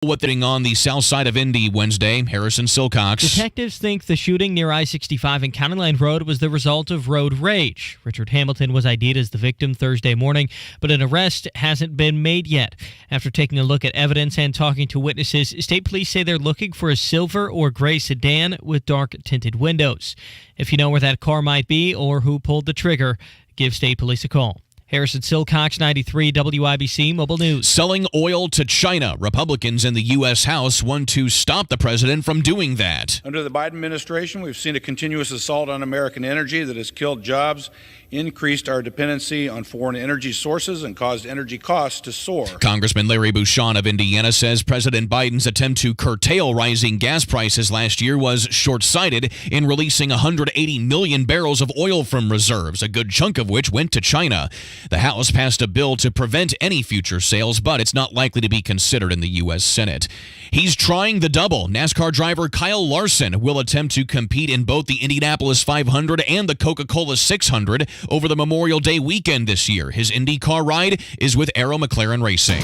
What's on the south side of Indy Wednesday, Harrison Silcox. Detectives think the shooting near I-65 and County Line Road was the result of road rage. Richard Hamilton was ID'd as the victim Thursday morning, but an arrest hasn't been made yet. After taking a look at evidence and talking to witnesses, state police say they're looking for a silver or gray sedan with dark tinted windows. If you know where that car might be or who pulled the trigger, give state police a call. Harrison Silcox, 93 WIBC Mobile News. Selling oil to China. Republicans in the U.S. House want to stop the president from doing that. Under the Biden administration, we've seen a continuous assault on American energy that has killed jobs, increased our dependency on foreign energy sources, and caused energy costs to soar. Congressman Larry Bouchon of Indiana says President Biden's attempt to curtail rising gas prices last year was short-sighted in releasing 180 million barrels of oil from reserves, a good chunk of which went to China. The House passed a bill to prevent any future sales, but it's not likely to be considered in the U.S. Senate. He's trying the double. NASCAR driver Kyle Larson will attempt to compete in both the Indianapolis 500 and the Coca-Cola 600 over the Memorial Day weekend this year. His IndyCar ride is with Arrow McLaren Racing.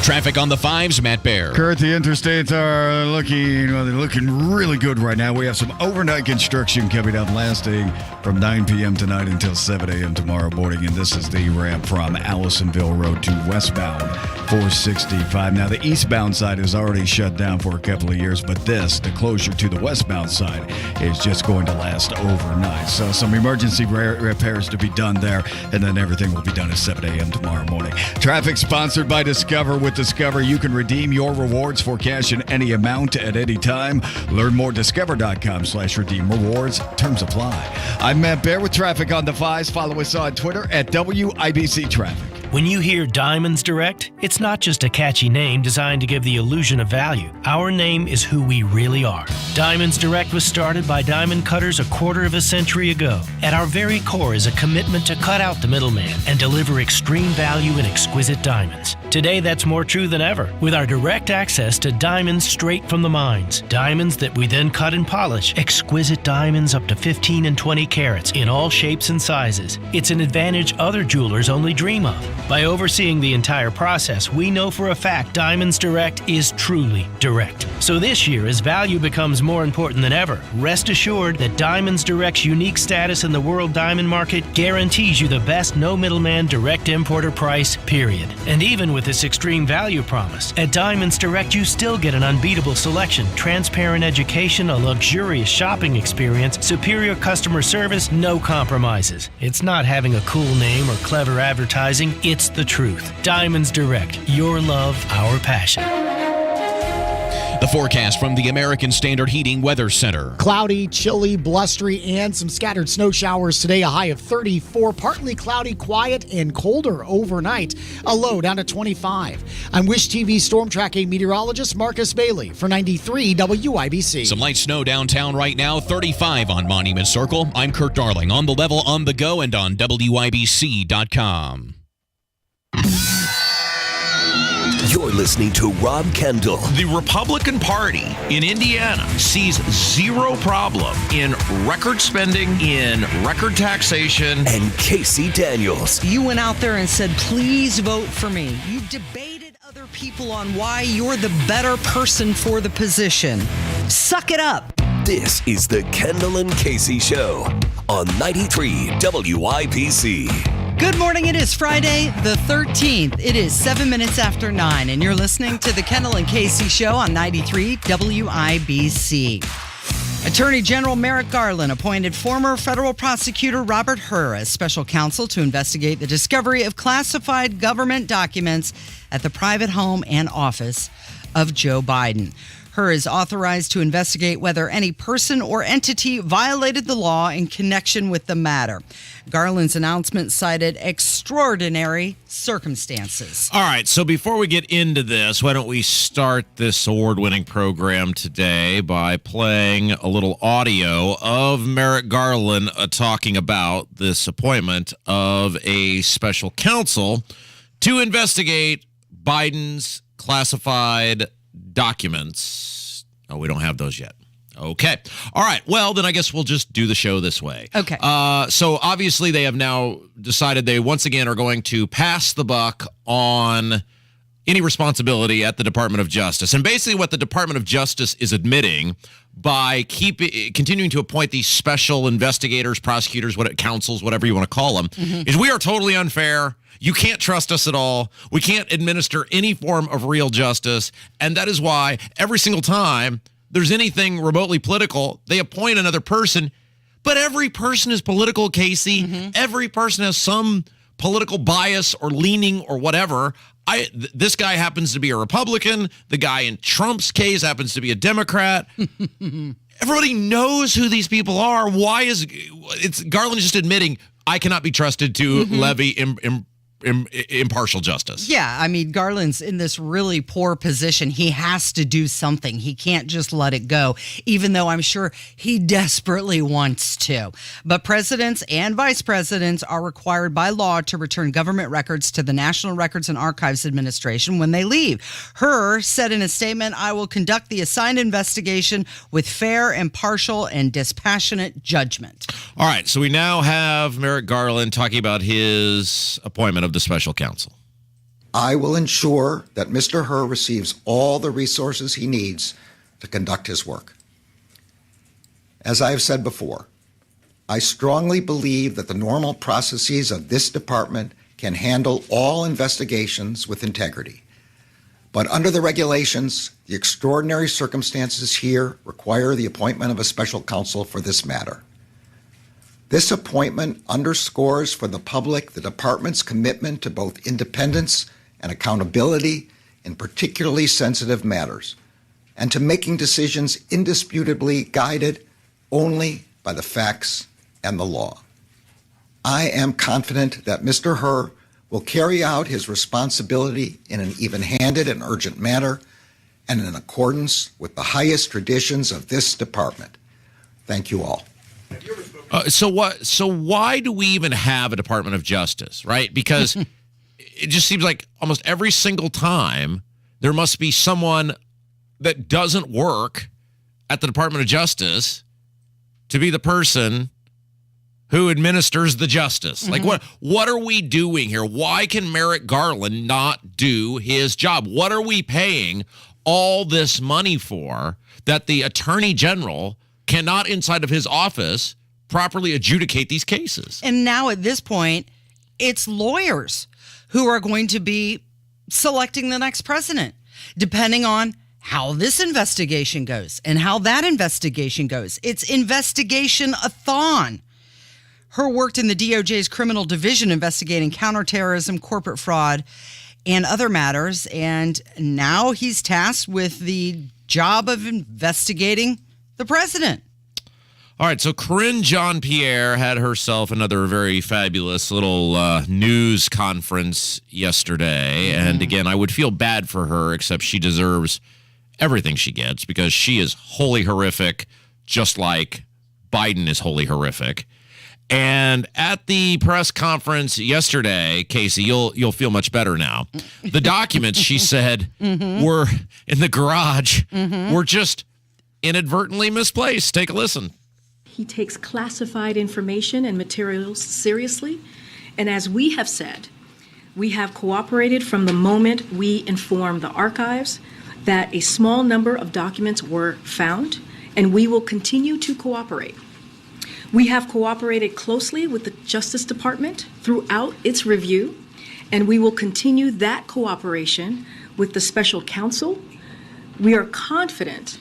Traffic on the 5s, Matt Baer. Kurt, the interstates are looking really good right now. We have some overnight construction coming up, lasting from 9 p.m. tonight until 7 a.m. tomorrow morning. And this is the ramp from Allisonville Road to westbound 465. Now, the eastbound side is already shut down for a couple of years, but the closure to the westbound side is just going to last overnight. So some emergency repairs to be done there, and then everything will be done at 7 a.m. tomorrow morning. Traffic sponsored by Discover. With Discover, you can redeem your rewards for cash in any amount at any time. Learn more at discover.com/redeem rewards. Terms apply. I'm Matt Baer with Traffic on the 5s. Follow us on Twitter at WIBC Traffic. When you hear Diamonds Direct, it's not just a catchy name designed to give the illusion of value. Our name is who we really are. Diamonds Direct was started by diamond cutters a quarter of a century ago. At our very core is a commitment to cut out the middleman and deliver extreme value in exquisite diamonds. Today, that's more true than ever, with our direct access to diamonds straight from the mines. Diamonds that we then cut and polish. Exquisite diamonds up to 15 and 20 carats in all shapes and sizes. It's an advantage other jewelers only dream of. By overseeing the entire process, we know for a fact Diamonds Direct is truly direct. So this year, as value becomes more important than ever, rest assured that Diamonds Direct's unique status in the world diamond market guarantees you the best no middleman direct importer price, period. And even with this extreme value promise, at Diamonds Direct you still get an unbeatable selection, transparent education, a luxurious shopping experience, superior customer service, no compromises. It's not having a cool name or clever advertising, it's the truth. Diamonds Direct, your love, our passion. The forecast from the American Standard Heating Weather Center. Cloudy, chilly, blustery, and some scattered snow showers today. A high of 34. Partly cloudy, quiet, and colder overnight. A low down to 25. I'm Wish TV storm tracking meteorologist Marcus Bailey for 93 WIBC. Some light snow downtown right now. 35 on Monument Circle. I'm Kurt Darling. On the level, on the go, and on WIBC.com. You're listening to Rob Kendall. The Republican Party in Indiana sees zero problem in record spending, in record taxation. And Casey Daniels. You went out there and said, please vote for me. You debated other people on why you're the better person for the position. Suck it up. This is the Kendall and Casey Show on 93 WIBC. Good morning. It is Friday the 13th. It is 7 minutes after 9, and you're listening to the Kendall and Casey Show on 93 WIBC. Attorney General Merrick Garland appointed former federal prosecutor Robert Hur as special counsel to investigate the discovery of classified government documents at the private home and office of Joe Biden. Hur is authorized to investigate whether any person or entity violated the law in connection with the matter. Garland's announcement cited extraordinary circumstances. All right, so before we get into this, why don't we start this award-winning program today by playing a little audio of Merrick Garland talking about this appointment of a special counsel to investigate Biden's classified documents. Oh, we don't have those yet. Okay. All right. Well, then I guess we'll just do the show this way. Okay. So obviously they have now decided they once again are going to pass the buck on any responsibility at the Department of Justice. And basically what the Department of Justice is admitting by continuing to appoint these special investigators, prosecutors, counsels, whatever you want to call them, is we are totally unfair. You can't trust us at all. We can't administer any form of real justice. And that is why every single time there's anything remotely political, they appoint another person. But every person is political, Casey. Every person has some political bias or leaning or whatever. This guy happens to be a Republican. The guy in Trump's case happens to be a Democrat. Everybody knows who these people are. Why is Garland just admitting I cannot be trusted to levy impartial justice? Yeah, I mean, Garland's in this really poor position. He has to do something. He can't just let it go, even though I'm sure he desperately wants to. But presidents and vice presidents are required by law to return government records to the National Records and Archives Administration when they leave. Her said in a statement, I will conduct the assigned investigation with fair, impartial, and dispassionate judgment. All right, so we now have Merrick Garland talking about his appointment of the special counsel. I will ensure that Mr. Herr receives all the resources he needs to conduct his work. As I have said before, I strongly believe that the normal processes of this department can handle all investigations with integrity. But under the regulations, the extraordinary circumstances here require the appointment of a special counsel for this matter. This appointment underscores for the public the department's commitment to both independence and accountability in particularly sensitive matters, and to making decisions indisputably guided only by the facts and the law. I am confident that Mr. Herr will carry out his responsibility in an even-handed and urgent manner and in accordance with the highest traditions of this department. Thank you all. So why do we even have a Department of Justice, right? Because it just seems like almost every single time there must be someone that doesn't work at the Department of Justice to be the person who administers the justice. Like, what are we doing here? Why can Merrick Garland not do his job? What are we paying all this money for that the Attorney General cannot, inside of his office, properly adjudicate these cases? And now at this point, it's lawyers who are going to be selecting the next president, depending on how this investigation goes and how that investigation goes. It's investigation-a-thon. Herr worked in the DOJ's criminal division investigating counterterrorism, corporate fraud, and other matters. And now he's tasked with the job of investigating the president. All right, so Corinne Jean-Pierre had herself another very fabulous little news conference yesterday. And again, I would feel bad for her, except she deserves everything she gets because she is wholly horrific, just like Biden is wholly horrific. And at the press conference yesterday, Casey, you'll feel much better now. The documents, she said, were in the garage, were just inadvertently misplaced. Take a listen. He takes classified information and materials seriously. And as we have said, we have cooperated from the moment we informed the archives that a small number of documents were found, and we will continue to cooperate. We have cooperated closely with the Justice Department throughout its review, and we will continue that cooperation with the special counsel. We are confident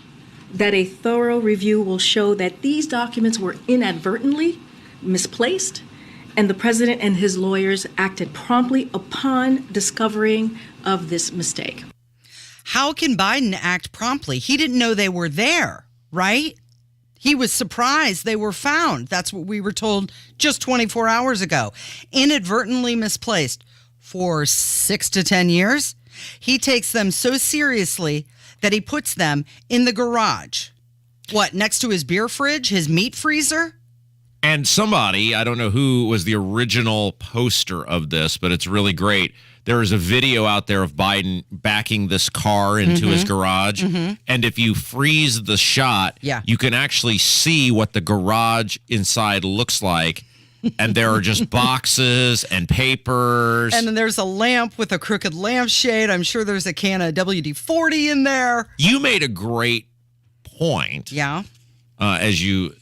that a thorough review will show that these documents were inadvertently misplaced, and the president and his lawyers acted promptly upon discovering of this mistake. How can Biden act promptly? He didn't know they were there, right? He was surprised they were found. That's what we were told just 24 hours ago. Inadvertently misplaced for 6 to 10 years. He takes them so seriously that he puts them in the garage. What, next to his beer fridge, his meat freezer? And somebody, I don't know who was the original poster of this, but it's really great. There is a video out there of Biden backing this car into his garage. And if you freeze the shot, you can actually see what the garage inside looks like. And there are just boxes and papers. And then there's a lamp with a crooked lampshade. I'm sure there's a can of WD-40 in there. You made a great point. Yeah. As you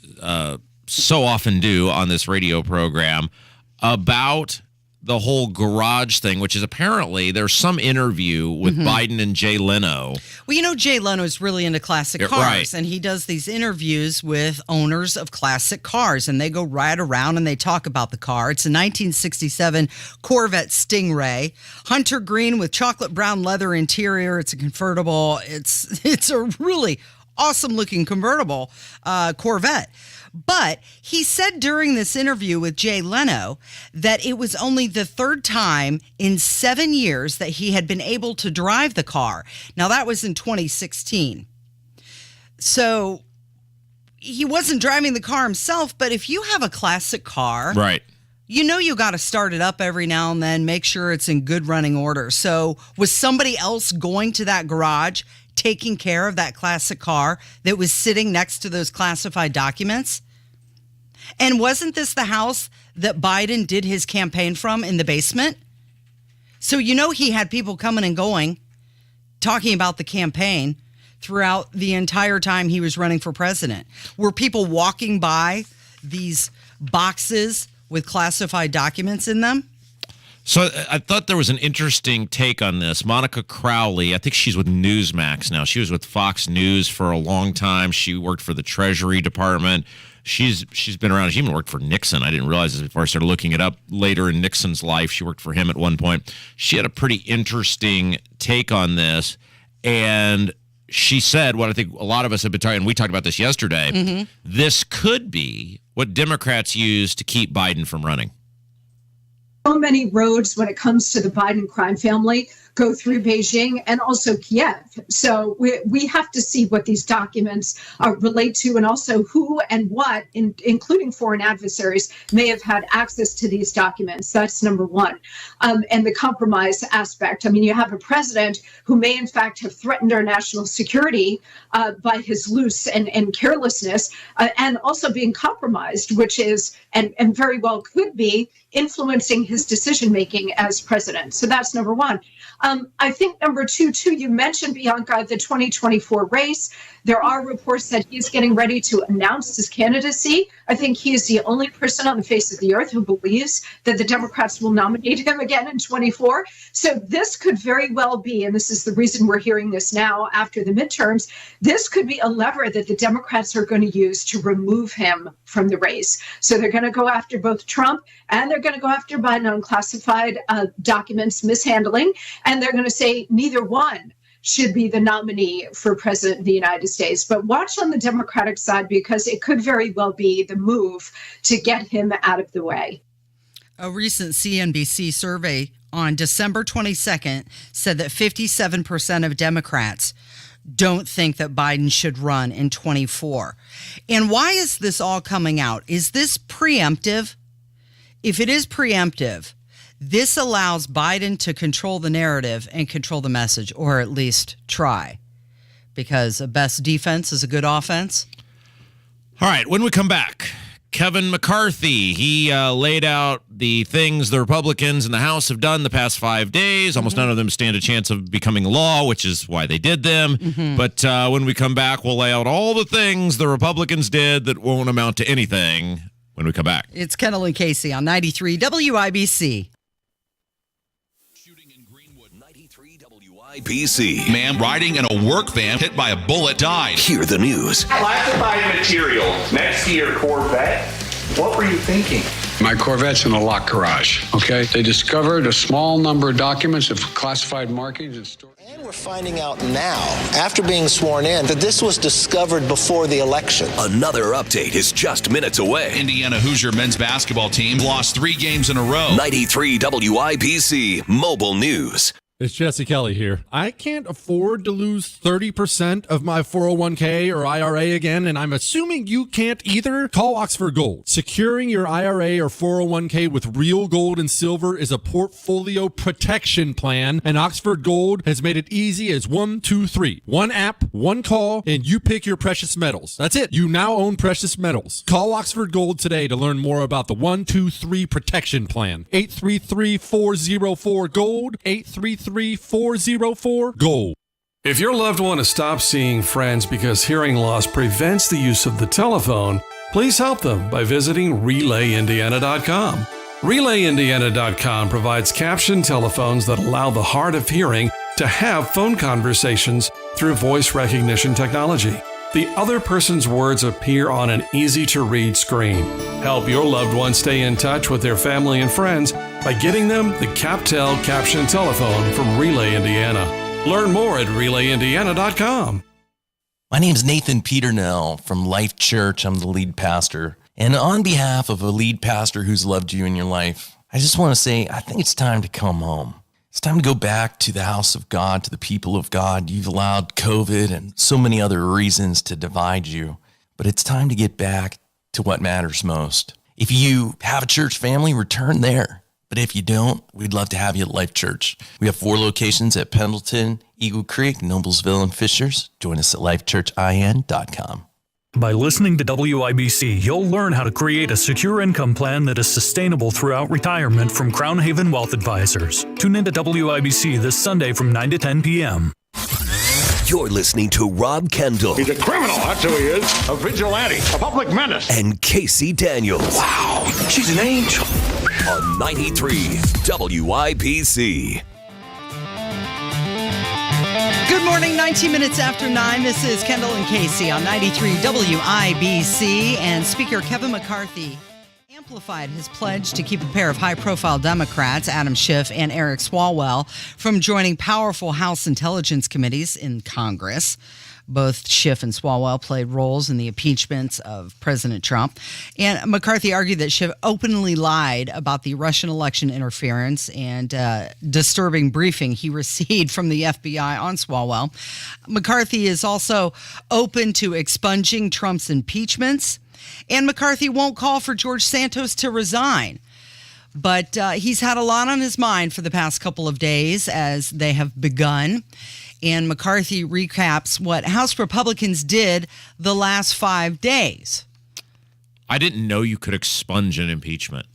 so often do on this radio program, about the whole garage thing, which is apparently there's some interview with Biden and Jay Leno. Well, Jay Leno is really into classic cars, right. And he does these interviews with owners of classic cars, and they go right around and they talk about the car. It's a 1967 Corvette Stingray, hunter green with chocolate brown leather interior. It's a convertible. It's a really awesome-looking convertible Corvette. But he said during this interview with Jay Leno that it was only the third time in 7 years that he had been able to drive the car. Now, that was in 2016. So he wasn't driving the car himself, but if you have a classic car, right, you got to start it up every now and then, make sure it's in good running order. So was somebody else going to that garage taking care of that classic car that was sitting next to those classified documents? And wasn't this the house that Biden did his campaign from in the basement? So he had people coming and going, talking about the campaign throughout the entire time he was running for president. Were people walking by these boxes with classified documents in them? So I thought there was an interesting take on this. Monica Crowley, I think she's with Newsmax now. She was with Fox News for a long time. She worked for the Treasury Department. She's been around. She even worked for Nixon. I didn't realize this before I started looking it up later in Nixon's life. She worked for him at one point. She had a pretty interesting take on this. And she said what I think a lot of us have been talking, and we talked about this yesterday. This could be what Democrats use to keep Biden from running. So many roads when it comes to the Biden crime family go through Beijing and also Kiev. So we have to see what these documents relate to, and also who and what, including foreign adversaries, may have had access to these documents. That's number one. And the compromise aspect. I mean, you have a president who may, in fact, have threatened our national security by his loose and carelessness, and also being compromised, which is, and very well could be, influencing his decision-making as president. So that's number one. I think number two, too, you mentioned, Bianca, the 2024 race. There are reports that he's getting ready to announce his candidacy. I think he is the only person on the face of the earth who believes that the Democrats will nominate him again in 24. So this could very well be, and this is the reason we're hearing this now after the midterms, this could be a lever that the Democrats are going to use to remove him from the race. So they're going to go after both Trump and they're going to go after Biden on classified documents mishandling. And they're going to say neither one should be the nominee for president of the United States. But watch on the Democratic side, because it could very well be the move to get him out of the way. A recent CNBC survey on December 22nd said that 57% of Democrats don't think that Biden should run in 24. And why is this all coming out? Is this preemptive? If it is preemptive, this allows Biden to control the narrative and control the message, or at least try, because a best defense is a good offense. All right, when we come back, Kevin McCarthy, he laid out the things the Republicans in the House have done the past 5 days. Almost none of them stand a chance of becoming law, which is why they did them. But when we come back, we'll lay out all the things the Republicans did that won't amount to anything when we come back. It's Kendall and Casey on 93 WIBC. WIBC. Man riding in a work van hit by a bullet died. Hear the news. Classified material next to your Corvette. What were you thinking? My Corvette's in a locked garage, okay? They discovered a small number of documents of classified markings and storage. And we're finding out now, after being sworn in, that this was discovered before the election. Another update is just minutes away. Indiana Hoosier men's basketball team lost 3 games in a row. 93 WIBC Mobile News. It's Jesse Kelly here. I can't afford to lose 30% of my 401k or IRA again, and I'm assuming you can't either. Call Oxford Gold. Securing your IRA or 401k with real gold and silver is a portfolio protection plan, and Oxford Gold has made it easy as 1, 2, 3. One app, one call, and you pick your precious metals. That's it. You now own precious metals. Call Oxford Gold today to learn more about the 1, 2, 3 protection plan. 833-404-GOLD. 833-404-GOLD. If your loved one has stopped seeing friends because hearing loss prevents the use of the telephone, please help them by visiting RelayIndiana.com. RelayIndiana.com provides captioned telephones that allow the hard of hearing to have phone conversations through voice recognition technology. The other person's words appear on an easy-to-read screen. Help your loved one stay in touch with their family and friends by getting them the CapTel captioned telephone from Relay Indiana. Learn more at RelayIndiana.com. My name's Nathan Peternell from Life Church. I'm the lead pastor. And on behalf of a lead pastor who's loved you in your life, I just want to say, I think it's time to come home. It's time to go back to the house of God, to the people of God. You've allowed COVID and so many other reasons to divide you, but it's time to get back to what matters most. If you have a church family, return there. But if you don't, we'd love to have you at Life Church. We have 4 locations at Pendleton, Eagle Creek, Noblesville, and Fishers. Join us at lifechurchin.com. By listening to WIBC, you'll learn how to create a secure income plan that is sustainable throughout retirement from Crown Haven Wealth Advisors. Tune into WIBC this Sunday from 9 to 10 p.m. You're listening to Rob Kendall. He's a criminal, that's who he is. A vigilante, a public menace. And Casey Daniels. Wow, she's an angel. On 93 WIBC. Good morning, 19 minutes after 9. This is Kendall and Casey on 93 WIBC. And Speaker Kevin McCarthy amplified his pledge to keep a pair of high-profile Democrats, Adam Schiff and Eric Swalwell, from joining powerful House intelligence committees in Congress. Both Schiff and Swalwell played roles in the impeachments of President Trump. And McCarthy argued that Schiff openly lied about the Russian election interference and disturbing briefing he received from the FBI on Swalwell. McCarthy is also open to expunging Trump's impeachments. And McCarthy won't call for George Santos to resign. But he's had a lot on his mind for the past couple of days as they have begun. And McCarthy recaps what House Republicans did the last 5 days. I didn't know you could expunge an impeachment.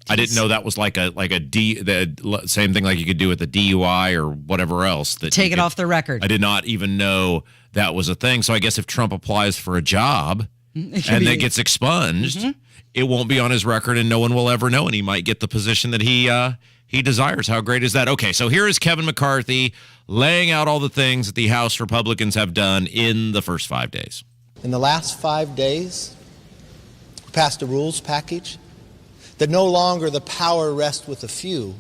I didn't know that was the same thing like you could do with the DUI or whatever else. Take it off the record. I did not even know that was a thing. So I guess if Trump applies for a job and then gets expunged, it won't be on his record and no one will ever know. And he might get the position that he desires. How great is that? Okay, so here is Kevin McCarthy laying out all the things that the House Republicans have done in the first 5 days. In the last 5 days, we passed a rules package that no longer the power rests with a few,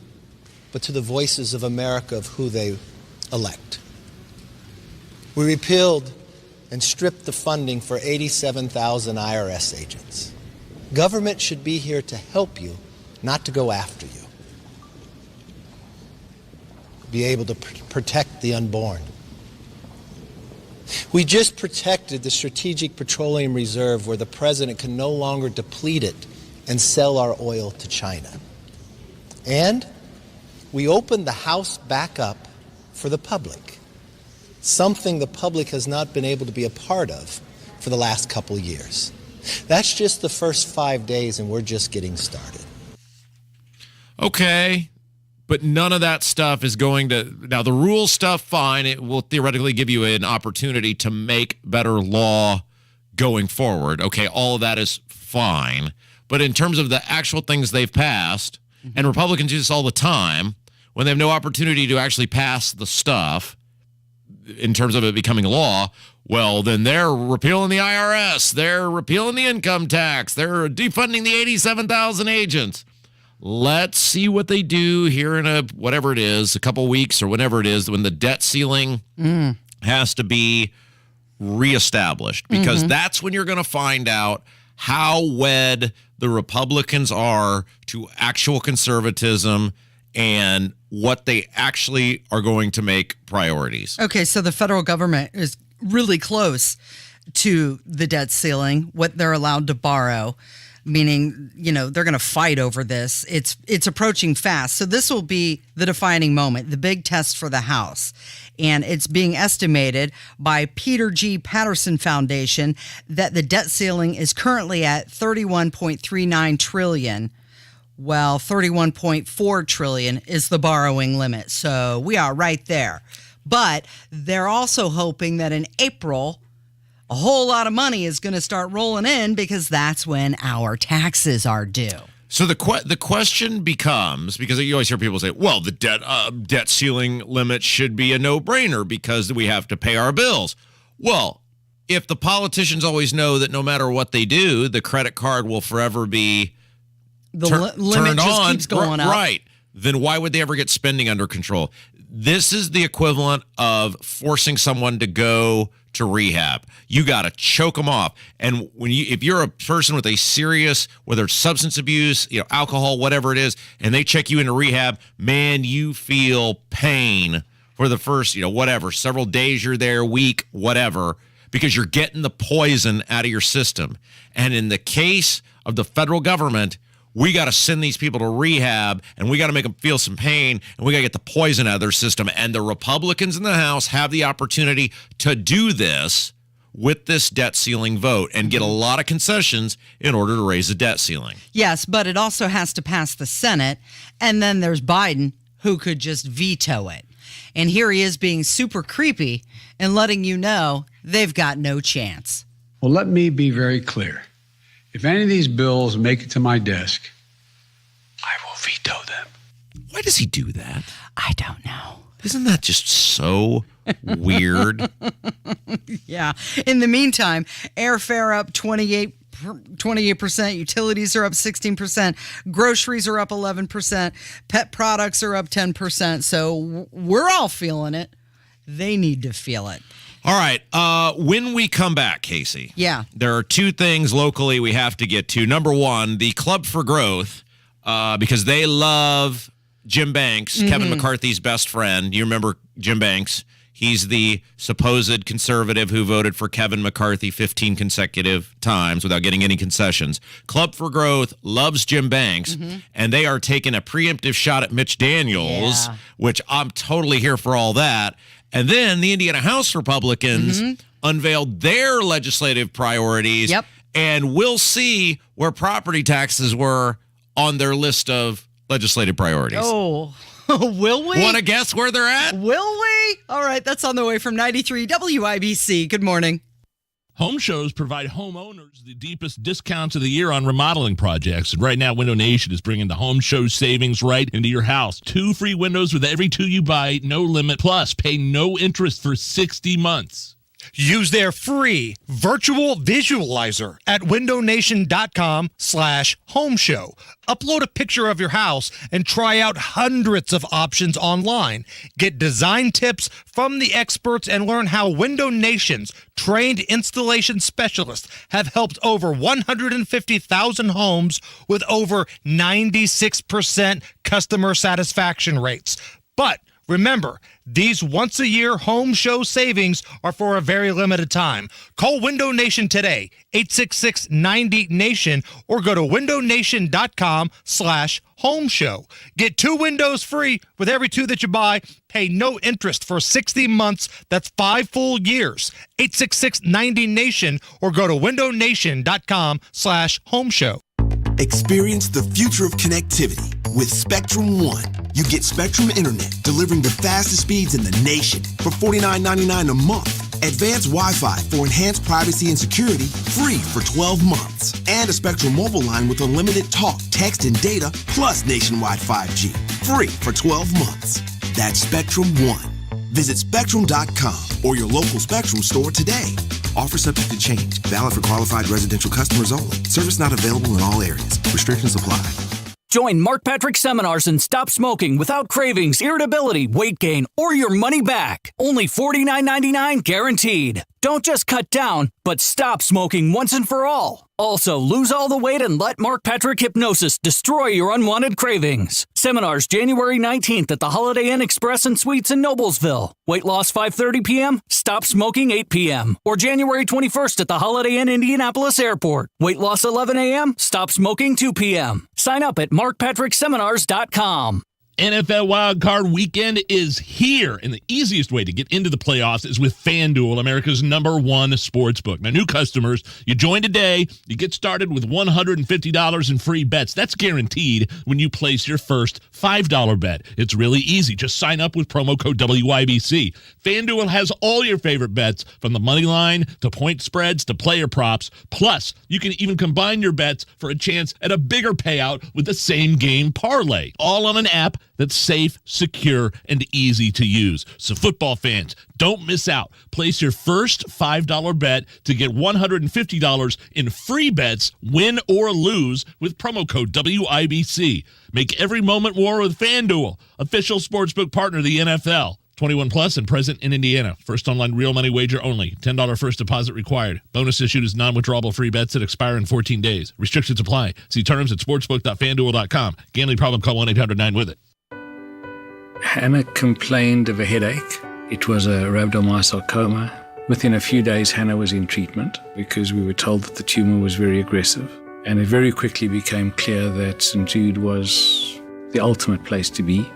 but to the voices of America of who they elect. We repealed and stripped the funding for 87,000 IRS agents. Government should be here to help you, not to go after you. Be able to protect the unborn. We just protected the Strategic Petroleum Reserve where the president can no longer deplete it and sell our oil to China. And we opened the House back up for the public, something the public has not been able to be a part of for the last couple years. That's just the first 5 days, and we're just getting started. Okay. But none of that stuff is going to... Now, the rule stuff, fine. It will theoretically give you an opportunity to make better law going forward. Okay, all of that is fine. But in terms of the actual things they've passed, and Republicans do this all the time, when they have no opportunity to actually pass the stuff in terms of it becoming law, well, then they're repealing the IRS. They're repealing the income tax. They're defunding the 87,000 agents. Let's see what they do here in a couple weeks or whenever it is, when the debt ceiling has to be reestablished, because that's when you're going to find out how wed the Republicans are to actual conservatism and what they actually are going to make priorities. Okay, so the federal government is really close to the debt ceiling, what they're allowed to borrow, meaning, they're going to fight over this. It's approaching fast. So this will be the defining moment, the big test for the House. And it's being estimated by Peter G. Patterson Foundation that the debt ceiling is currently at $31.39 trillion. Well, $31.4 trillion is the borrowing limit. So we are right there. But they're also hoping that in April, a whole lot of money is going to start rolling in because that's when our taxes are due. So the question becomes, because you always hear people say, well, the debt ceiling limit should be a no-brainer because we have to pay our bills. Well, if the politicians always know that no matter what they do, the credit card will forever be limit turned just on, keeps going up. Right. Then why would they ever get spending under control? This is the equivalent of forcing someone to go to rehab. You got to choke them off. And if you're a person with a serious, whether it's substance abuse, alcohol, whatever it is, and they check you into rehab, man, you feel pain for the first, several days you're there, week, whatever, because you're getting the poison out of your system. And in the case of the federal government, we got to send these people to rehab, and we got to make them feel some pain, and we got to get the poison out of their system. And the Republicans in the House have the opportunity to do this with this debt ceiling vote and get a lot of concessions in order to raise the debt ceiling. Yes, but it also has to pass the Senate, and then there's Biden, who could just veto it. And here he is being super creepy and letting you know they've got no chance. Well, let me be very clear. If any of these bills make it to my desk, I will veto them. Why does he do that? I don't know. Isn't that just so weird? Yeah. In the meantime, airfare up 28%, utilities are up 16%, groceries are up 11%, pet products are up 10%. So we're all feeling it. They need to feel it. All right. When we come back, Casey, there are two things locally we have to get to. Number one, the Club for Growth, because they love Jim Banks, Kevin McCarthy's best friend. You remember Jim Banks? He's the supposed conservative who voted for Kevin McCarthy 15 consecutive times without getting any concessions. Club for Growth loves Jim Banks, and they are taking a preemptive shot at Mitch Daniels, which I'm totally here for all that. And then the Indiana House Republicans unveiled their legislative priorities, and we'll see where property taxes were on their list of legislative priorities. Oh, will we? Want to guess where they're at? Will we? All right, that's on the way from 93 WIBC. Good morning. Home shows provide homeowners the deepest discounts of the year on remodeling projects. And right now, Window Nation is bringing the home show savings right into your house. 2 free windows with every 2 you buy, no limit. Plus, pay no interest for 60 months. Use their free virtual visualizer at windownation.com/homeshow. Upload a picture of your house and try out hundreds of options online. Get design tips from the experts and learn how Window Nation's trained installation specialists have helped over 150,000 homes with over 96% customer satisfaction rates. But remember, these once-a-year home show savings are for a very limited time. Call Window Nation today, 866-90-NATION, or go to windownation.com/homeshow. Get 2 windows free with every 2 that you buy. Pay no interest for 60 months. That's 5 full years. 866-90-NATION, or go to windownation.com/homeshow. Experience the future of connectivity with Spectrum One. You get Spectrum Internet delivering the fastest speeds in the nation for $49.99 a month. Advanced Wi-Fi for enhanced privacy and security, free for 12 months. And a Spectrum mobile line with unlimited talk, text, and data, plus nationwide 5G, free for 12 months. That's Spectrum One. Visit Spectrum.com or your local Spectrum store today. Offer subject to change. Valid for qualified residential customers only. Service not available in all areas. Restrictions apply. Join Mark Patrick seminars and stop smoking without cravings, irritability, weight gain, or your money back. Only $49.99 guaranteed. Don't just cut down, but stop smoking once and for all. Also, lose all the weight and let Mark Patrick Hypnosis destroy your unwanted cravings. Seminars January 19th at the Holiday Inn Express and Suites in Noblesville. Weight loss 5:30 p.m., stop smoking 8 p.m. Or January 21st at the Holiday Inn Indianapolis Airport. Weight loss 11 a.m., stop smoking 2 p.m. Sign up at markpatrickseminars.com. NFL Wildcard Weekend is here, and the easiest way to get into the playoffs is with FanDuel, America's #1 sportsbook. Now, new customers, you join today, you get started with $150 in free bets. That's guaranteed when you place your first $5 bet. It's really easy. Just sign up with promo code WIBC. FanDuel has all your favorite bets, from the money line to point spreads to player props. Plus, you can even combine your bets for a chance at a bigger payout with the same game parlay, all on an app that's safe, secure, and easy to use. So football fans, don't miss out. Place your first $5 bet to get $150 in free bets, win or lose, with promo code WIBC. Make every moment more with FanDuel, official sportsbook partner of the NFL. 21 plus and present in Indiana. First online real money wager only. $10 first deposit required. Bonus issued as non-withdrawable free bets that expire in 14 days. Restrictions apply. See terms at sportsbook.fanduel.com. Gambling problem, call 1-800-9-WITH-IT. Hannah complained of a headache. It was a rhabdomyosarcoma. Within a few days, Hannah was in treatment because we were told that the tumor was very aggressive. And it very quickly became clear that St. Jude was the ultimate place to be.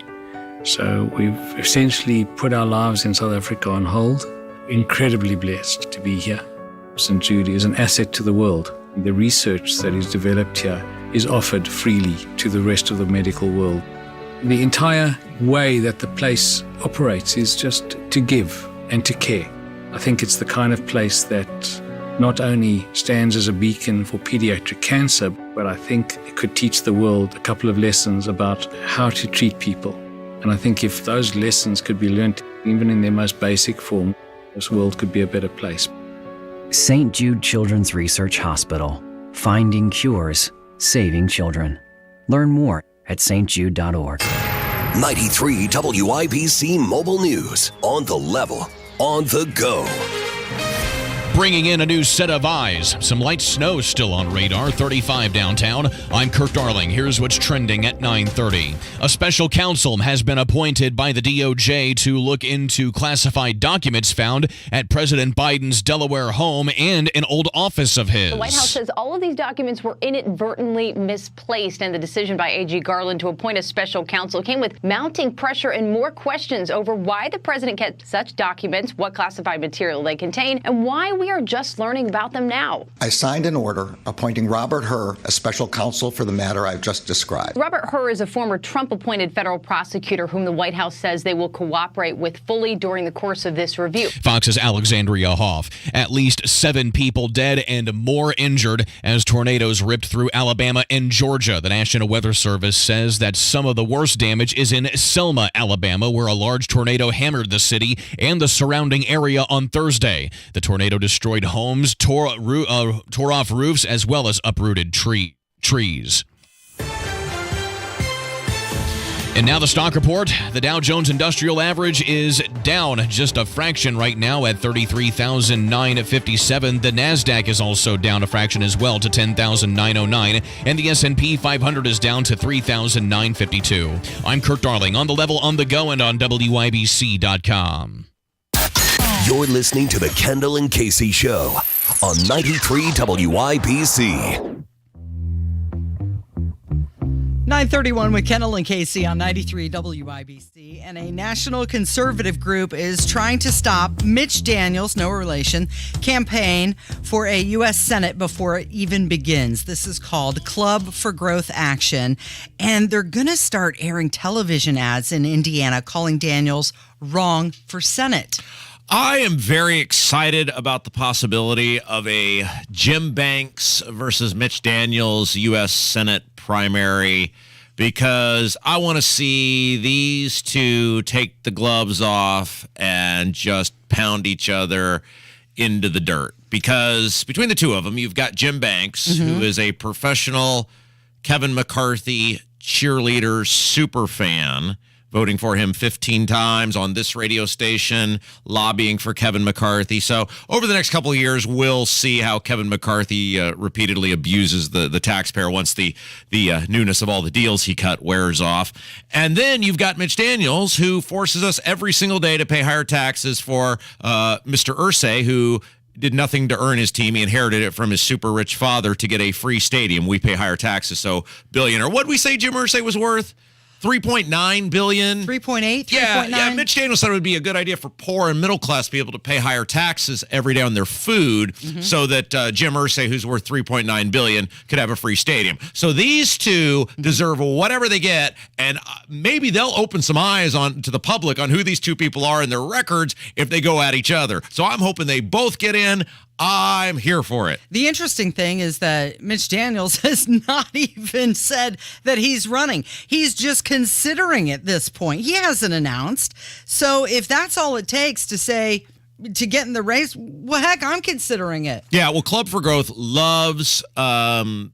So we've essentially put our lives in South Africa on hold. Incredibly blessed to be here. St. Jude is an asset to the world. The research that is developed here is offered freely to the rest of the medical world. The entire way that the place operates is just to give and to care. I think it's the kind of place that not only stands as a beacon for pediatric cancer, but I think it could teach the world a couple of lessons about how to treat people. And I think if those lessons could be learned, even in their most basic form, this world could be a better place. St. Jude Children's Research Hospital. Finding cures, saving children. Learn more at stjude.org. 93 WIBC Mobile News. On the level, on the go. Bringing in a new set of eyes. Some light snow still on radar, 35 downtown. I'm Kirk Darling. Here's what's trending at 9:30. A special counsel has been appointed by the DOJ to look into classified documents found at President Biden's Delaware home and an old office of his. The White House says all of these documents were inadvertently misplaced, and the decision by AG Garland to appoint a special counsel came with mounting pressure and more questions over why the president kept such documents, what classified material they contain, and why we are just learning about them now. I signed an order appointing Robert Hur as special counsel for the matter I've just described. Robert Hur is a former Trump-appointed federal prosecutor whom the White House says they will cooperate with fully during the course of this review. Fox's Alexandria Hoff. At least 7 people dead and more injured as tornadoes ripped through Alabama and Georgia. The National Weather Service says that some of the worst damage is in Selma, Alabama, where a large tornado hammered the city and the surrounding area on Thursday. The tornado destroyed homes, tore off roofs, as well as uprooted trees. And now the stock report. The Dow Jones Industrial Average is down just a fraction right now at 33,957. The NASDAQ is also down a fraction as well to 10,909. And the S&P 500 is down to 3,952. I'm Kirk Darling, on the level, on the go, and on WIBC.com. You're listening to the Kendall and Casey Show on 93 WIBC. 9:31 with Kendall and Casey on 93 WIBC. And a national conservative group is trying to stop Mitch Daniels, no relation, campaign for a U.S. Senate before it even begins. This is called Club for Growth Action. And they're going to start airing television ads in Indiana calling Daniels wrong for Senate. I am very excited about the possibility of a Jim Banks versus Mitch Daniels U.S. Senate primary, because I want to see these two take the gloves off and just pound each other into the dirt. Because between the two of them, you've got Jim Banks, who is a professional Kevin McCarthy cheerleader super fan, voting for him 15 times on this radio station, lobbying for Kevin McCarthy. So over the next couple of years, we'll see how Kevin McCarthy repeatedly abuses the taxpayer once the newness of all the deals he cut wears off. And then you've got Mitch Daniels, who forces us every single day to pay higher taxes for Mr. Irsay, who did nothing to earn his team. He inherited it from his super rich father to get a free stadium. We pay higher taxes, so billionaire. What'd we say Jim Irsay was worth? $3.9 billion. 3.8, 3.9. Yeah, Mitch Daniels said it would be a good idea for poor and middle class people to pay higher taxes every day on their food so that Jim Irsay, who's worth $3.9 billion, could have a free stadium. So these two deserve whatever they get, and maybe they'll open some eyes to the public on who these two people are and their records if they go at each other. So I'm hoping they both get in. I'm here for it. The interesting thing is that Mitch Daniels has not even said that he's running. He's just considering at this point. He hasn't announced. So if that's all it takes to say, to get in the race, well, heck, I'm considering it. Yeah, well, Club for Growth loves Jim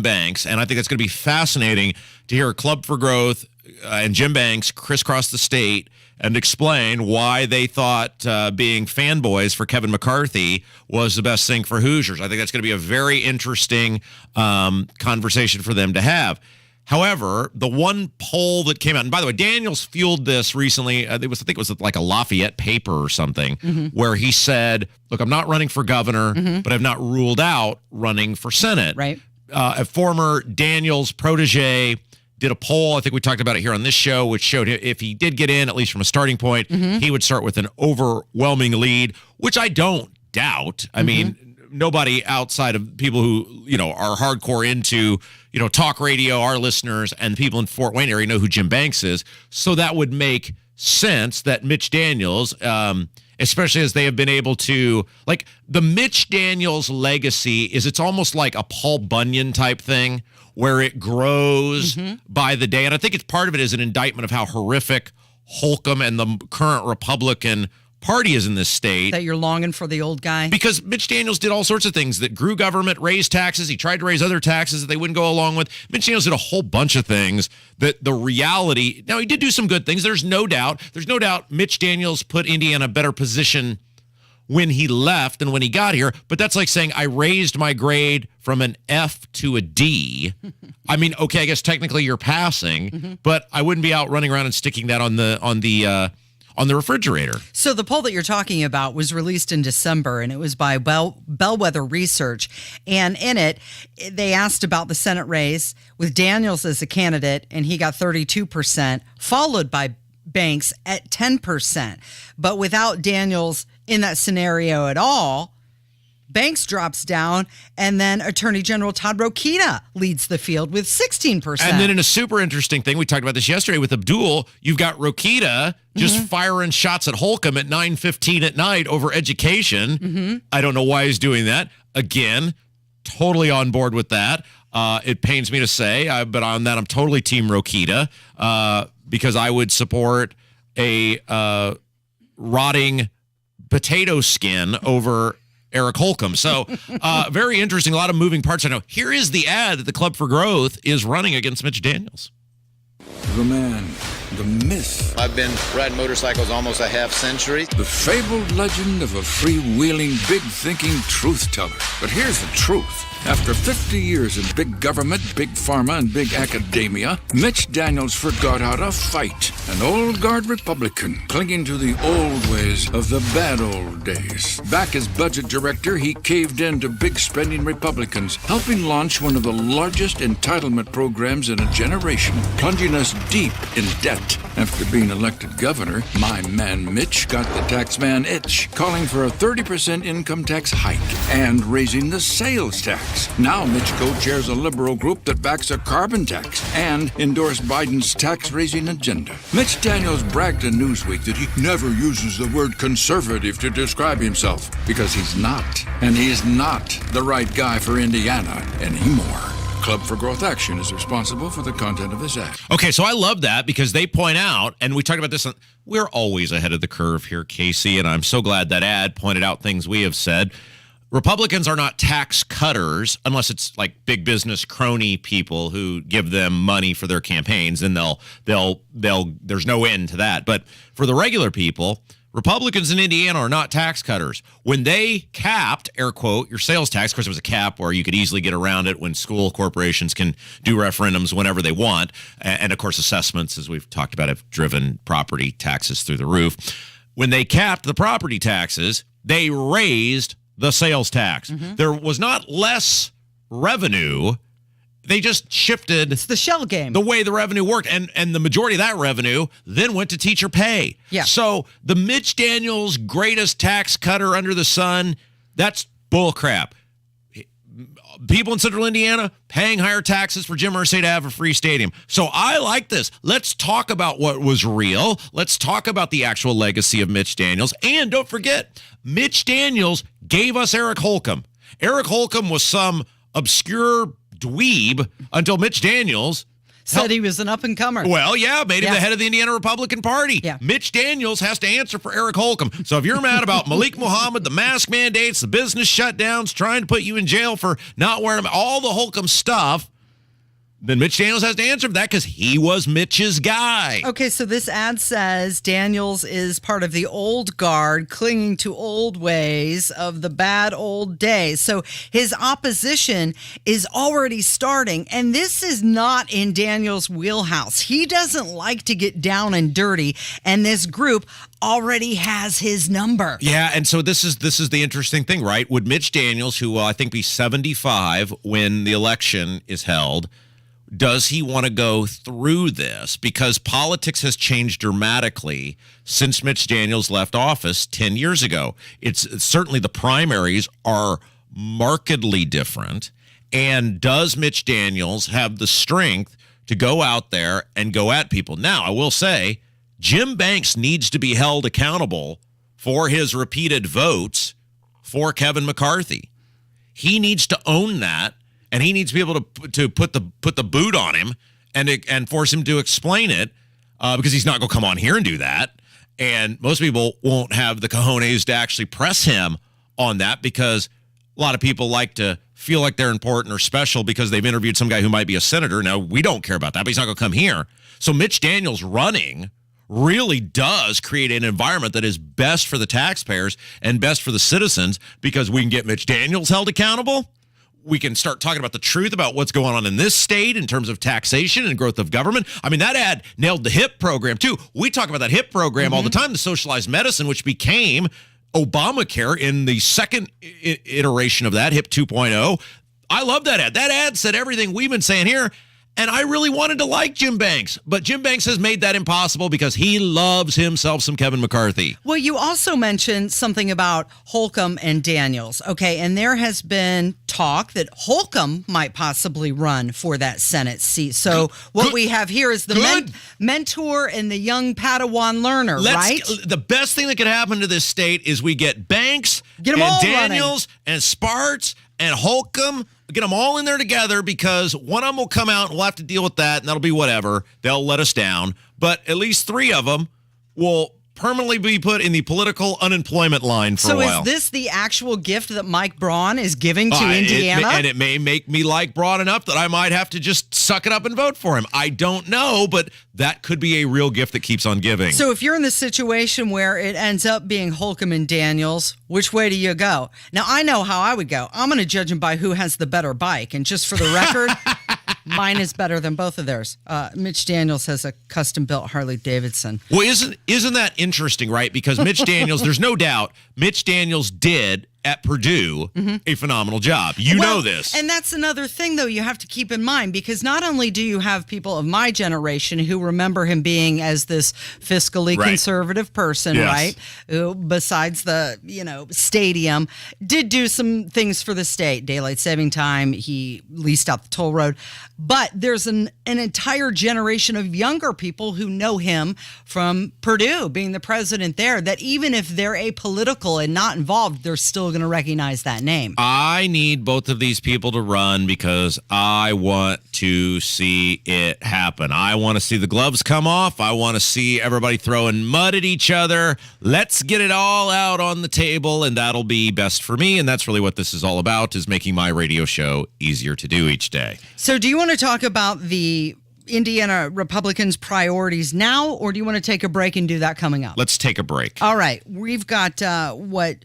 Banks, and I think it's going to be fascinating to hear Club for Growth and Jim Banks crisscross the state and explain why they thought being fanboys for Kevin McCarthy was the best thing for Hoosiers. I think that's going to be a very interesting conversation for them to have. However, the one poll that came out, and by the way, Daniels fueled this recently. I think it was like a Lafayette paper or something, where he said, look, I'm not running for governor, but I've not ruled out running for Senate. Right. A former Daniels protege did a poll, I think we talked about it here on this show, which showed if he did get in, at least from a starting point, he would start with an overwhelming lead, which I don't doubt. I mean, nobody outside of people who, are hardcore into, talk radio, our listeners, and people in Fort Wayne area know who Jim Banks is. So that would make sense that Mitch Daniels, especially as they have been able to, like, the Mitch Daniels legacy it's almost like a Paul Bunyan type thing, where it grows by the day. And I think it's part of it is an indictment of how horrific Holcomb and the current Republican Party is in this state. That you're longing for the old guy. Because Mitch Daniels did all sorts of things that grew government, raised taxes. He tried to raise other taxes that they wouldn't go along with. Mitch Daniels did a whole bunch of things that the reality, now he did do some good things. There's no doubt Mitch Daniels put Indiana in a better position when he left than when he got here. But that's like saying I raised my grade from an F to a D. I mean, okay, I guess technically you're passing, but I wouldn't be out running around and sticking that on the refrigerator. So the poll that you're talking about was released in December, and it was by Bellwether Research. And in it, they asked about the Senate race with Daniels as a candidate, and he got 32%, followed by Banks at 10%. But without Daniels in that scenario at all, Banks drops down, and then Attorney General Todd Rokita leads the field with 16%. And then in a super interesting thing, we talked about this yesterday with Abdul, you've got Rokita just firing shots at Holcomb at 9:15 at night over education. I don't know why he's doing that. Again, totally on board with that. It pains me to say, but on that, I'm totally Team Rokita because I would support a rotting potato skin over Eric Holcomb. So very interesting. A lot of moving parts. I know. Here is the ad that the Club for Growth is running against Mitch Daniels. The man, the myth. I've been riding motorcycles almost a half century. The fabled legend of a freewheeling, big-thinking truth-teller. But here's the truth. After 50 years in big government, big pharma, and big academia, Mitch Daniels forgot how to fight. An old guard Republican, clinging to the old ways of the bad old days. Back as budget director, he caved in to big spending Republicans, helping launch one of the largest entitlement programs in a generation, plunging us deep in debt. After being elected governor, my man Mitch got the tax man itch, calling for a 30% income tax hike and raising the sales tax. Now Mitch co-chairs a liberal group that backs a carbon tax and endorsed Biden's tax-raising agenda. Mitch Daniels bragged to Newsweek that he never uses the word conservative to describe himself because he's not. And he's not the right guy for Indiana anymore. Club for Growth Action is responsible for the content of this ad. Okay, so I love that because they point out, and we talked about this, we're always ahead of the curve here, Casey, and I'm so glad that ad pointed out things we have said. Republicans are not tax cutters unless it's like big business crony people who give them money for their campaigns, and they'll there's no end to that. But for the regular people, Republicans in Indiana are not tax cutters. When they capped, air quote, your sales tax, of course, it was a cap where you could easily get around it when school corporations can do referendums whenever they want. And of course, assessments, as we've talked about, have driven property taxes through the roof. When they capped the property taxes, they raised the sales tax. There was not less revenue. They just shifted. It's the shell game. The way the revenue worked. And the majority of that revenue then went to teacher pay. Yeah. So the Mitch Daniels greatest tax cutter under the sun, that's bull crap. People in Central Indiana paying higher taxes for Jim Irsay to have a free stadium. So I like this. Let's talk about what was real. Let's talk about the actual legacy of Mitch Daniels. And don't forget, Mitch Daniels gave us Eric Holcomb. Eric Holcomb was some obscure dweeb until Mitch Daniels said he was an up-and-comer. Well, yeah, made him the head of the Indiana Republican Party. Yeah. Mitch Daniels has to answer for Eric Holcomb. So if you're mad about Malik Muhammad, the mask mandates, the business shutdowns, trying to put you in jail for not wearing them, all the Holcomb stuff, then Mitch Daniels has to answer for that because he was Mitch's guy. Okay, so this ad says Daniels is part of the old guard, clinging to old ways of the bad old days. So his opposition is already starting, and this is not in Daniels' wheelhouse. He doesn't like to get down and dirty, and this group already has his number. Yeah, and so this is the interesting thing, right? Would Mitch Daniels, who will I think be 75 when the election is held, does he want to go through this? Because politics has changed dramatically since Mitch Daniels left office 10 years ago. It's certainly the primaries are markedly different. And does Mitch Daniels have the strength to go out there and go at people? Now, I will say, Jim Banks needs to be held accountable for his repeated votes for Kevin McCarthy. He needs to own that. And he needs to be able to put the boot on him and force him to explain it because he's not going to come on here and do that. And most people won't have the cojones to actually press him on that because a lot of people like to feel like they're important or special because they've interviewed some guy who might be a senator. Now, we don't care about that, but he's not going to come here. So Mitch Daniels running really does create an environment that is best for the taxpayers and best for the citizens because we can get Mitch Daniels held accountable. We can start talking about the truth about what's going on in this state in terms of taxation and growth of government. I mean, that ad nailed the HIP program, too. We talk about that HIP program all the time, the socialized medicine, which became Obamacare in the second iteration of that, HIP 2.0. I love that ad. That ad said everything we've been saying here. And I really wanted to like Jim Banks, but Jim Banks has made that impossible because he loves himself some Kevin McCarthy. Well, you also mentioned something about Holcomb and Daniels. Okay, and there has been talk that Holcomb might possibly run for that Senate seat. So what we have here is the mentor and the young Padawan learner, right? The best thing that could happen to this state is we get Banks and Daniels and Spartz and Holcomb. Get them all in there together because one of them will come out and we'll have to deal with that, and that'll be whatever. They'll let us down. But at least three of them will permanently be put in the political unemployment line for a while. So is this the actual gift that Mike Braun is giving to Indiana? And it may make me like Braun enough that I might have to just suck it up and vote for him. I don't know, but that could be a real gift that keeps on giving. So if you're in the situation where it ends up being Holcomb and Daniels, which way do you go? Now, I know how I would go. I'm going to judge them by who has the better bike. And just for the record, mine is better than both of theirs. Mitch Daniels has a custom-built Harley-Davidson. Well, isn't that interesting, right? Because Mitch Daniels, there's no doubt, Mitch Daniels did at Purdue a phenomenal job. You know this. And that's another thing, though, you have to keep in mind, because not only do you have people of my generation who remember him being as this fiscally conservative person, right? Who, besides the, stadium, did do some things for the state. Daylight saving time, he leased out the toll road. But there's an entire generation of younger people who know him from Purdue, being the president there, that even if they're apolitical and not involved, they're still going going to recognize that name. I need both of these people to run because I want to see it happen. I want to see the gloves come off. I want to see everybody throwing mud at each other. Let's get it all out on the table, and that'll be best for me. And that's really what this is all about, is making my radio show easier to do each day. So do you want to talk about the Indiana Republicans' priorities now, or do you want to take a break and do that coming up? Let's take a break. All right. We've got what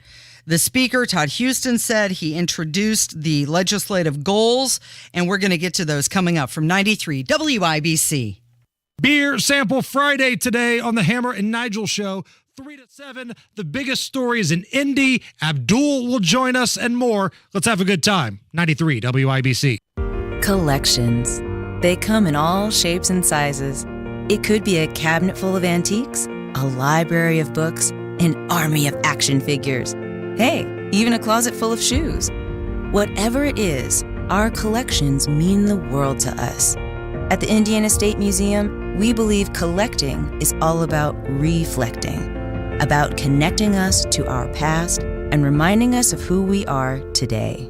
the Speaker, Todd Houston, said. He introduced the legislative goals, and we're going to get to those coming up from 93 WIBC. Beer Sample Friday today on the Hammer and Nigel Show. 3 to 7, the biggest story is in Indy. Abdul will join us and more. Let's have a good time. 93 WIBC. Collections. They come in all shapes and sizes. It could be a cabinet full of antiques, a library of books, an army of action figures. Hey, even a closet full of shoes. Whatever it is, our collections mean the world to us. At the Indiana State Museum, we believe collecting is all about reflecting, about connecting us to our past and reminding us of who we are today.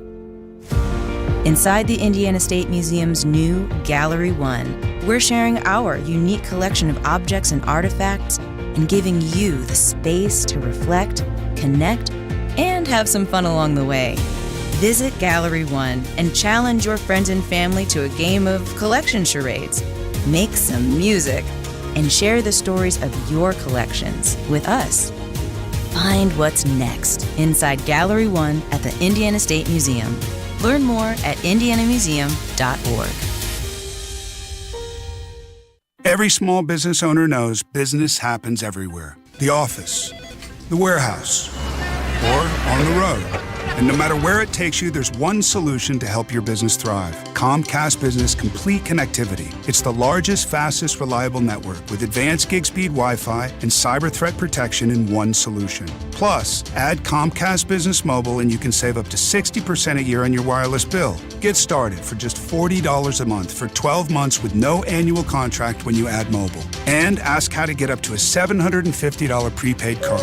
Inside the Indiana State Museum's new Gallery 1, we're sharing our unique collection of objects and artifacts and giving you the space to reflect, connect, and have some fun along the way. Visit Gallery 1 and challenge your friends and family to a game of collection charades. Make some music and share the stories of your collections with us. Find what's next inside Gallery 1 at the Indiana State Museum. Learn more at indianamuseum.org. Every small business owner knows business happens everywhere. The office, the warehouse, or on the road. And no matter where it takes you, there's one solution to help your business thrive. Comcast Business Complete Connectivity. It's the largest, fastest, reliable network with advanced gig speed Wi-Fi and cyber threat protection in one solution. Plus, add Comcast Business Mobile and you can save up to 60% a year on your wireless bill. Get started for just $40 a month for 12 months with no annual contract when you add mobile. And ask how to get up to a $750 prepaid card.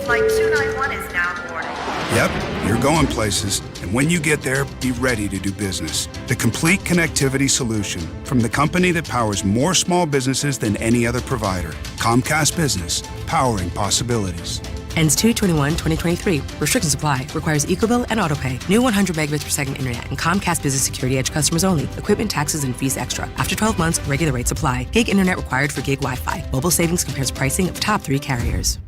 Flight 291 is now boarding. Yep, you're going places. And when you get there, be ready to do business. The complete connectivity solution from the company that powers more small businesses than any other provider. Comcast Business, powering possibilities. Ends 2/21/2023. Restrictions apply. Requires EcoBill and AutoPay. New 100 megabits per second internet and Comcast Business Security Edge customers only. Equipment, taxes, and fees extra. After 12 months, regular rates apply. Gig internet required for gig Wi-Fi. Mobile savings compares pricing of top 3 carriers.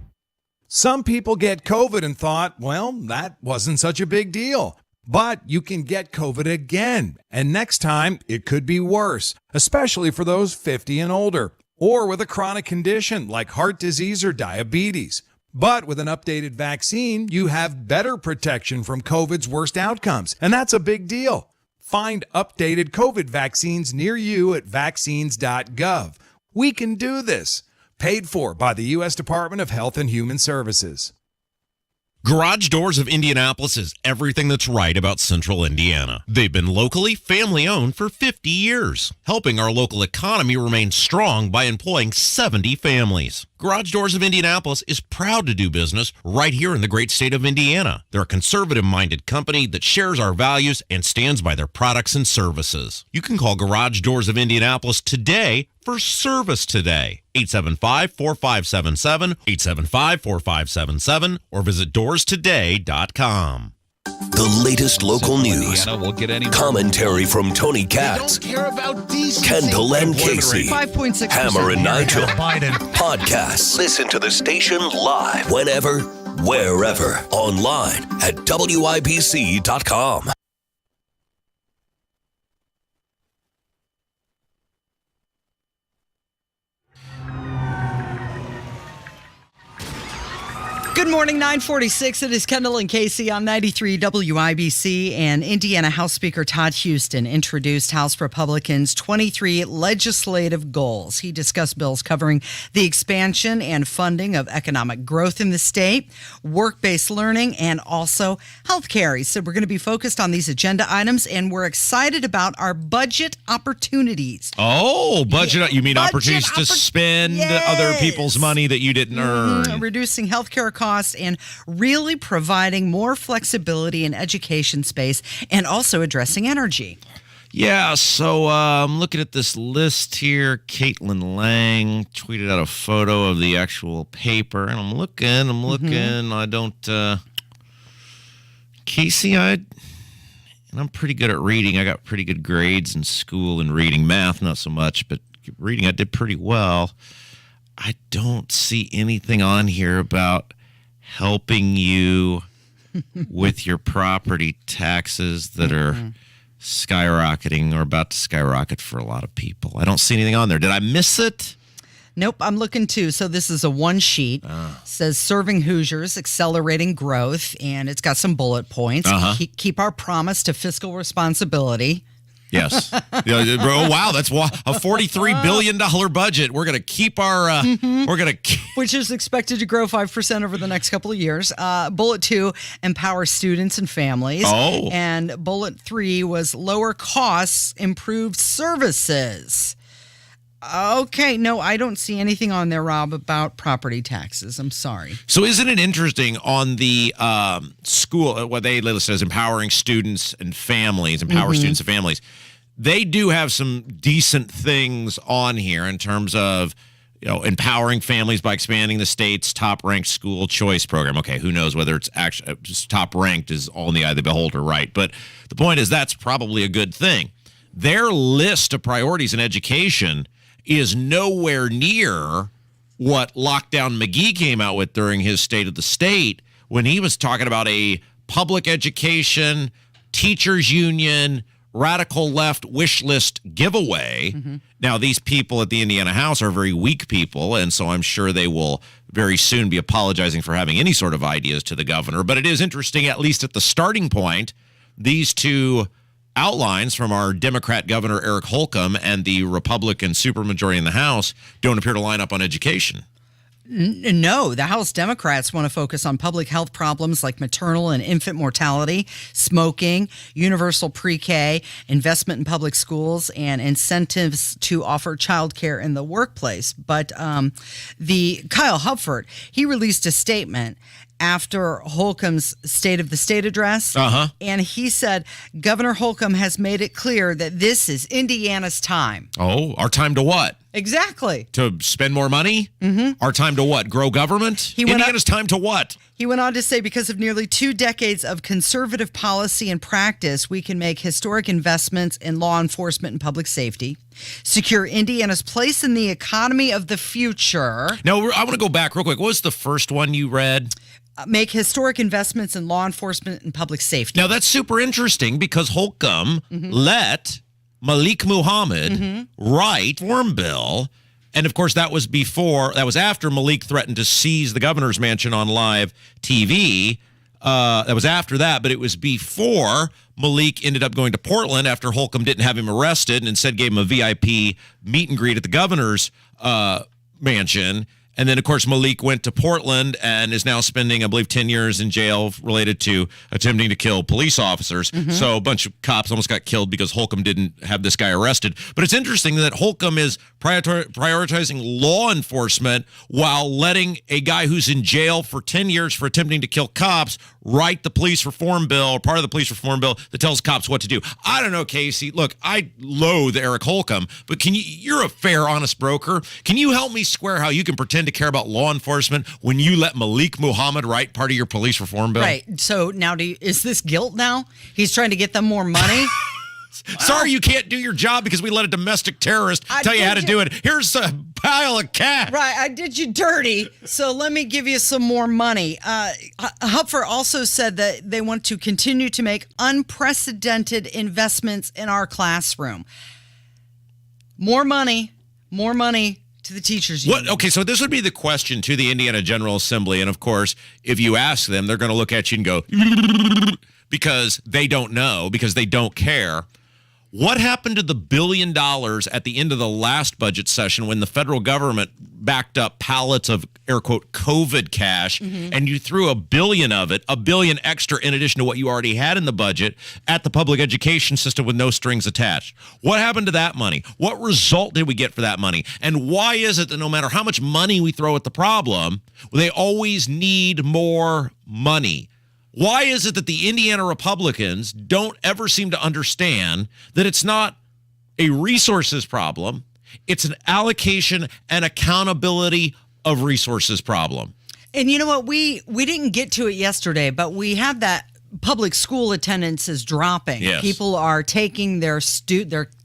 Some people get COVID and thought, well, that wasn't such a big deal. But you can get COVID again, and next time it could be worse, especially for those 50 and older, or with a chronic condition like heart disease or diabetes. But with an updated vaccine, you have better protection from COVID's worst outcomes, and that's a big deal. Find updated COVID vaccines near you at vaccines.gov. We can do this. Paid for by the U.S. Department of Health and Human Services. Garage Doors of Indianapolis is everything that's right about Central Indiana. They've been locally family-owned for 50 years, helping our local economy remain strong by employing 70 families. Garage Doors of Indianapolis is proud to do business right here in the great state of Indiana. They're a conservative-minded company that shares our values and stands by their products and services. You can call Garage Doors of Indianapolis today for service today. 875-4577, 875-4577, or visit doorstoday.com. The latest local news, commentary from Tony Katz, Kendall and Casey, 5.6% Hammer and Nigel, Biden. podcasts. Listen to the station live, whenever, wherever, online at WIBC.com. Good morning, 946. It is Kendall and Casey on 93 WIBC, and Indiana House Speaker Todd Houston introduced House Republicans' 23 legislative goals. He discussed bills covering the expansion and funding of economic growth in the state, work-based learning, and also health care. He said we're going to be focused on these agenda items, and we're excited about our budget opportunities. Oh, budget. You mean Budget opportunities to spend Yes. other people's money that you didn't earn. Reducing health care costs cost and really providing more flexibility in education space and also addressing energy. Yeah, so I'm looking at this list here. Caitlin Lang tweeted out a photo of the actual paper, and I'm looking. I don't... Casey, and I'm pretty good at reading. I got pretty good grades in school and reading. Math, not so much, but reading I did pretty well. I don't see anything on here about helping you with your property taxes that are skyrocketing or about to skyrocket for a lot of people. I don't see anything on there. Did I miss it? Nope, I'm looking too. So this is a one sheet. Says serving Hoosiers, accelerating growth, and it's got some bullet points. Keep our promise to fiscal responsibility. Yes. Oh, wow. That's a $43 billion budget. We're going to keep our, which is expected to grow 5% over the next couple of years. Bullet 2, empower students and families. Oh. And bullet 3 was lower costs, improved services. Okay, no, I don't see anything on there, Rob, about property taxes. I'm sorry. So isn't it interesting on the school, what they list as empowering students and families, empower students and families, they do have some decent things on here in terms of, empowering families by expanding the state's top-ranked school choice program. Okay, who knows whether it's actually just top-ranked is all in the eye of the beholder, right? But the point is that's probably a good thing. Their list of priorities in education is nowhere near what Lockdown McGee came out with during his State of the State when he was talking about a public education, teachers union, radical left wish list giveaway. Now, these people at the Indiana House are very weak people, and so I'm sure they will very soon be apologizing for having any sort of ideas to the governor. But it is interesting, at least at the starting point, these two outlines from our Democrat Governor Eric Holcomb and the Republican supermajority in the House don't appear to line up on education. No, the House Democrats want to focus on public health problems like maternal and infant mortality, smoking, universal pre-K, investment in public schools, and incentives to offer childcare in the workplace. But the Kyle Hupford, he released a statement after Holcomb's State of the State address. And he said, Governor Holcomb has made it clear that this is Indiana's time. Oh, our time to what? Exactly. To spend more money? Our time to what? Grow government? Indiana's time to what? He went on to say, because of nearly 2 decades of conservative policy and practice, we can make historic investments in law enforcement and public safety, secure Indiana's place in the economy of the future. Now, I want to go back real quick. What was the first one you read? Make historic investments in law enforcement and public safety. Now, that's super interesting because Holcomb let Malik Muhammad write Farm Bill. And, of course, that was after Malik threatened to seize the governor's mansion on live TV. That was after that, but it was before Malik ended up going to Portland after Holcomb didn't have him arrested and instead gave him a VIP meet and greet at the governor's mansion. And then, of course, Malik went to Portland and is now spending, I believe, 10 years in jail related to attempting to kill police officers. So a bunch of cops almost got killed because Holcomb didn't have this guy arrested. But it's interesting that Holcomb is prioritizing law enforcement while letting a guy who's in jail for 10 years for attempting to kill cops write the police reform bill, part of the police reform bill that tells cops what to do. I don't know, Casey. Look, I loathe Eric Holcomb, but you're a fair, honest broker. Can you help me square how you can pretend to care about law enforcement when you let Malik Muhammad write part of your police reform bill? Right. So now is this guilt now? He's trying to get them more money? Sorry you can't do your job because we let a domestic terrorist tell you how to do it. Here's a pile of cash. Right, I did you dirty, so let me give you some more money. Hupfer also said that they want to continue to make unprecedented investments in our classroom. More money to the teachers union. Okay, so this would be the question to the Indiana General Assembly, and of course, if you ask them, they're going to look at you and go, because they don't know, because they don't care. What happened to the $1 billion at the end of the last budget session when the federal government backed up pallets of, air quote, COVID cash, and you threw $1 billion of it, $1 billion extra in addition to what you already had in the budget at the public education system with no strings attached? What happened to that money? What result did we get for that money? And why is it that no matter how much money we throw at the problem, they always need more money? Why is it that the Indiana Republicans don't ever seem to understand that it's not a resources problem, it's an allocation and accountability of resources problem? And you know what? We didn't get to it yesterday, but we have that public school attendance is dropping. Yes. People are taking their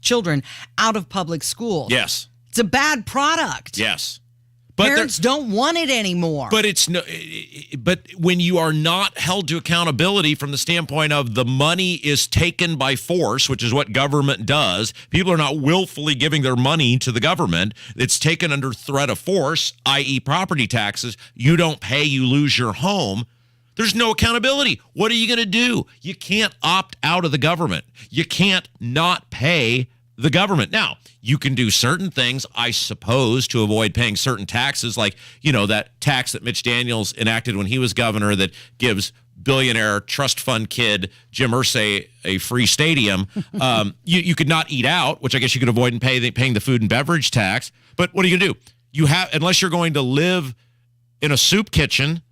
children out of public school. Yes. It's a bad product. Yes. Parents don't want it anymore. But but when you are not held to accountability from the standpoint of the money is taken by force, which is what government does, people are not willfully giving their money to the government. It's taken under threat of force, i.e. property taxes. You don't pay, you lose your home. There's no accountability. What are you going to do? You can't opt out of the government. You can't not pay the government. Now, you can do certain things, I suppose, to avoid paying certain taxes, like, that tax that Mitch Daniels enacted when he was governor that gives billionaire trust fund kid Jim Irsay a free stadium. You could not eat out, which I guess you could avoid in paying the food and beverage tax. But what are you going to do? Unless you're going to live in a soup kitchen,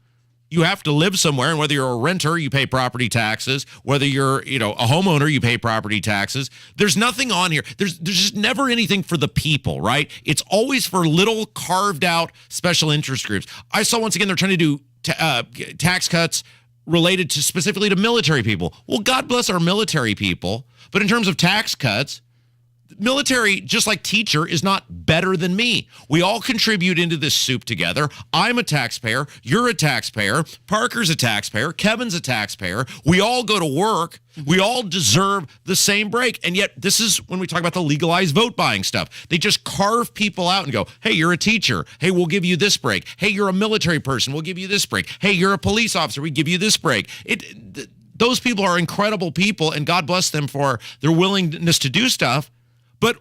you have to live somewhere, and whether you're a renter, you pay property taxes. Whether you're, a homeowner, you pay property taxes. There's nothing on here. There's just never anything for the people, right? It's always for little carved out special interest groups. I saw once again they're trying to do tax cuts related to specifically to military people. Well, God bless our military people, but in terms of tax cuts, military, just like teacher, is not better than me. We all contribute into this soup together. I'm a taxpayer. You're a taxpayer. Parker's a taxpayer. Kevin's a taxpayer. We all go to work. We all deserve the same break. And yet this is when we talk about the legalized vote buying stuff. They just carve people out and go, hey, you're a teacher. Hey, we'll give you this break. Hey, you're a military person. We'll give you this break. Hey, you're a police officer. We give you this break. Those people are incredible people, and God bless them for their willingness to do stuff. But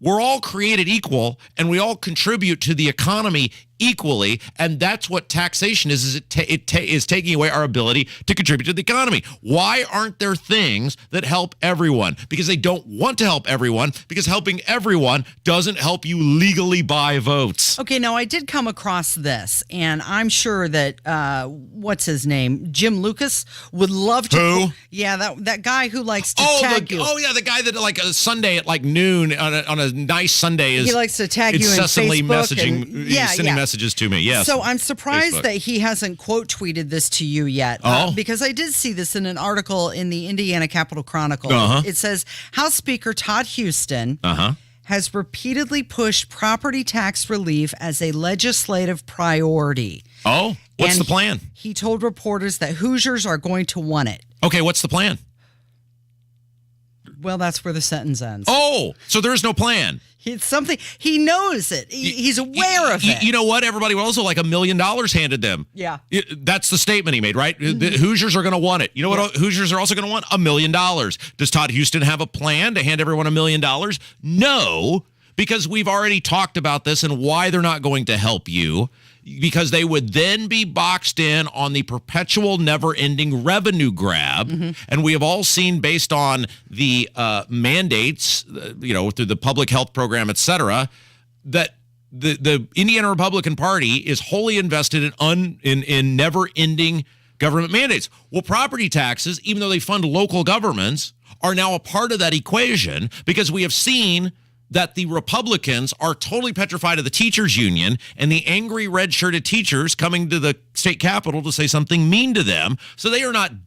we're all created equal, and we all contribute to the economy equally, and that's what taxation is it is taking away our ability to contribute to the economy. Why aren't there things that help everyone? Because they don't want to help everyone, because helping everyone doesn't help you legally buy votes. Okay, now I did come across this, and I'm sure that, what's his name? Jim Lucas would love to. Who? Yeah, that guy who likes to tag you. Oh, yeah, the guy that like a Sunday at like noon on a nice Sunday is he likes to tag you incessantly in Facebook messaging, sending messages to me. Yes. So I'm surprised Facebook. that he hasn't quote tweeted this to you yet, because I did see this in an article in the Indiana Capitol Chronicle. It says House Speaker Todd Houston has repeatedly pushed property tax relief as a legislative priority. Oh, what's the plan? He told reporters that Hoosiers are going to want it. Okay, what's the plan? Well, that's where the sentence ends. Oh, so there is no plan. It's something he knows it. He's aware of it. You know what? Everybody would also like $1 million handed them. Yeah. That's the statement he made, right? The Hoosiers are going to want it. You know what Hoosiers are also going to want? $1 million. Does Todd Houston have a plan to hand everyone $1 million? No, because we've already talked about this and why they're not going to help you. Because they would then be boxed in on the perpetual, never-ending revenue grab. And we have all seen, based on the mandates, through the public health program, et cetera, that the Indiana Republican Party is wholly invested in never-ending government mandates. Well, property taxes, even though they fund local governments, are now a part of that equation, because we have seen that the Republicans are totally petrified of the teachers union and the angry red-shirted teachers coming to the state capitol to say something mean to them. So they are not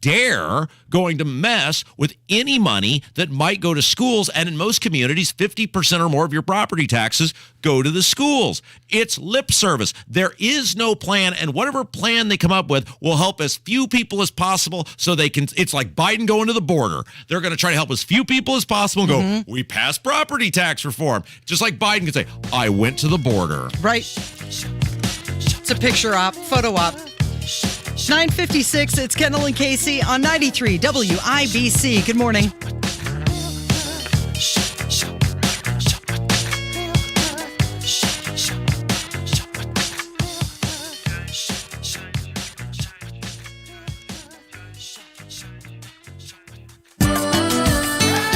going to mess with any money that might go to schools. And in most communities, 50% or more of your property taxes go to the schools. It's lip service. There is no plan. And whatever plan they come up with will help as few people as possible so they can. It's like Biden going to the border. They're going to try to help as few people as possible and go, we passed property tax reform. Just like Biden could say, I went to the border. Right. It's a picture op, photo op. 9:56, it's Kendall and Casey on 93 WIBC. Good morning.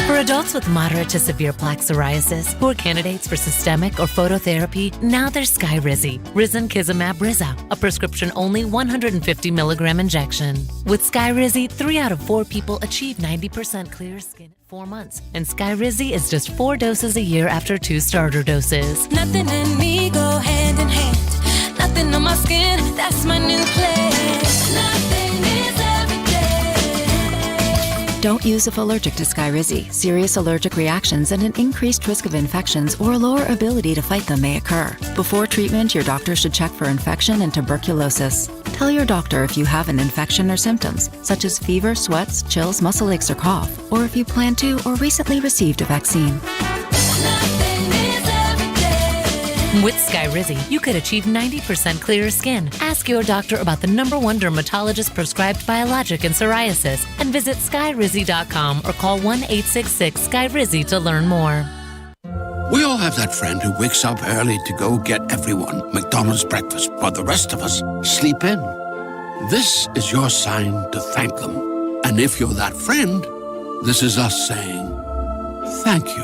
For adults with moderate to severe plaque psoriasis who are candidates for systemic or phototherapy, now there's Skyrizi, Risankizumab Riza, a prescription-only 150 milligram injection. With Skyrizi, 3 out of 4 people achieve 90% clear skin in 4 months, and Skyrizi is just 4 doses a year after 2 starter doses. Nothing in me go hand in hand. Nothing on my skin, that's my new plan. Nothing is every day. Don't use if allergic to Skyrizi. Serious allergic reactions and an increased risk of infections or a lower ability to fight them may occur. Before treatment, your doctor should check for infection and tuberculosis. Tell your doctor if you have an infection or symptoms, such as fever, sweats, chills, muscle aches, or cough, or if you plan to or recently received a vaccine. With Skyrizi, you could achieve 90% clearer skin. Ask your doctor about the #1 dermatologist prescribed biologic in psoriasis and visit skyrizi.com or call 1-866-SKYRIZI to learn more. We all have that friend who wakes up early to go get everyone McDonald's breakfast while the rest of us sleep in. This is your sign to thank them. And if you're that friend, this is us saying thank you.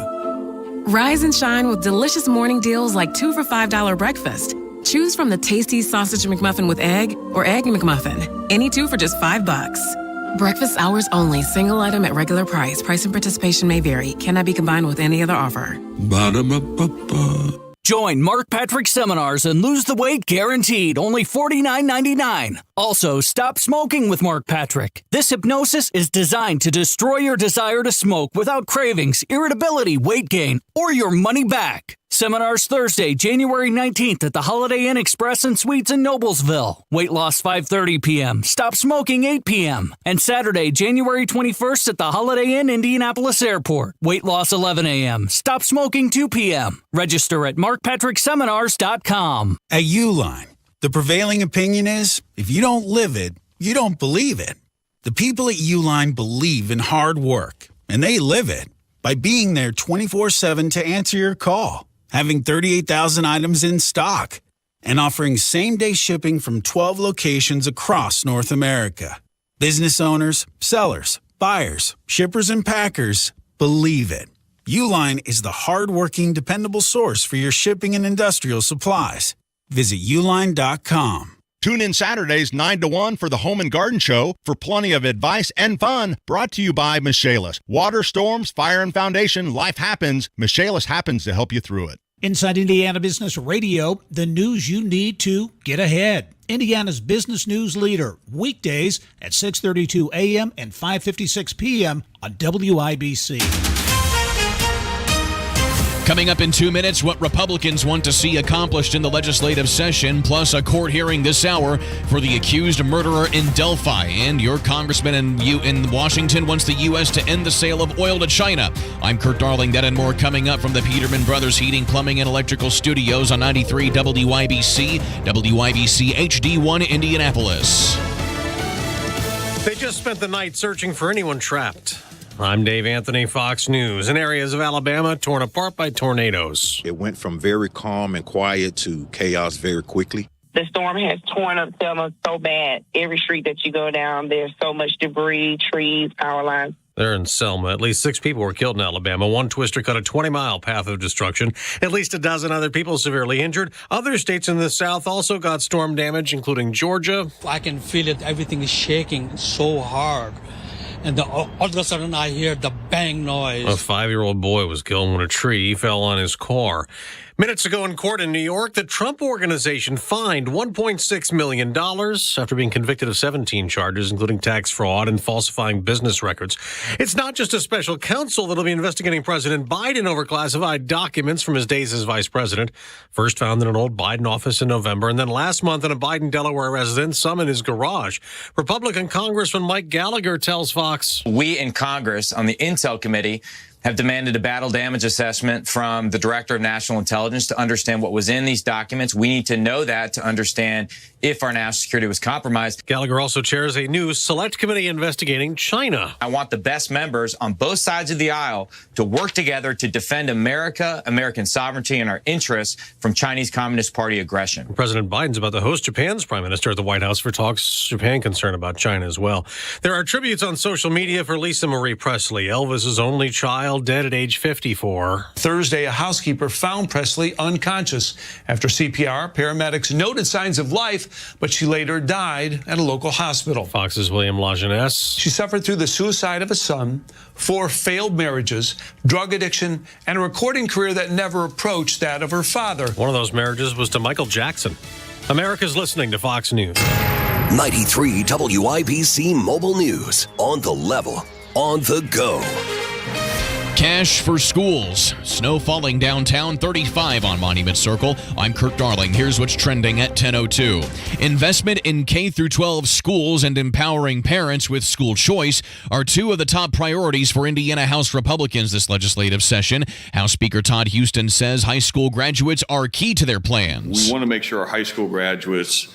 Rise and shine with delicious morning deals like 2 for $5 breakfast. Choose from the tasty sausage McMuffin with egg or egg McMuffin. Any 2 for just $5. Breakfast hours only. Single item at regular price. Price and participation may vary. Cannot be combined with any other offer. Ba-da-ba-ba-ba. Join Mark Patrick seminars and lose the weight guaranteed, only $49.99. Also, stop smoking with Mark Patrick. This hypnosis is designed to destroy your desire to smoke without cravings, irritability, weight gain, or your money back. Seminars Thursday, January 19th at the Holiday Inn Express and Suites in Noblesville. Weight loss 5:30 p.m. Stop smoking 8 p.m. And Saturday, January 21st at the Holiday Inn Indianapolis Airport. Weight loss 11 a.m. Stop smoking 2 p.m. Register at markpatrickseminars.com. At Uline, the prevailing opinion is if you don't live it, you don't believe it. The people at Uline believe in hard work, and they live it by being there 24/7 to answer your call, having 38,000 items in stock, and offering same-day shipping from 12 locations across North America. Business owners, sellers, buyers, shippers, and packers believe it. Uline is the hard-working, dependable source for your shipping and industrial supplies. Visit uline.com. Tune in Saturdays 9 to 1 for the Home and Garden Show for plenty of advice and fun. Brought to you by Michaelis. Water, storms, fire, and foundation, life happens. Michaelis happens to help you through it. Inside Indiana Business Radio, the news you need to get ahead. Indiana's business news leader, weekdays at 6:32 a.m. and 5:56 p.m. on WIBC. Coming up in 2 minutes, what Republicans want to see accomplished in the legislative session, plus a court hearing this hour for the accused murderer in Delphi. And your congressman in Washington wants the U.S. to end the sale of oil to China. I'm Kurt Darling. That and more coming up from the Peterman Brothers Heating, Plumbing, and Electrical Studios on 93 WIBC, WIBC HD1 Indianapolis. They just spent the night searching for anyone trapped. I'm Dave Anthony, Fox News. In areas of Alabama torn apart by tornadoes. It went from very calm and quiet to chaos very quickly. The storm has torn up Selma so bad. Every street that you go down, there's so much debris, trees, power lines. There in Selma, at least 6 people were killed in Alabama. One twister cut a 20-mile path of destruction. At least a dozen other people severely injured. Other states in the South also got storm damage, including Georgia. I can feel it. Everything is shaking so hard. And all of a sudden, I hear the bang noise. A 5-year-old boy was killed when a tree fell on his car. Minutes ago in court in New York, the Trump Organization fined $1.6 million after being convicted of 17 charges, including tax fraud and falsifying business records. It's not just a special counsel that'll be investigating President Biden over classified documents from his days as vice president. First found in an old Biden office in November, and then last month in a Biden Delaware residence, some in his garage. Republican Congressman Mike Gallagher tells Fox. We in Congress on the Intel Committee have demanded a battle damage assessment from the Director of National Intelligence to understand what was in these documents. We need to know that to understand if our national security was compromised. Gallagher also chairs a new select committee investigating China. I want the best members on both sides of the aisle to work together to defend America, American sovereignty, and our interests from Chinese Communist Party aggression. President Biden's about to host Japan's prime minister at the White House for talks. Japan concerned about China as well. There are tributes on social media for Lisa Marie Presley, Elvis's only child, dead at age 54. Thursday, a housekeeper found Presley unconscious. After CPR, paramedics noted signs of life, but she later died at a local hospital. Fox's William Lajeunesse. She suffered through the suicide of a son, 4 failed marriages, drug addiction, and a recording career that never approached that of her father. One of those marriages was to Michael Jackson. America's listening to Fox News. 93 WIBC Mobile News. On the level, on the go. Cash for schools. Snow falling downtown, 35 on Monument Circle. I'm Kurt Darling. Here's what's trending at 10:02. Investment in K-12 schools and empowering parents with school choice are two of the top priorities for Indiana House Republicans this legislative session. House Speaker Todd Houston says high school graduates are key to their plans. We want to make sure our high school graduates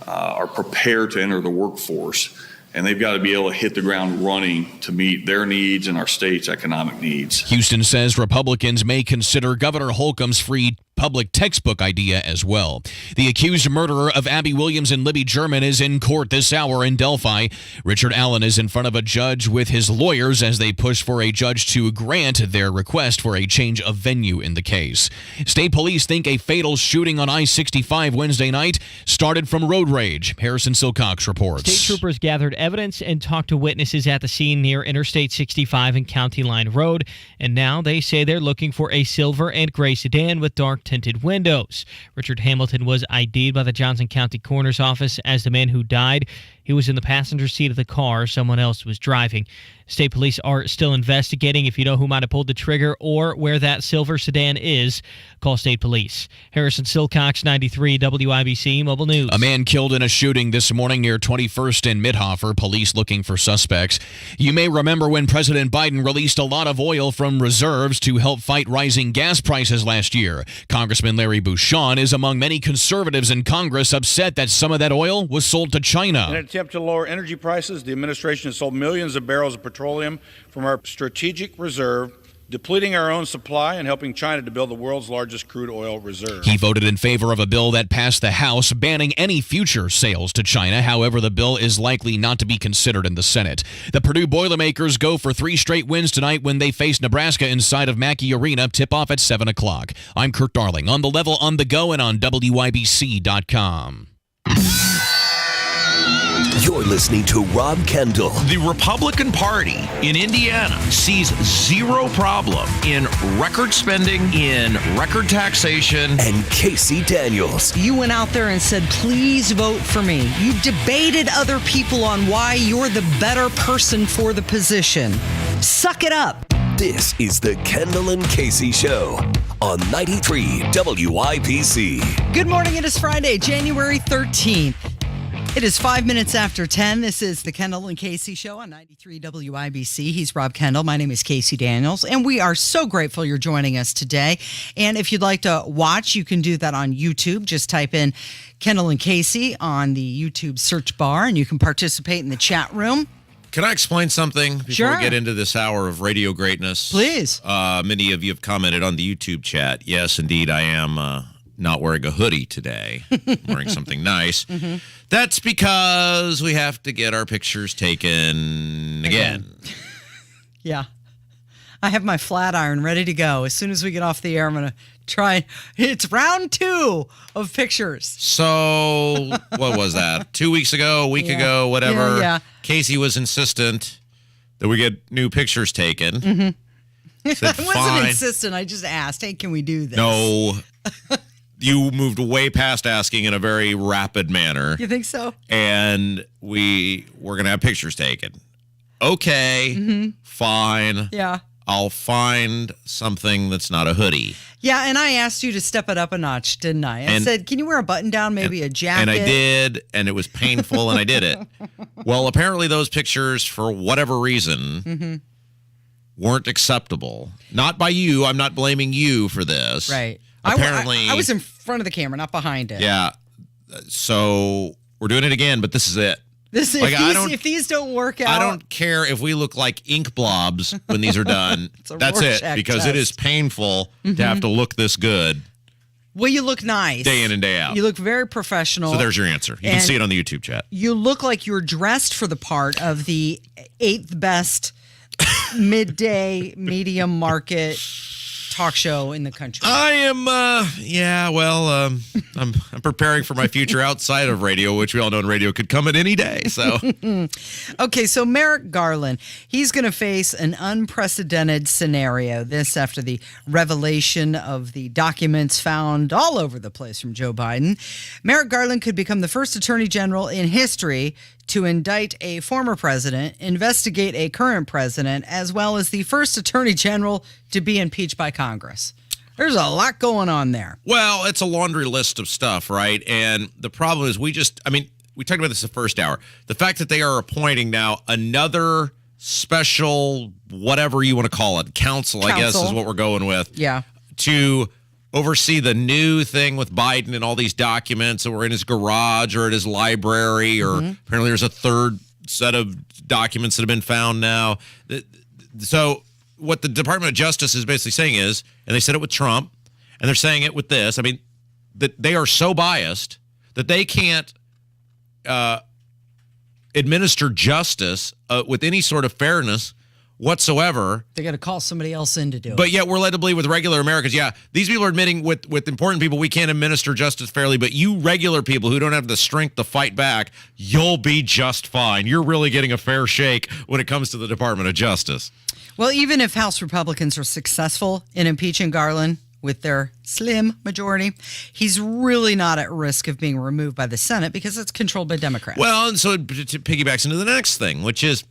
are prepared to enter the workforce. And they've got to be able to hit the ground running to meet their needs and our state's economic needs. Houston says Republicans may consider Governor Holcomb's free public textbook idea as well. The accused murderer of Abby Williams and Libby German is in court this hour in Delphi. Richard Allen is in front of a judge with his lawyers as they push for a judge to grant their request for a change of venue in the case. State police think a fatal shooting on I-65 Wednesday night started from road rage. Harrison Silcox reports. State troopers gathered evidence and talked to witnesses at the scene near Interstate 65 and County Line Road, and now they say they're looking for a silver and gray sedan with dark tinted windows. Richard Hamilton was ID'd by the Johnson County Coroner's Office as the man who died. He was in the passenger seat of the car. Someone else was driving. State police are still investigating. If you know who might have pulled the trigger or where that silver sedan is, call state police. Harrison Silcox, 93 WIBC Mobile News. A man killed in a shooting this morning near 21st and Midhofer. Police looking for suspects. You may remember when President Biden released a lot of oil from reserves to help fight rising gas prices last year. Congressman Larry Bouchon is among many conservatives in Congress upset that some of that oil was sold to China. In an attempt to lower energy prices, the administration has sold millions of barrels of petroleum from our strategic reserve, depleting our own supply and helping China to build the world's largest crude oil reserve. He voted in favor of a bill that passed the House banning any future sales to China. However, the bill is likely not to be considered in the Senate. The Purdue Boilermakers go for 3 straight wins tonight when they face Nebraska inside of Mackey Arena. Tip-off at 7 o'clock. I'm Kurt Darling, on the level, on the go, and on WIBC.com. You're listening to Rob Kendall. The Republican Party in Indiana sees zero problem in record spending, in record taxation. And Casey Daniels. You went out there and said, please vote for me. You debated other people on why you're the better person for the position. Suck it up. This is the Kendall and Casey Show on 93 WIBC. Good morning. It is Friday, January 13th. It is 5 minutes after 10. This is the Kendall and Casey Show on 93 WIBC. He's Rob Kendall. My name is Casey Daniels, and we are so grateful you're joining us today. And if you'd like to watch, you can do that on YouTube. Just type in Kendall and Casey on the YouTube search bar, and you can participate in the chat room. Can I explain something before Sure. we get into this hour of radio greatness? Please. Many of you have commented on the YouTube chat. Yes, indeed, I am not wearing a hoodie today. I'm wearing something nice. Mm-hmm. That's because we have to get our pictures taken again. Yeah. I have my flat iron ready to go. As soon as we get off the air, I'm going to try. It's round 2 of pictures. So, what was that? 2 weeks ago, a week ago, whatever. Yeah. Casey was insistent that we get new pictures taken. Mm-hmm. Said, I wasn't fine. insistent. I just asked, hey, can we do this? No. You moved way past asking in a very rapid manner. You think so? And we're going to have pictures taken. Okay, fine. Yeah. I'll find something that's not a hoodie. Yeah, and I asked you to step it up a notch, didn't I? I said, can you wear a button down, maybe a jacket? And I did, and it was painful, and I did it. Well, apparently those pictures, for whatever reason, weren't acceptable. Not by you. I'm not blaming you for this. Right. Apparently, I was in front of the camera, not behind it. Yeah. So we're doing it again, but this is it. If these don't work out, I don't care if we look like ink blobs when these are done. That's it, because it is painful to have to look this good. Well, you look nice. Day in and day out. You look very professional. So there's your answer. You can see it on the YouTube chat. You look like you're dressed for the part of the 8th best midday medium market talk show in the country. I am, I'm preparing for my future outside of radio, which we all know in radio could come at any day. So, okay, so Merrick Garland, he's going to face an unprecedented scenario. This after the revelation of the documents found all over the place from Joe Biden. Merrick Garland could become the first attorney general in history to indict a former president, investigate a current president, as well as the first attorney general to be impeached by Congress. There's a lot going on there. Well, it's a laundry list of stuff, right? And the problem is we talked about this the first hour. The fact that they are appointing now another special, whatever you want to call it, counsel, I guess is what we're going with. Yeah. To oversee the new thing with Biden and all these documents that were in his garage or at his library, or apparently there's a third set of documents that have been found now. So what the Department of Justice is basically saying is, and they said it with Trump, and they're saying it with this, that they are so biased that they can't administer justice with any sort of fairness whatsoever. They got to call somebody else in to do it. But yet we're led to believe with regular Americans, these people are admitting with important people we can't administer justice fairly, but you regular people who don't have the strength to fight back, you'll be just fine. You're really getting a fair shake when it comes to the Department of Justice. Well, even if House Republicans are successful in impeaching Garland with their slim majority, he's really not at risk of being removed by the Senate because it's controlled by Democrats. Well, and so it piggybacks into the next thing, which is,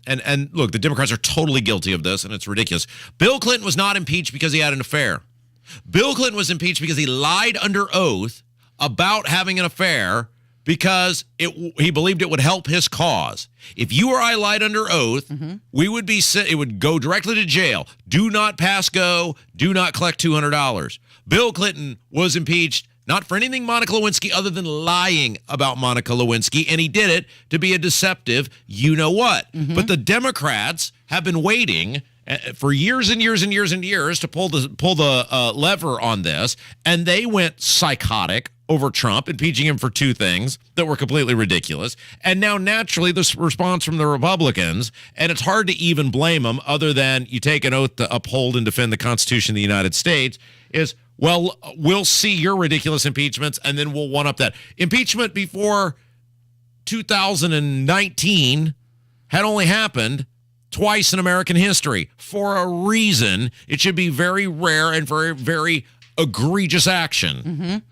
And look, the Democrats are totally guilty of this, and it's ridiculous. Bill Clinton was not impeached because he had an affair. Bill Clinton was impeached because he lied under oath about having an affair because he believed it would help his cause. If you or I lied under oath, we would it would go directly to jail. Do not pass go. Do not collect $200. Bill Clinton was impeached not for anything Monica Lewinsky other than lying about Monica Lewinsky, and he did it to be a deceptive you-know-what. But the Democrats have been waiting for years and years and years and years to pull the lever on this, and they went psychotic over Trump, impeaching him for two things that were completely ridiculous. And now, naturally, this response from the Republicans, and it's hard to even blame them other than you take an oath to uphold and defend the Constitution of the United States, is, well, we'll see your ridiculous impeachments, and then we'll one-up that. Impeachment before 2019 had only happened twice in American history. For a reason, it should be very rare and very, very egregious action.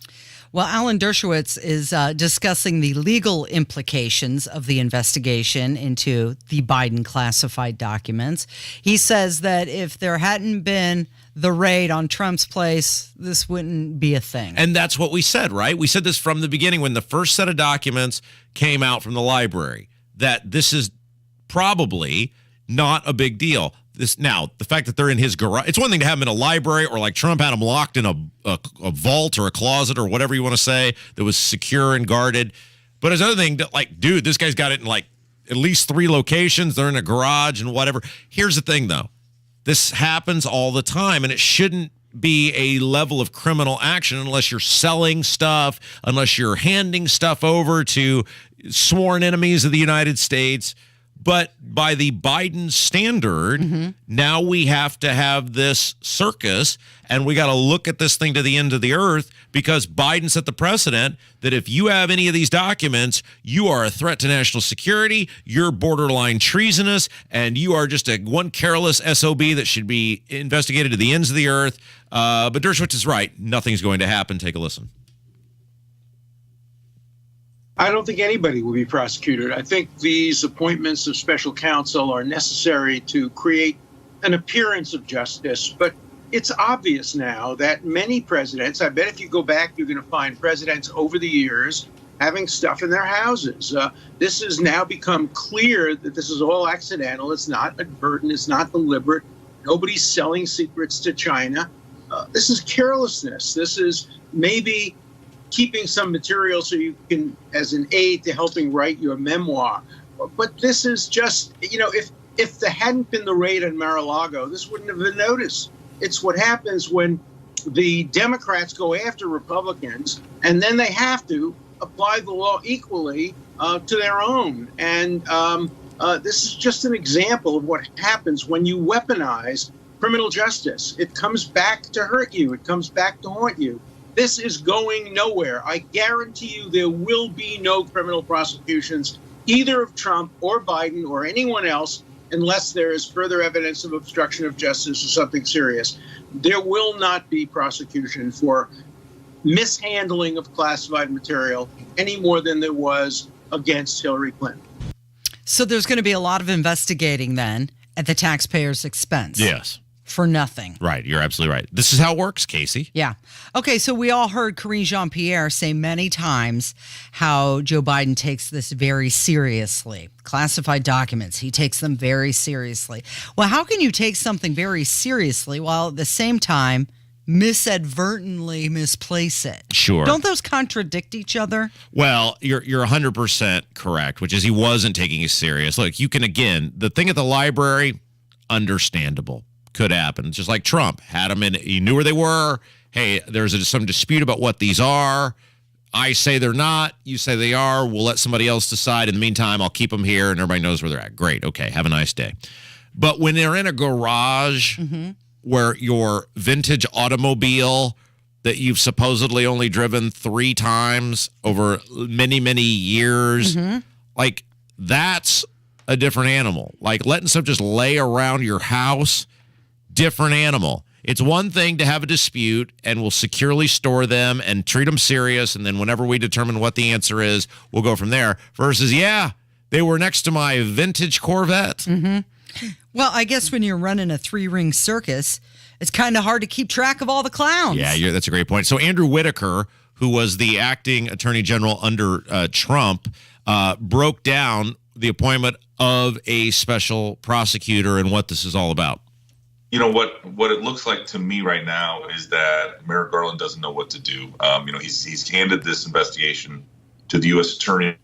Well, Alan Dershowitz is discussing the legal implications of the investigation into the Biden classified documents. He says that if there hadn't been the raid on Trump's place, this wouldn't be a thing. And that's what we said, right? We said this from the beginning when the first set of documents came out from the library, that this is probably not a big deal. Now, the fact that they're in his garage, it's one thing to have them in a library or like Trump had them locked in a vault or a closet or whatever you want to say that was secure and guarded. But it's another thing that, like, dude, this guy's got it in like at least 3 locations. They're in a garage and whatever. Here's the thing, though. This happens all the time, and it shouldn't be a level of criminal action unless you're selling stuff, unless you're handing stuff over to sworn enemies of the United States. But by the Biden standard, now we have to have this circus, and we got to look at this thing to the end of the earth because Biden set the precedent that if you have any of these documents, you are a threat to national security, you're borderline treasonous, and you are just one careless SOB that should be investigated to the ends of the earth. But Dershowitz is right. Nothing's going to happen. Take a listen. I don't think anybody will be prosecuted. I think these appointments of special counsel are necessary to create an appearance of justice. But it's obvious now that many presidents, I bet if you go back, you're going to find presidents over the years having stuff in their houses. This has now become clear that this is all accidental. It's not inadvertent. It's not deliberate. Nobody's selling secrets to China. This is carelessness. This is maybe keeping some material so you can, as an aid to helping write your memoir. But this is just, if there hadn't been the raid on Mar-a-Lago, this wouldn't have been noticed. It's what happens when the Democrats go after Republicans, and then they have to apply the law equally to their own. And this is just an example of what happens when you weaponize criminal justice. It comes back to hurt you. It comes back to haunt you. This is going nowhere. I guarantee you there will be no criminal prosecutions, either of Trump or Biden or anyone else, unless there is further evidence of obstruction of justice or something serious. There will not be prosecution for mishandling of classified material any more than there was against Hillary Clinton. So there's going to be a lot of investigating then at the taxpayer's expense. Yes. For nothing. Right. You're absolutely right. This is how it works, Casey. Yeah. Okay, so we all heard Karine Jean-Pierre say many times how Joe Biden takes this very seriously. Classified documents, he takes them very seriously. Well, how can you take something very seriously while at the same time misadvertently misplace it? Sure. Don't those contradict each other? Well, you're 100% correct, which is he wasn't taking it serious. Look, you can, again, the thing at the library, understandable. Could happen. Just like Trump had them in, he knew where they were. Hey, there's some dispute about what these are. I say they're not. You say they are. We'll let somebody else decide. In the meantime, I'll keep them here and everybody knows where they're at. Great. Okay. Have a nice day. But when they're in a garage where your vintage automobile that you've supposedly only driven 3 times over many, many years, like that's a different animal. Like letting stuff just lay around your house, different animal. It's one thing to have a dispute and we'll securely store them and treat them serious. And then whenever we determine what the answer is, we'll go from there versus, yeah, they were next to my vintage Corvette. Well, I guess when you're running a 3-ring circus, it's kind of hard to keep track of all the clowns. Yeah, that's a great point. So Andrew Whitaker, who was the acting attorney general under Trump, broke down the appointment of a special prosecutor and what this is all about. You know, what it looks like to me right now is that Merrick Garland doesn't know what to do. He's handed this investigation to the U.S. attorney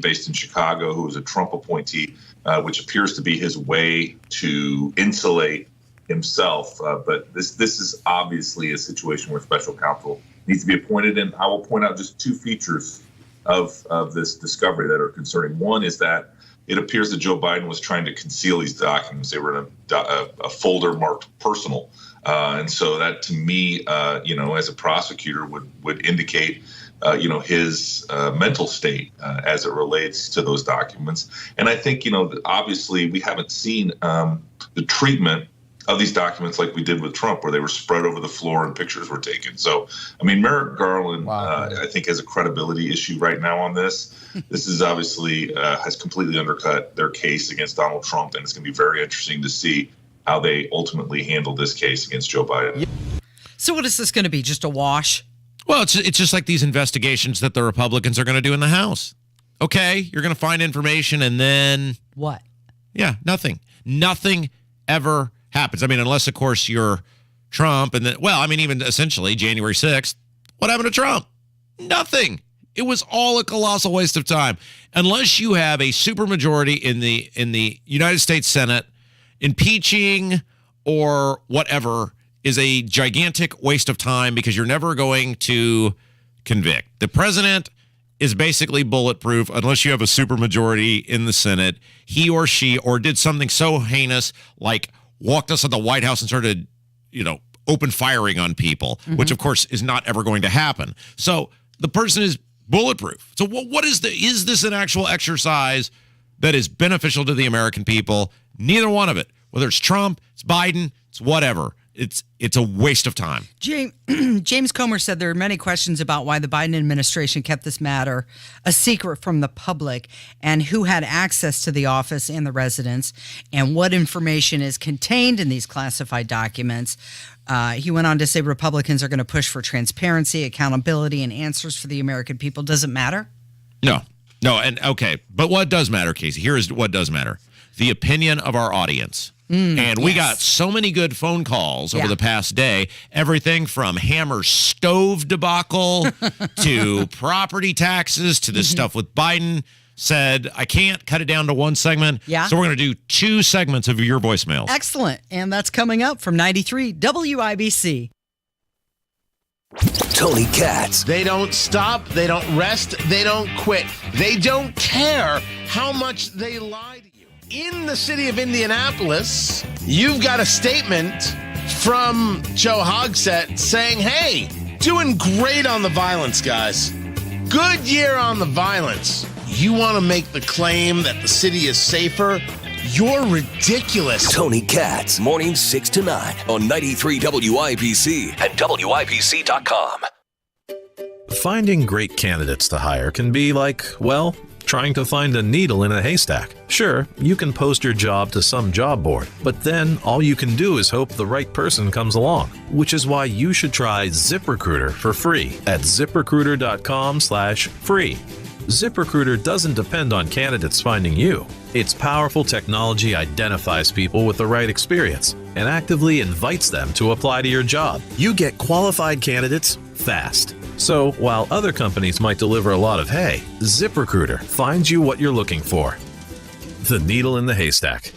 based in Chicago, who is a Trump appointee, which appears to be his way to insulate himself. But this is obviously a situation where special counsel needs to be appointed. And I will point out just 2 features of this discovery that are concerning. One is that it appears that Joe Biden was trying to conceal these documents. They were in a folder marked personal. And so that, to me, as a prosecutor would indicate, his mental state as it relates to those documents. And I think, obviously we haven't seen the treatment of these documents like we did with Trump, where they were spread over the floor and pictures were taken. So, I mean, Merrick Garland, I think, has a credibility issue right now on this. This is obviously has completely undercut their case against Donald Trump, and it's going to be very interesting to see how they ultimately handle this case against Joe Biden. So what is this going to be, just a wash? Well, it's just like these investigations that the Republicans are going to do in the House. Okay, you're going to find information and then... What? Yeah, nothing. Nothing ever happens. I mean, unless, of course, you're Trump. And then, well, I mean, even essentially January 6th, what happened to Trump? Nothing. It was all a colossal waste of time. Unless you have a supermajority in the United States Senate, impeaching or whatever is a gigantic waste of time because you're never going to convict. The president is basically bulletproof unless you have a supermajority in the Senate. He or she or did something so heinous like walked us at the White House and started, open firing on people, which of course is not ever going to happen. So the person is bulletproof. So what is this an actual exercise that is beneficial to the American people? Neither one of it. Whether it's Trump, it's Biden, it's whatever. It's a waste of time. James Comer said there are many questions about why the Biden administration kept this matter a secret from the public and who had access to the office and the residence and what information is contained in these classified documents. He went on to say Republicans are going to push for transparency, accountability, and answers for the American people. Does it matter? No. And okay. But what does matter, Casey? Here is what does matter. The opinion of our audience. And we got so many good phone calls over the past day. Everything from Hammer's stove debacle to property taxes to this stuff with Biden. Said, I can't cut it down to one segment. Yeah. So we're going to do 2 segments of your voicemails. Excellent. And that's coming up from 93 WIBC. Tony Katz. They don't stop. They don't rest. They don't quit. They don't care how much they lie to you. In the city of Indianapolis, you've got a statement from Joe Hogsett saying, hey, doing great on the violence, guys. Good year on the violence. You want to make the claim that the city is safer? You're ridiculous. Tony Katz, mornings 6 to 9 on 93 WIBC and WIBC.com. Finding great candidates to hire can be like, well, trying to find a needle in a haystack. Sure, you can post your job to some job board, but then all you can do is hope the right person comes along, which is why you should try ZipRecruiter for free at ZipRecruiter.com/free. ZipRecruiter doesn't depend on candidates finding you. Its powerful technology identifies people with the right experience and actively invites them to apply to your job. You get qualified candidates fast. So while other companies might deliver a lot of hay, ZipRecruiter finds you what you're looking for. The needle in the haystack.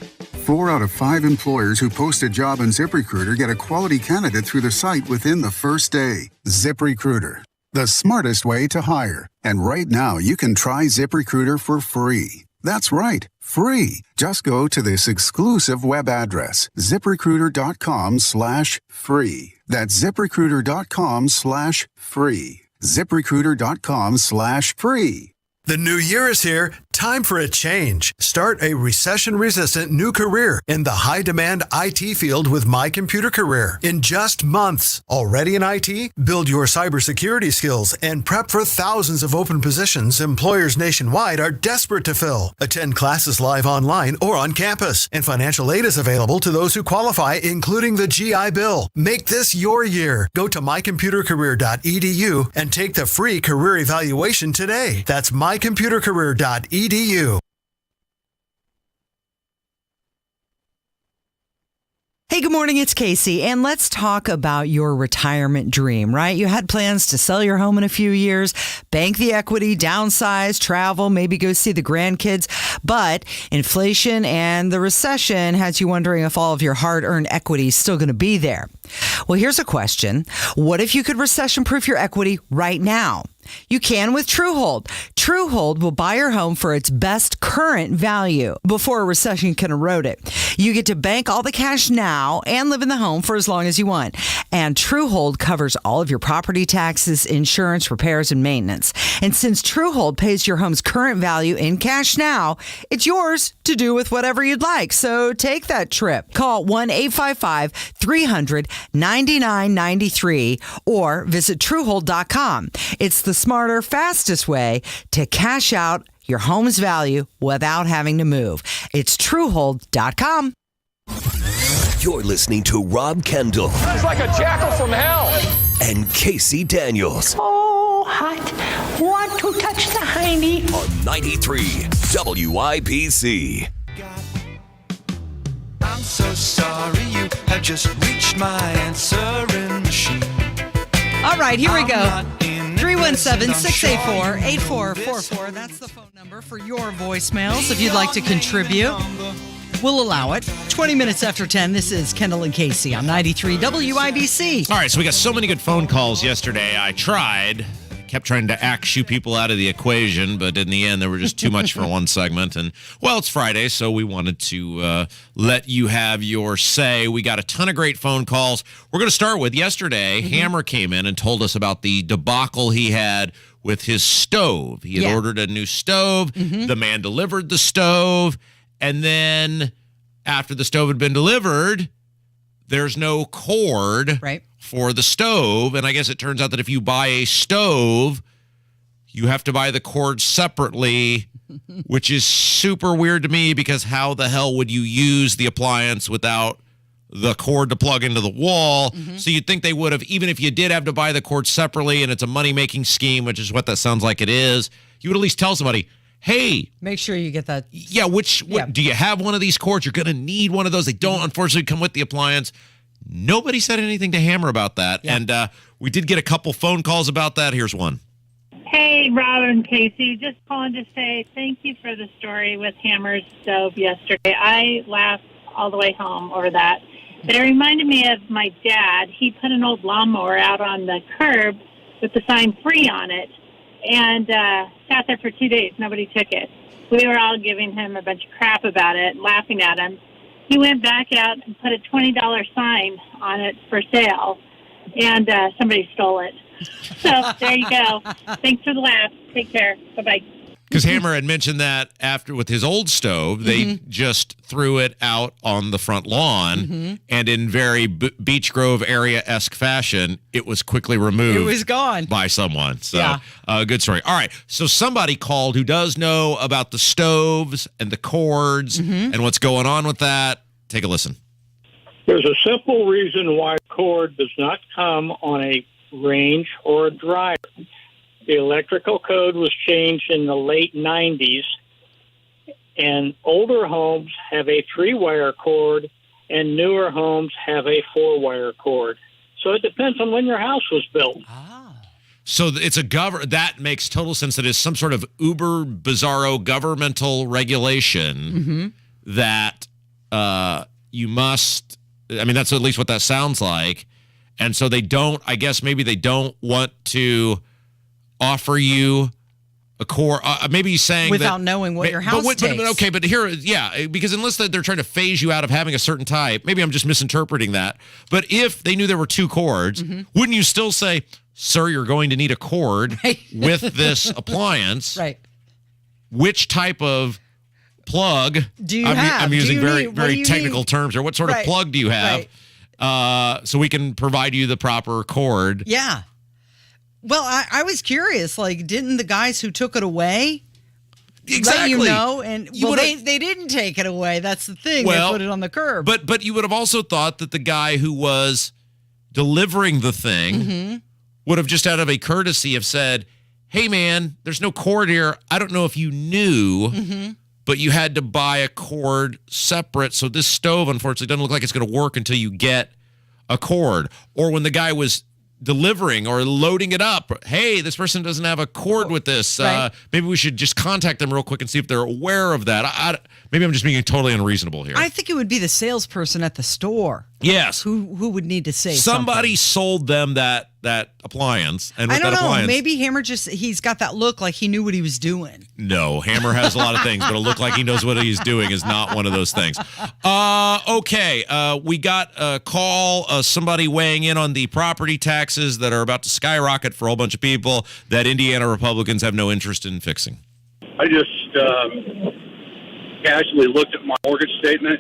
4 out of 5 employers who post a job on ZipRecruiter get a quality candidate through the site within the first day. ZipRecruiter, the smartest way to hire. And right now, you can try ZipRecruiter for free. That's right, free. Just go to this exclusive web address, ZipRecruiter.com/free. That's ZipRecruiter.com/free. ZipRecruiter.com/free. The new year is here. Time for a change. Start a recession-resistant new career in the high-demand IT field with My Computer Career. In just months. Already in IT? Build your cybersecurity skills and prep for thousands of open positions employers nationwide are desperate to fill. Attend classes live online or on campus. And financial aid is available to those who qualify, including the GI Bill. Make this your year. Go to mycomputercareer.edu and take the free career evaluation today. That's mycomputercareer.edu. Hey, good morning. It's Casey. And let's talk about your retirement dream, right? You had plans to sell your home in a few years, bank the equity, downsize, travel, maybe go see the grandkids. But inflation and the recession has you wondering if all of your hard-earned equity is still going to be there. Well, here's a question. What if you could recession-proof your equity right now? You can with TrueHold. TrueHold will buy your home for its best current value before a recession can erode it. You get to bank all the cash now and live in the home for as long as you want. And TrueHold covers all of your property taxes, insurance, repairs, and maintenance. And since TrueHold pays your home's current value in cash now, it's yours to do with whatever you'd like. So take that trip. Call 1-855-300-9993 or visit TrueHold.com. It's the smarter, fastest way to cash out your home's value without having to move. It's TrueHold.com. You're listening to Rob Kendall. It's like a jackal from hell. And Casey Daniels. Oh, hot. Want to touch the hiney. On 93 WIBC. I'm so sorry you have just reached my answering machine. All right, here we go. 317-684-8444. That's the phone number for your voicemails if you'd like to contribute. We'll allow it. 20 minutes after 10, this is Kendall and Casey on 93 WIBC. All right, so we got so many good phone calls yesterday. I kept trying to axe you people out of the equation, but in the end, there were just too much for one segment. And, well, it's Friday, so we wanted to let you have your say. We got a ton of great phone calls. We're going to start with yesterday. Hammer came in and told us about the debacle he had with his stove. He had ordered a new stove. The man delivered the stove. And then after the stove had been delivered, there's no cord for the stove. And I guess it turns out that if you buy a stove, you have to buy the cord separately, which is super weird to me because how the hell would you use the appliance without the cord to plug into the wall? So you'd think they would have, even if you did have to buy the cord separately and it's a money-making scheme, which is what that sounds like it is, you would at least tell somebody, hey, make sure you get that. Yeah, do you have one of these cords? You're going to need one of those. They don't, unfortunately, come with the appliance. Nobody said anything to Hammer about that. Yeah. And we did get a couple phone calls about that. Here's one. Hey, Robin and Casey. Just calling to say thank you for the story with Hammer's stove yesterday. I laughed all the way home over that. But it reminded me of my dad. He put an old lawnmower out on the curb with the sign free on it and sat there for 2 days. Nobody took it. We were all giving him a bunch of crap about it, laughing at him. He went back out and put a $20 sign on it for sale, and somebody stole it. So there you go. Thanks for the laugh. Take care. Bye-bye. Because Hammer had mentioned that after with his old stove, they just threw it out on the front lawn, and in very Beach Grove area-esque fashion, it was quickly removed. It was gone by someone. So, good story. All right, so somebody called who does know about the stoves and the cords and what's going on with that. Take a listen. There's a simple reason why cord does not come on a range or a dryer. The electrical code was changed in the late 90s, and older homes have a 3-wire cord, and newer homes have a 4-wire cord. So it depends on when your house was built. So it's that makes total sense. That is some sort of uber bizarro governmental regulation that you must. I mean, that's at least what that sounds like. And so they don't. I guess maybe they don't want to offer you a core. Maybe he's saying without that, knowing what your house takes. But okay, but here, because unless they're trying to phase you out of having a certain type, maybe I'm just misinterpreting that. But if they knew there were 2 cords, wouldn't you still say, "Sir, you're going to need a cord with this appliance"? Right. Which type of plug do you have? I'm using very technical terms. Or what sort of plug do you have? So we can provide you the proper cord. Yeah. Well, I was curious. Like, didn't the guys who took it away let you know? And they didn't take it away. That's the thing. They put it on the curb. But you would have also thought that the guy who was delivering the thing would have just out of a courtesy have said, "Hey, man, there's no cord here. I don't know if you knew, but you had to buy a cord separate. So this stove, unfortunately, doesn't look like it's going to work until you get a cord." Or when the guy was delivering or loading it up, "Hey, this person doesn't have a cord with this. Maybe we should just contact them real quick and see if they're aware of that." Maybe I'm just being totally unreasonable here. I think it would be the salesperson at the store. Yes. Who would need to say somebody something. sold them that appliance. And with I don't that know. appliance, Maybe Hammer he's got that look like he knew what he was doing. No, Hammer has a lot of things, but a look like he knows what he's doing is not one of those things. Okay, we got a call, somebody weighing in on the property taxes that are about to skyrocket for a whole bunch of people that Indiana Republicans have no interest in fixing. I just casually looked at my mortgage statement,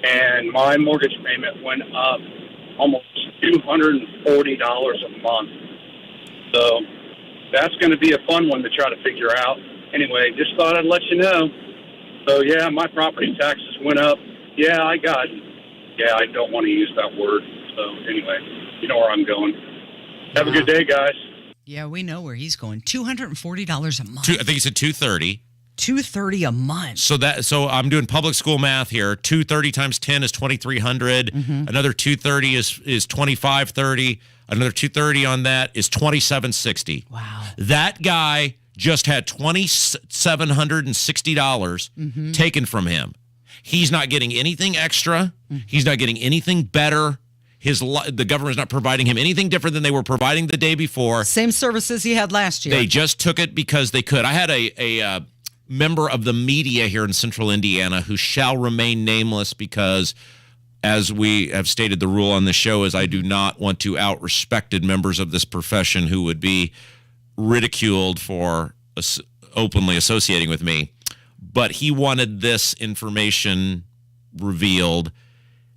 and my mortgage payment went up almost $240 a month. So that's going to be a fun one to try to figure out. Anyway, just thought I'd let you know. So, yeah, my property taxes went up. I don't want to use that word. So, anyway, you know where I'm going. Have a good day, guys. Yeah, we know where he's going. $240 a month. I think he said $230. $230 a month. So I'm doing public school math here. $230 times 10 is $2,300. Another $230 is $2,530. Another $230 on that is $2,760. Wow. That guy just had $2,760 taken from him. He's not getting anything extra. He's not getting anything better. The government is not providing him anything different than they were providing the day before. Same services he had last year. They just took it because they could. I had a member of the media here in central Indiana who shall remain nameless because, as we have stated, the rule on the show is I do not want to out respected members of this profession who would be ridiculed for openly associating with me. But he wanted this information revealed.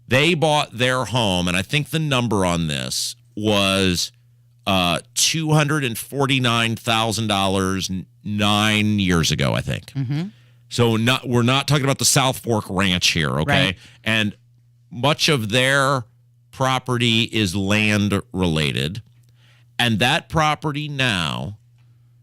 They bought their home, and I think the number on this was $249,000 9 years ago, I think. So we're not talking about the South Fork Ranch here, okay? Right. And much of their property is land related, and that property now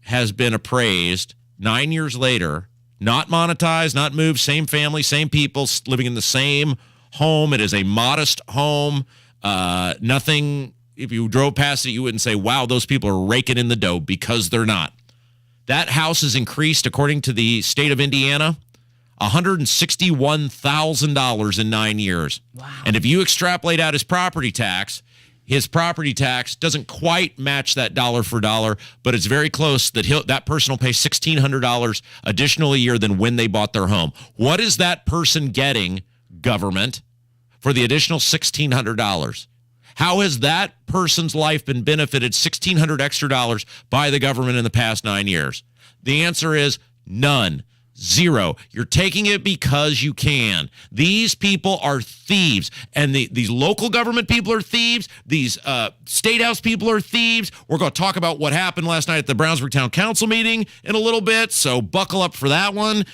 has been appraised 9 years later, not monetized, not moved, same family, same people, living in the same home. It is a modest home. Nothing, if you drove past it, you wouldn't say, wow, those people are raking in the dough, because they're not. That house has increased, according to the state of Indiana, $161,000 in 9 years. Wow. And if you extrapolate out his property tax doesn't quite match that dollar for dollar, but it's very close. That person will pay $1,600 additional a year than when they bought their home. What is that person getting, government, for the additional $1,600? How has that person's life been benefited $1,600 extra dollars by the government in the past 9 years? The answer is none. Zero. You're taking it because you can. These people are thieves, and these local government people are thieves. These state house people are thieves. We're going to talk about what happened last night at the Brownsburg Town Council meeting in a little bit, so buckle up for that one.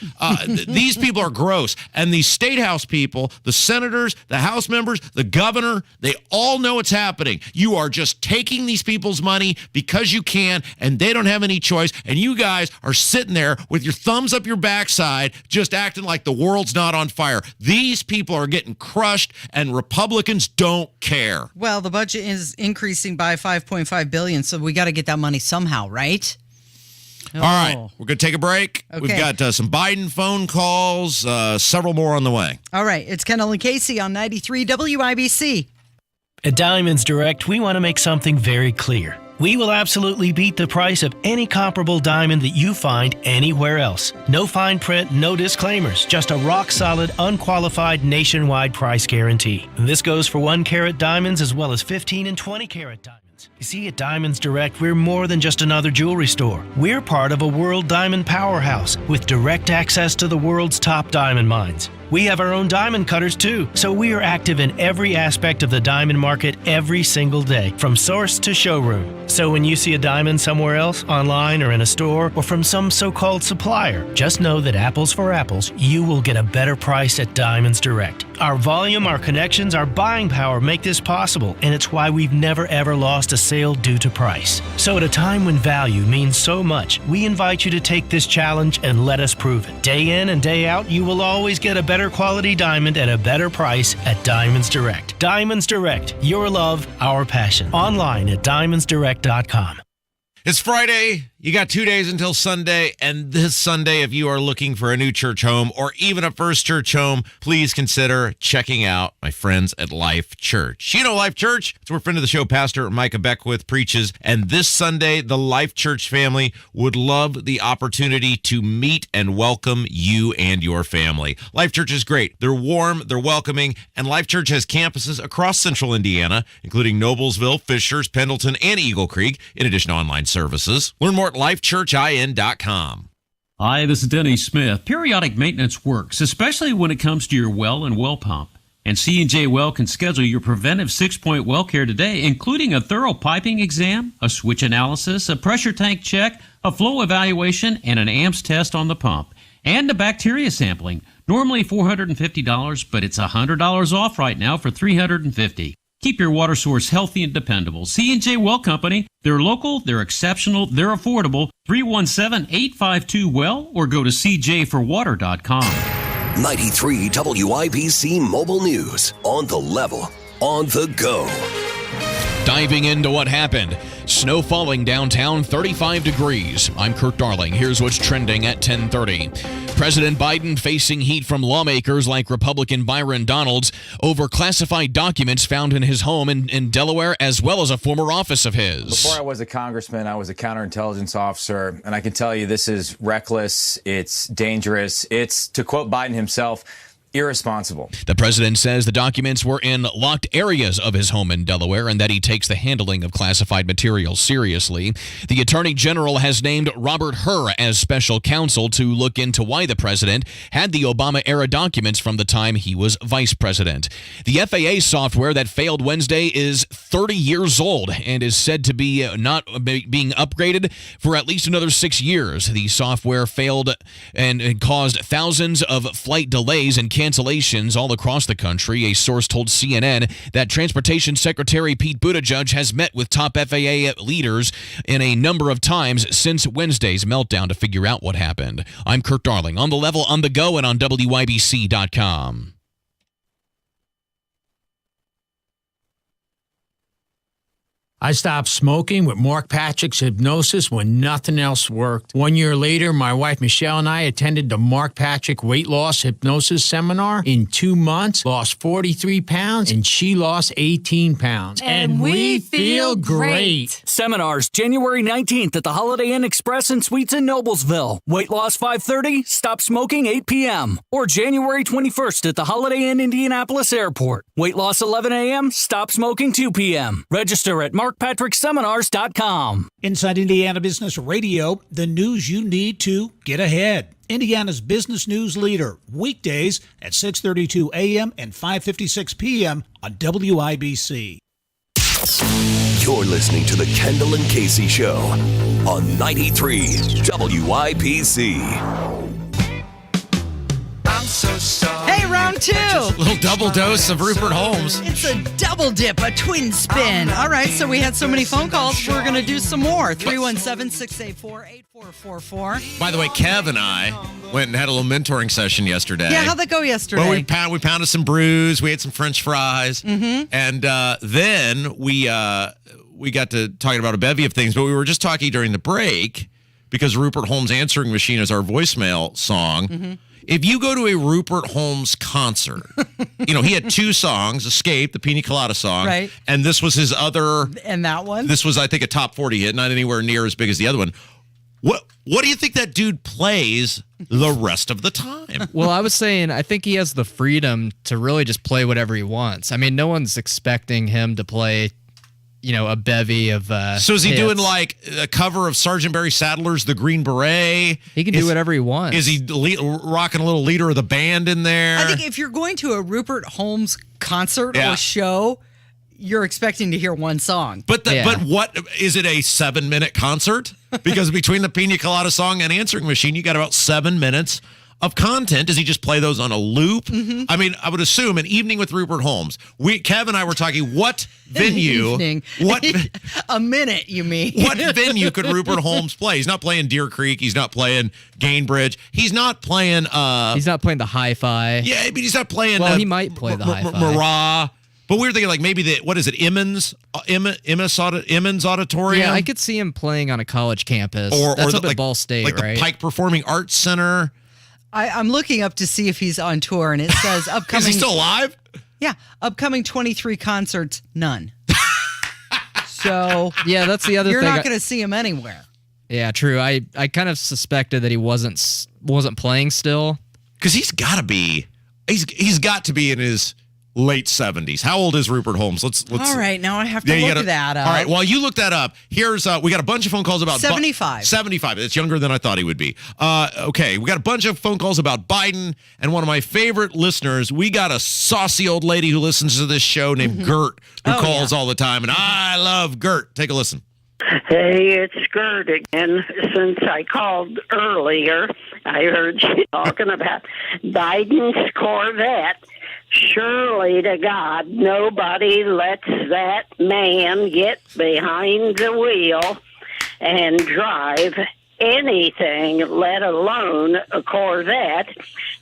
These people are gross, and these state house people, the senators, the House members, the governor, they all know it's happening. You are just taking these people's money because you can, and they don't have any choice, and you guys are sitting there with your thumbs up your backside, just acting like the world's not on fire. These people are getting crushed, and Republicans don't care. Well, the budget is increasing by $5.5 billion, so we got to get that money somehow, right? All right, we're going to take a break. Okay. We've got some Biden phone calls, several more on the way. All right, it's Kendall and Casey on 93 WIBC. At Diamonds Direct, we want to make something very clear. We will absolutely beat the price of any comparable diamond that you find anywhere else. No fine print, no disclaimers, just a rock-solid, unqualified, nationwide price guarantee. And this goes for 1-carat diamonds as well as 15 and 20-carat diamonds. You see, at Diamonds Direct, we're more than just another jewelry store. We're part of a world diamond powerhouse with direct access to the world's top diamond mines. We have our own diamond cutters, too, so we are active in every aspect of the diamond market every single day, from source to showroom. So when you see a diamond somewhere else, online or in a store, or from some so-called supplier, just know that apples for apples, you will get a better price at Diamonds Direct. Our volume, our connections, our buying power make this possible, and it's why we've never ever lost a sale due to price. So at a time when value means so much, we invite you to take this challenge and let us prove it. Day in and day out, you will always get a better quality diamond at a better price at Diamonds Direct. Diamonds Direct, your love, our passion. Online at diamondsdirect.com. It's Friday. You got 2 days until Sunday, and this Sunday, if you are looking for a new church home or even a first church home, please consider checking out my friends at Life Church. You know Life Church? It's where friend of the show, Pastor Micah Beckwith, preaches, and this Sunday, the Life Church family would love the opportunity to meet and welcome you and your family. Life Church is great. They're warm, they're welcoming, and Life Church has campuses across central Indiana, including Noblesville, Fishers, Pendleton, and Eagle Creek, in addition to online services. Learn more at lifechurchin.com. Hi, this is Denny Smith. Periodic maintenance works, especially when it comes to your well and well pump. And C&J Well can schedule your preventive 6-point well care today, including a thorough piping exam, a switch analysis, a pressure tank check, a flow evaluation, and an AMPS test on the pump, and a bacteria sampling. Normally $450, but it's $100 off right now for $350. Keep your water source healthy and dependable. C&J Well Company. They're local, they're exceptional, they're affordable. 317-852-WELL or go to cjforwater.com. 93 WIBC Mobile News. On the level, on the go. Diving into what happened. Snow falling downtown, 35 degrees. I'm Kurt Darling. Here's what's trending at 10:30. President Biden facing heat from lawmakers like Republican Byron Donalds over classified documents found in his home in Delaware, as well as a former office of his. Before I was a congressman, I was a counterintelligence officer, and I can tell you this is reckless, it's dangerous, it's, to quote Biden himself, irresponsible. The president says the documents were in locked areas of his home in Delaware and that he takes the handling of classified materials seriously. The Attorney General has named Robert Hur as special counsel to look into why the president had the Obama-era documents from the time he was vice president. The FAA software that failed Wednesday is 30 years old and is said to be not being upgraded for at least another 6 years. The software failed and caused thousands of flight delays and cancellations cancellations all across the country. A source told CNN that Transportation Secretary Pete Buttigieg has met with top FAA leaders in a number of times since Wednesday's meltdown to figure out what happened. I'm Kurt Darling, on the level, on the go, and on WIBC.com. I stopped smoking with Mark Patrick's hypnosis when nothing else worked. 1 year later, my wife Michelle and I attended the Mark Patrick Weight Loss Hypnosis Seminar. In 2 months, lost 43 pounds, and she lost 18 pounds. And we feel great. Seminars January 19th at the Holiday Inn Express and Suites in Noblesville. Weight loss 5:30, stop smoking 8 p.m. Or January 21st at the Holiday Inn Indianapolis Airport. Weight loss 11 a.m., stop smoking 2 p.m. Register at markpatrickseminars.com. Inside Indiana Business Radio, the news you need to get ahead. Indiana's business news leader, weekdays at 6:32 a.m. and 5:56 p.m. on WIBC. You're listening to the Kendall and Casey Show on 93 WIBC. I'm so sorry. Hey, round two. A little double dose of Rupert Holmes. It's a double dip, a twin spin. All right, so we had so many phone calls. We're going to do some more. 317-684-8444. By the way, Kev and I went and had a little mentoring session yesterday. Yeah, how'd that go yesterday? Well, we pounded some brews. We ate some French fries. Mm-hmm. And then we got to talking about a bevy of things. But we were just talking during the break because Rupert Holmes' Answering Machine is our voicemail song. Mm-hmm. If you go to a Rupert Holmes concert, he had 2 songs, Escape, the Pina Colada song, right, and this was his other. And that one? This was, I think, a top 40 hit, not anywhere near as big as the other one. What do you think that dude plays the rest of the time? Well, I was saying, I think he has the freedom to really just play whatever he wants. I mean, no one's expecting him to play, a bevy of So is he hits. doing like a cover of Sergeant Barry Sadler's The Green Beret? He can do whatever he wants. Is he rocking a little leader of the band in there? I think if you're going to a Rupert Holmes concert Yeah. or show, you're expecting to hear one song. But what is it, a 7-minute concert? Because between the Pina Colada song and Answering Machine, you got about 7 minutes of content. Does he just play those on a loop? Mm-hmm. I mean, I would assume an evening with Rupert Holmes. Kev and I were talking what venue, Evening. what A minute, you mean? what venue could Rupert Holmes play? He's not playing Deer Creek. He's not playing Gainbridge. He's not playing. He's not playing the Hi-Fi. Yeah, but he's not playing. Well, he might play the Hi-Fi. Marat. But we were thinking like maybe what is it? Emmons Auditorium. Yeah, I could see him playing on a college campus. Or That's up like, at Ball State, like right? the Pike Performing Arts Center. I'm looking up to see if he's on tour, and it says upcoming. Is he still alive? Yeah, upcoming 23 concerts, none. So yeah, that's the other you're thing. You're not going to see him anywhere. Yeah, true. I kind of suspected that he wasn't playing still. Because he's got to be in his late 70s. How old is Rupert Holmes? Let's. All right, now I have to look that up. All right, while you look that up, here's we got a bunch of phone calls about 75. 75. It's younger than I thought he would be. Okay, we got a bunch of phone calls about Biden, and one of my favorite listeners, we got a saucy old lady who listens to this show named Gert, who calls all the time, and I love Gert. Take a listen. Hey, it's Gert again. Since I called earlier, I heard you talking about Biden's Corvette. Surely to God, nobody lets that man get behind the wheel and drive anything, let alone a Corvette.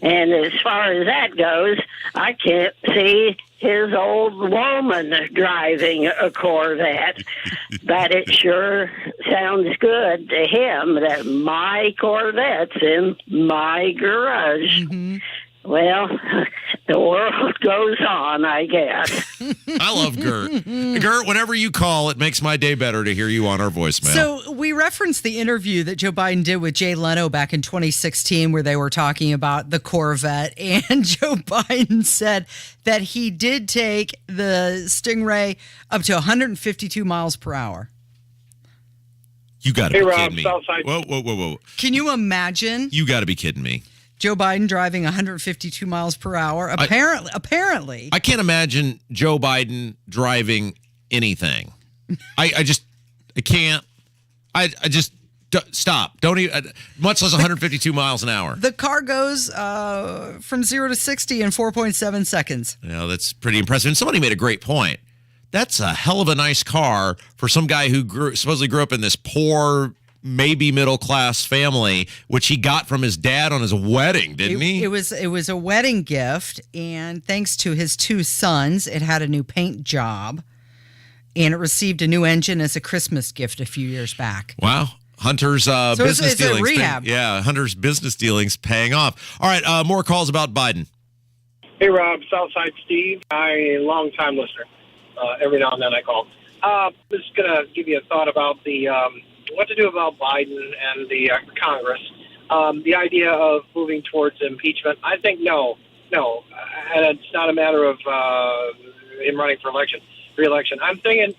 And as far as that goes, I can't see his old woman driving a Corvette. But it sure sounds good to him that my Corvette's in my garage. Mm-hmm. Well, the world goes on, I guess. I love Gert. Gert, whenever you call, it makes my day better to hear you on our voicemail. So we referenced the interview that Joe Biden did with Jay Leno back in 2016 where they were talking about the Corvette. And Joe Biden said that he did take the Stingray up to 152 miles per hour. You got to be kidding me. Whoa. Can you imagine? You got to be kidding me. Joe Biden driving 152 miles per hour. Apparently. I can't imagine Joe Biden driving anything. I can't. I just Stop. Don't even, much less 152 miles an hour. The car goes from 0 to 60 in 4.7 seconds. That's pretty impressive. And somebody made a great point. That's a hell of a nice car for some guy who supposedly grew up in this poor, maybe middle-class family, which he got from his dad on his wedding, didn't he? It was a wedding gift, and thanks to his 2 sons, it had a new paint job, and it received a new engine as a Christmas gift a few years back. Wow. Hunter's business it's dealings. a rehab. Hunter's business dealings paying off. All right, more calls about Biden. Hey, Rob, Southside Steve. I'm a long-time listener. Every now and then I call. Just going to give you a thought about the what to do about Biden and the Congress. The idea of moving towards impeachment, I think no. And it's not a matter of him running for re-election. I'm thinking,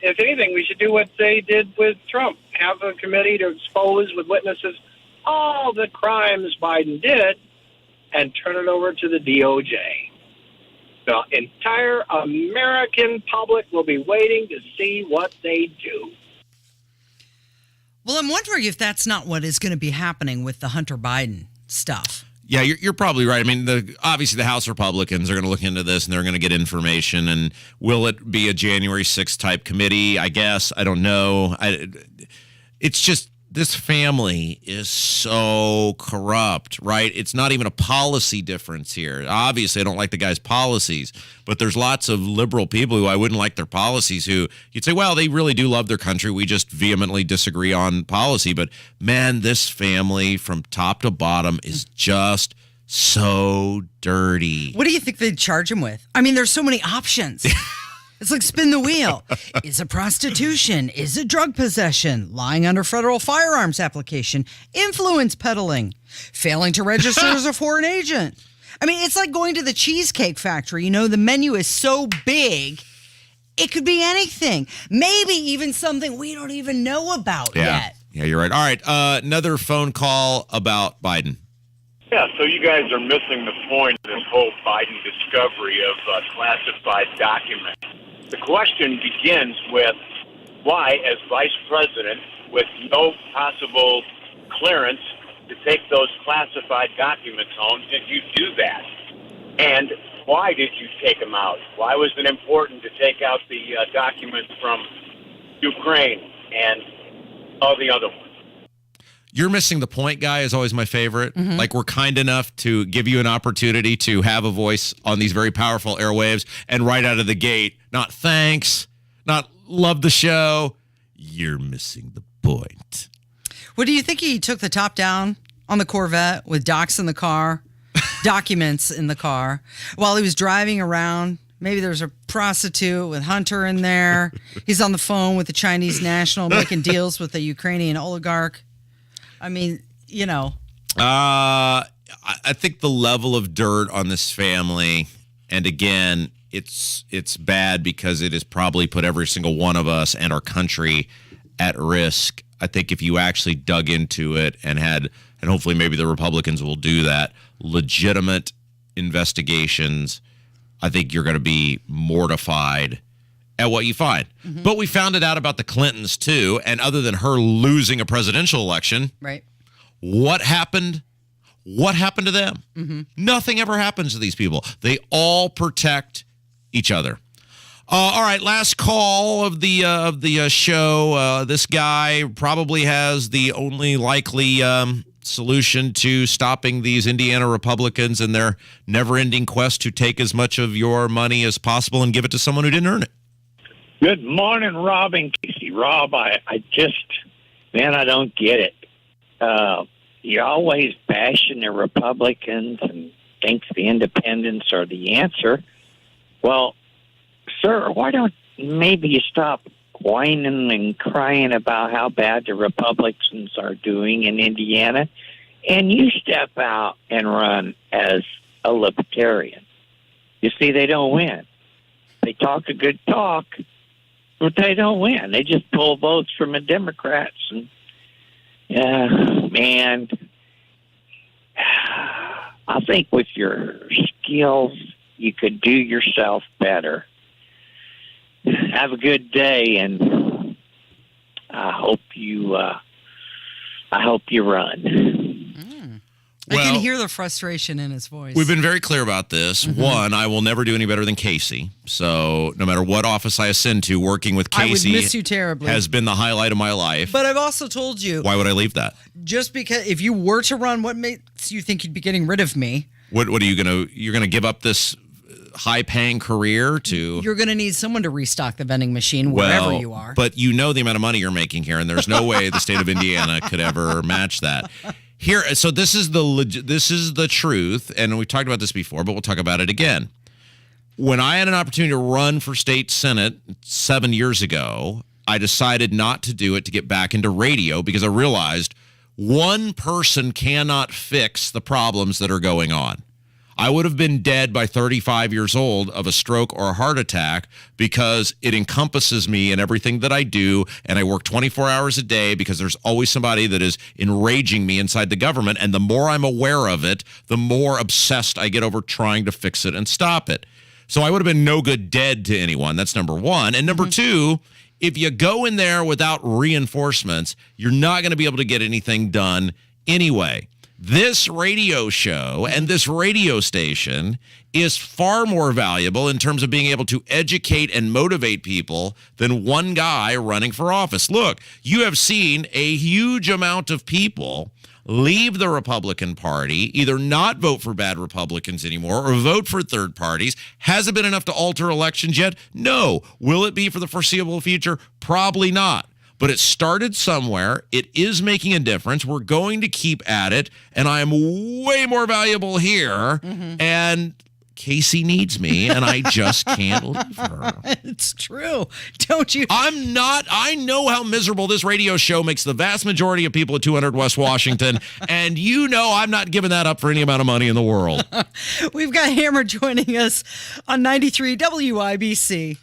if anything, we should do what they did with Trump. Have a committee to expose with witnesses all the crimes Biden did and turn it over to the DOJ. The entire American public will be waiting to see what they do. Well, I'm wondering if that's not what is going to be happening with the Hunter Biden stuff. Yeah, you're probably right. I mean, obviously the House Republicans are going to look into this and they're going to get information. And will it be a January 6th type committee? I guess. I don't know. It's just this family is so corrupt, right? It's not even a policy difference here. Obviously, I don't like the guy's policies, but there's lots of liberal people who I wouldn't like their policies who you'd say, well, they really do love their country. We just vehemently disagree on policy. But man, this family from top to bottom is just so dirty. What do you think they'd charge him with? I mean, there's so many options. It's like spin the wheel. Is it prostitution? Is it drug possession? Lying under federal firearms application? Influence peddling? Failing to register as a foreign agent? I mean, it's like going to the Cheesecake Factory. You know, the menu is so big, it could be anything. Maybe even something we don't even know about yet. Yeah, you're right. All right, another phone call about Biden. Yeah, so you guys are missing the point of this whole Biden discovery of classified documents. The question begins with why, as vice president, with no possible clearance to take those classified documents home, did you do that? And why did you take them out? Why was it important to take out the documents from Ukraine and all the other ones? You're missing the point, guy, is always my favorite. Mm-hmm. Like, we're kind enough to give you an opportunity to have a voice on these very powerful airwaves, and right out of the gate, not thanks, not love the show. You're missing the point. What do you think he took the top down on the Corvette with docs in the car, documents in the car, while he was driving around? Maybe there's a prostitute with Hunter in there. He's on the phone with the Chinese national making deals with the Ukrainian oligarch. I mean, you know. I think the level of dirt on this family, and again, it's bad because it has probably put every single one of us and our country at risk. I think if you actually dug into it and hopefully maybe the Republicans will do that, legitimate investigations, I think you're going to be mortified at what you find. Mm-hmm. But we found it out about the Clintons too, and other than her losing a presidential election, right? What happened? What happened to them? Mm-hmm. Nothing ever happens to these people. They all protect each other. All right, last call of the show. This guy probably has the only likely solution to stopping these Indiana Republicans and their never-ending quest to take as much of your money as possible and give it to someone who didn't earn it. Good morning, Rob and Casey. Rob, I don't get it. You're always bashing the Republicans and think the independents are the answer. Well, sir, why don't maybe you stop whining and crying about how bad the Republicans are doing in Indiana, and you step out and run as a libertarian? You see, they don't win. They talk a good talk, but they don't win. They just pull votes from the Democrats. And, man, I think with your skills, you could do yourself better. Have a good day, and I hope you I hope you run. I can hear the frustration in his voice. We've been very clear about this. Mm-hmm. One, I will never do any better than Casey. So no matter what office I ascend to, working with Casey I would miss you terribly. has been the highlight of my life. But I've also told you. Why would I leave that? Just because if you were to run, what makes you think you'd be getting rid of me? What are you you're gonna give up this high-paying career to? You're going to need someone to restock the vending machine wherever you are. But you know the amount of money you're making here, and there's no way the state of Indiana could ever match that. Here, so this is the truth, and we talked about this before, but we'll talk about it again. When I had an opportunity to run for state senate 7 years ago, I decided not to do it to get back into radio because I realized one person cannot fix the problems that are going on. I would have been dead by 35 years old of a stroke or a heart attack because it encompasses me and everything that I do, and I work 24 hours a day because there's always somebody that is enraging me inside the government, and the more I'm aware of it, the more obsessed I get over trying to fix it and stop it. So I would have been no good dead to anyone. That's number one. And number two, if you go in there without reinforcements, you're not going to be able to get anything done anyway. This radio show and this radio station is far more valuable in terms of being able to educate and motivate people than one guy running for office. Look, you have seen a huge amount of people leave the Republican Party, either not vote for bad Republicans anymore or vote for third parties. Has it been enough to alter elections yet? No. Will it be for the foreseeable future? Probably not. But it started somewhere. It is making a difference. We're going to keep at it. And I am way more valuable here. And Casey needs me, and I just can't leave her. It's true. Don't you? I know how miserable this radio show makes the vast majority of people at 200 West Washington. And you know I'm not giving that up for any amount of money in the world. We've got Hammer joining us on 93 WIBC.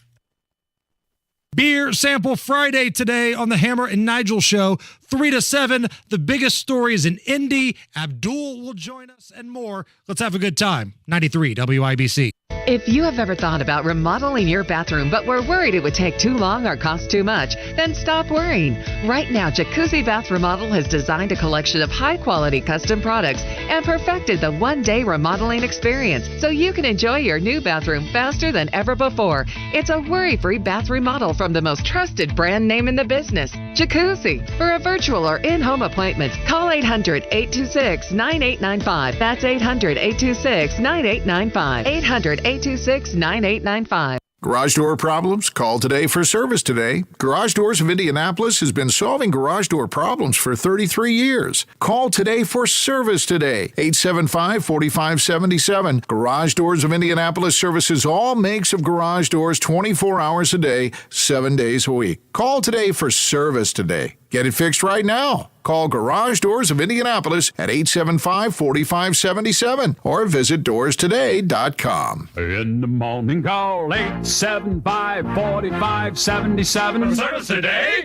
Beer Sample Friday today on the Hammer and Nigel Show, 3 to 7. The biggest stories in Indy. Abdul will join us and more. Let's have a good time. 93 WIBC. If you have ever thought about remodeling your bathroom but were worried it would take too long or cost too much, then stop worrying. Right now, Jacuzzi Bath Remodel has designed a collection of high-quality custom products and perfected the one-day remodeling experience so you can enjoy your new bathroom faster than ever before. It's a worry-free bath remodel from the most trusted brand name in the business, Jacuzzi. For a virtual or in-home appointment, call 800-826-9895. That's 800-826-9895. 800-826-9895. Garage door problems? Call today for service today. Garage Doors of Indianapolis has been solving garage door problems for 33 years. Call today for service today. 875-4577. Garage Doors of Indianapolis services all makes of garage doors 24 hours a day, 7 days a week. Call today for service today. Get it fixed right now. Call Garage Doors of Indianapolis at 875-4577 or visit doorstoday.com. In the morning, call 875-4577. Service today.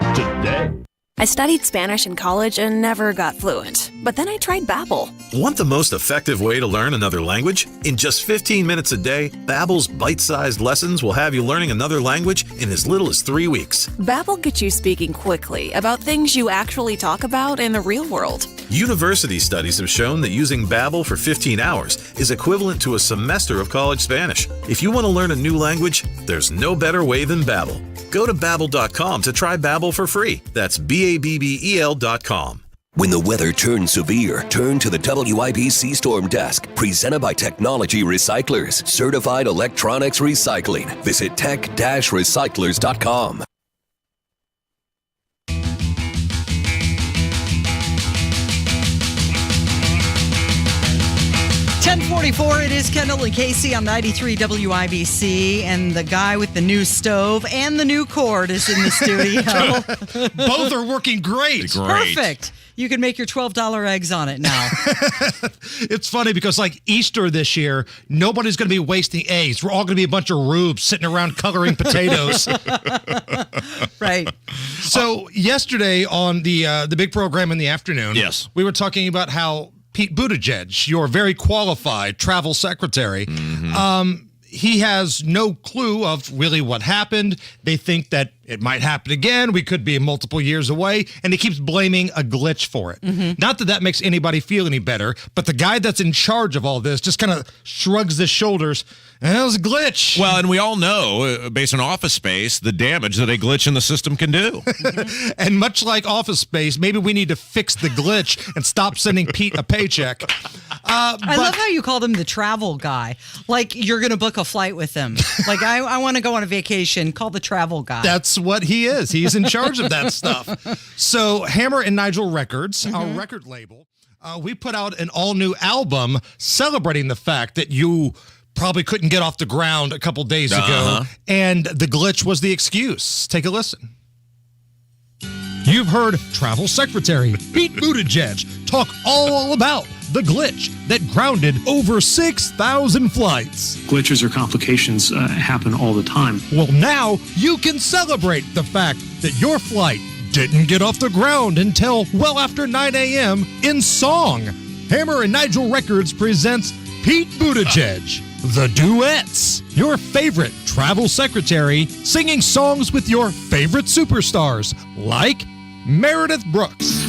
I studied Spanish in college and never got fluent. But then I tried Babbel. Want the most effective way to learn another language? In just 15 minutes a day, Babbel's bite-sized lessons will have you learning another language in as little as 3 weeks. Babbel gets you speaking quickly about things you actually talk about in the real world. University studies have shown that using Babbel for 15 hours is equivalent to a semester of college Spanish. If you want to learn a new language, there's no better way than Babbel. Go to Babbel.com to try Babbel for free. That's BABBEL.com. When the weather turns severe, turn to the WIBC Storm Desk, presented by Technology Recyclers, certified electronics recycling. Visit tech-recyclers.com. It is Kendall and Casey on 93 WIBC, and the guy with the new stove and the new cord is in the studio. Both are working great. Perfect. You can make your $12 eggs on it now. It's funny because, like Easter this year, nobody's going to be wasting eggs. We're all going to be a bunch of rubes sitting around coloring potatoes. Right. So yesterday on the big program in the afternoon, yes, we were talking about how Pete Buttigieg, your very qualified travel secretary, he has no clue of really what happened. They think that it might happen again. We could be multiple years away. And he keeps blaming a glitch for it. Not that makes anybody feel any better, but the guy that's in charge of all this just kind of shrugs his shoulders. And it was a glitch. Well, and we all know, based on Office Space, the damage that a glitch in the system can do. And much like Office Space, maybe we need to fix the glitch and stop sending Pete a paycheck. I love how you called him the travel guy. Like you're going to book a flight with him. Like I want to go on a vacation. Call the travel guy. That's what he is. He's in charge of that stuff. So Hammer and Nigel Records, our record label, we put out an all-new album celebrating the fact that you probably couldn't get off the ground a couple days ago, and the glitch was the excuse. Take a listen. You've heard Travel Secretary Pete Buttigieg talk all about the glitch that grounded over 6,000 flights. Glitches or complications happen all the time. Well, now you can celebrate the fact that your flight didn't get off the ground until well after 9 a.m. in song. Hammer and Nigel Records presents Pete Buttigieg, The Duets, your favorite travel secretary singing songs with your favorite superstars like Meredith Brooks.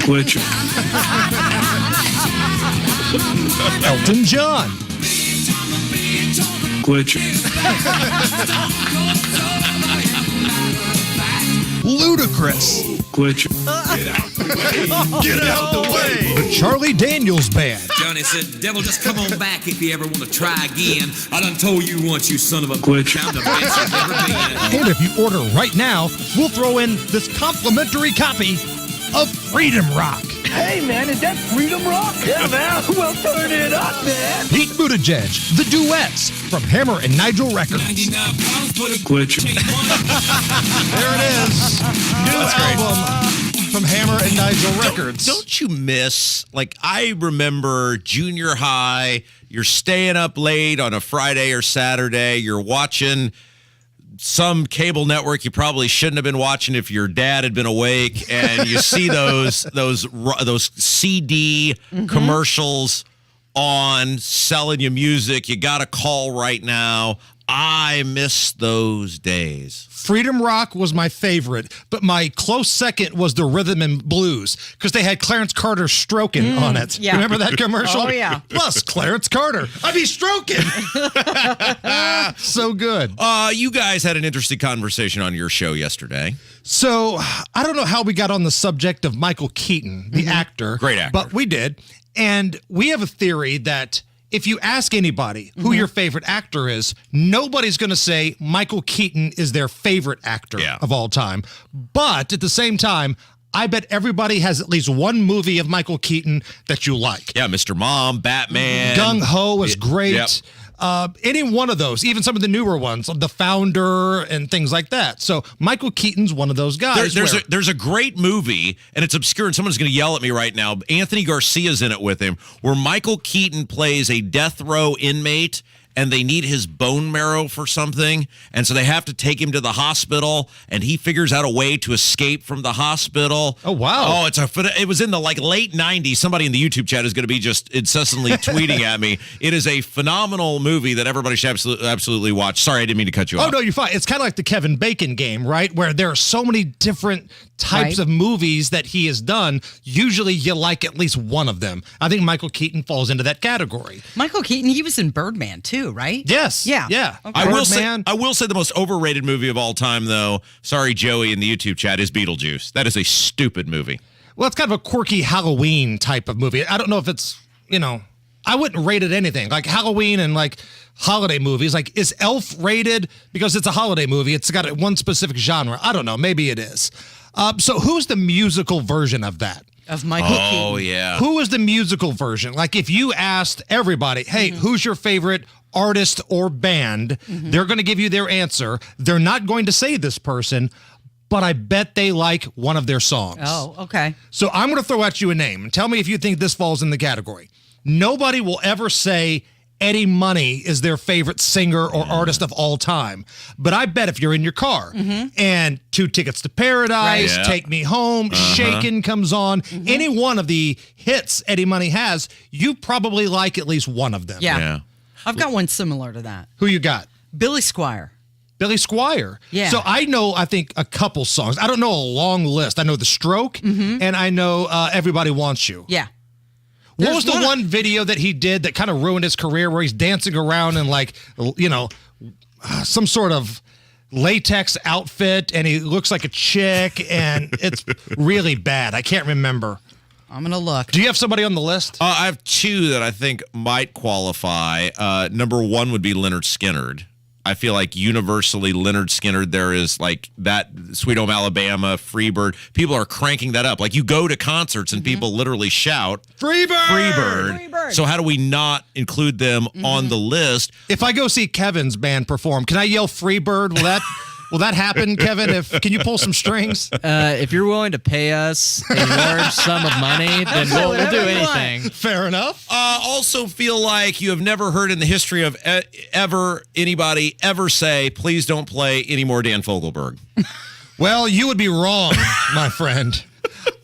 Glitch. Elton John. Glitch. Ludacris. Glitch. Get out the way. The Charlie Daniels Band. Johnny said, devil, just come on back if you ever want to try again. I done told you once, you son of a glitch. I'm the best you've ever been. And if you order right now, we'll throw in this complimentary copy of Freedom Rock. Hey, man, is that Freedom Rock? Yeah, man. Well, turn it up, man. Pete Buttigieg, The Duets, from Hammer and Nigel Records. Glitch. There it is. New album from Hammer and Nigel Records. Don't you miss, like, I remember junior high, you're staying up late on a Friday or Saturday, you're watching some cable network you probably shouldn't have been watching if your dad had been awake, and you see those CD commercials on selling you music. You got a call right now. I miss those days. Freedom Rock was my favorite, but my close second was the Rhythm and Blues because they had Clarence Carter stroking on it. Yeah. Remember that commercial? Oh, yeah. Plus Clarence Carter. I be stroking. So good. You guys had an interesting conversation on your show yesterday. So I don't know how we got on the subject of Michael Keaton, the actor. Great actor. But we did. And we have a theory that if you ask anybody who your favorite actor is, nobody's going to say Michael Keaton is their favorite actor of all time. But at the same time, I bet everybody has at least one movie of Michael Keaton that you like. Yeah, Mr. Mom, Batman. Gung Ho is great. Yep. Any one of those, even some of the newer ones, The Founder and things like that. So Michael Keaton's one of those guys. There's a great movie, and it's obscure, and someone's going to yell at me right now. Anthony Garcia's in it with him, where Michael Keaton plays a death row inmate, and they need his bone marrow for something, and so they have to take him to the hospital, and he figures out a way to escape from the hospital. Oh, wow. Oh, it was in the late 90s. Somebody in the YouTube chat is going to be just incessantly tweeting at me. It is a phenomenal movie that everybody should absolutely watch. Sorry, I didn't mean to cut you off. Oh, no, you're fine. It's kind of like the Kevin Bacon game, right? Where there are so many different types of movies that he has done. Usually you like at least one of them. I think Michael Keaton falls into that category. Michael Keaton, he was in Birdman too, right? Yes. Yeah. Yeah. Okay. I will say the most overrated movie of all time, though. Sorry, Joey in the YouTube chat, is Beetlejuice. That is a stupid movie. Well, it's kind of a quirky Halloween type of movie. I don't know if it's, I wouldn't rate it anything. Like Halloween and like holiday movies. Like, is Elf rated because it's a holiday movie? It's got one specific genre. I don't know. Maybe it is. So who's the musical version of that? Of Michael Keaton. Oh, yeah. Who is the musical version? Like, if you asked everybody, hey, who's your favorite artist or band, they're going to give you their answer. They're not going to say this person, but I bet they like one of their songs. Oh, okay. So I'm going to throw at you a name and tell me if you think this falls in the category. Nobody will ever say Eddie Money is their favorite singer or artist of all time. But I bet if you're in your car and 2 Tickets to Paradise, Right. Yeah. Take Me Home, Shakin' comes on, any one of the hits Eddie Money has, you probably like at least one of them. Yeah. I've got one similar to that. Who you got? Billy Squire. Billy Squire. Yeah. So I think, a couple songs. I don't know a long list. I know The Stroke, and I know Everybody Wants You. Yeah. What was the one video that he did that kind of ruined his career where he's dancing around in some sort of latex outfit and he looks like a chick and it's really bad. I can't remember. I'm going to look. Do you have somebody on the list? I have 2 that I think might qualify. Number 1 would be Leonard Skinner. I feel like universally Leonard Skinner, there is like that Sweet Home Alabama, Freebird. People are cranking that up. Like you go to concerts and people literally shout, Freebird! Freebird! So how do we not include them on the list? If I go see Kevin's band perform, can I yell Freebird? Will that happen, Kevin? Can you pull some strings? If you're willing to pay us a large sum of money, then we'll do anything. Fair enough. Also feel like you have never heard in the history of anybody ever say, please don't play any more Dan Fogelberg. Well, you would be wrong, my friend.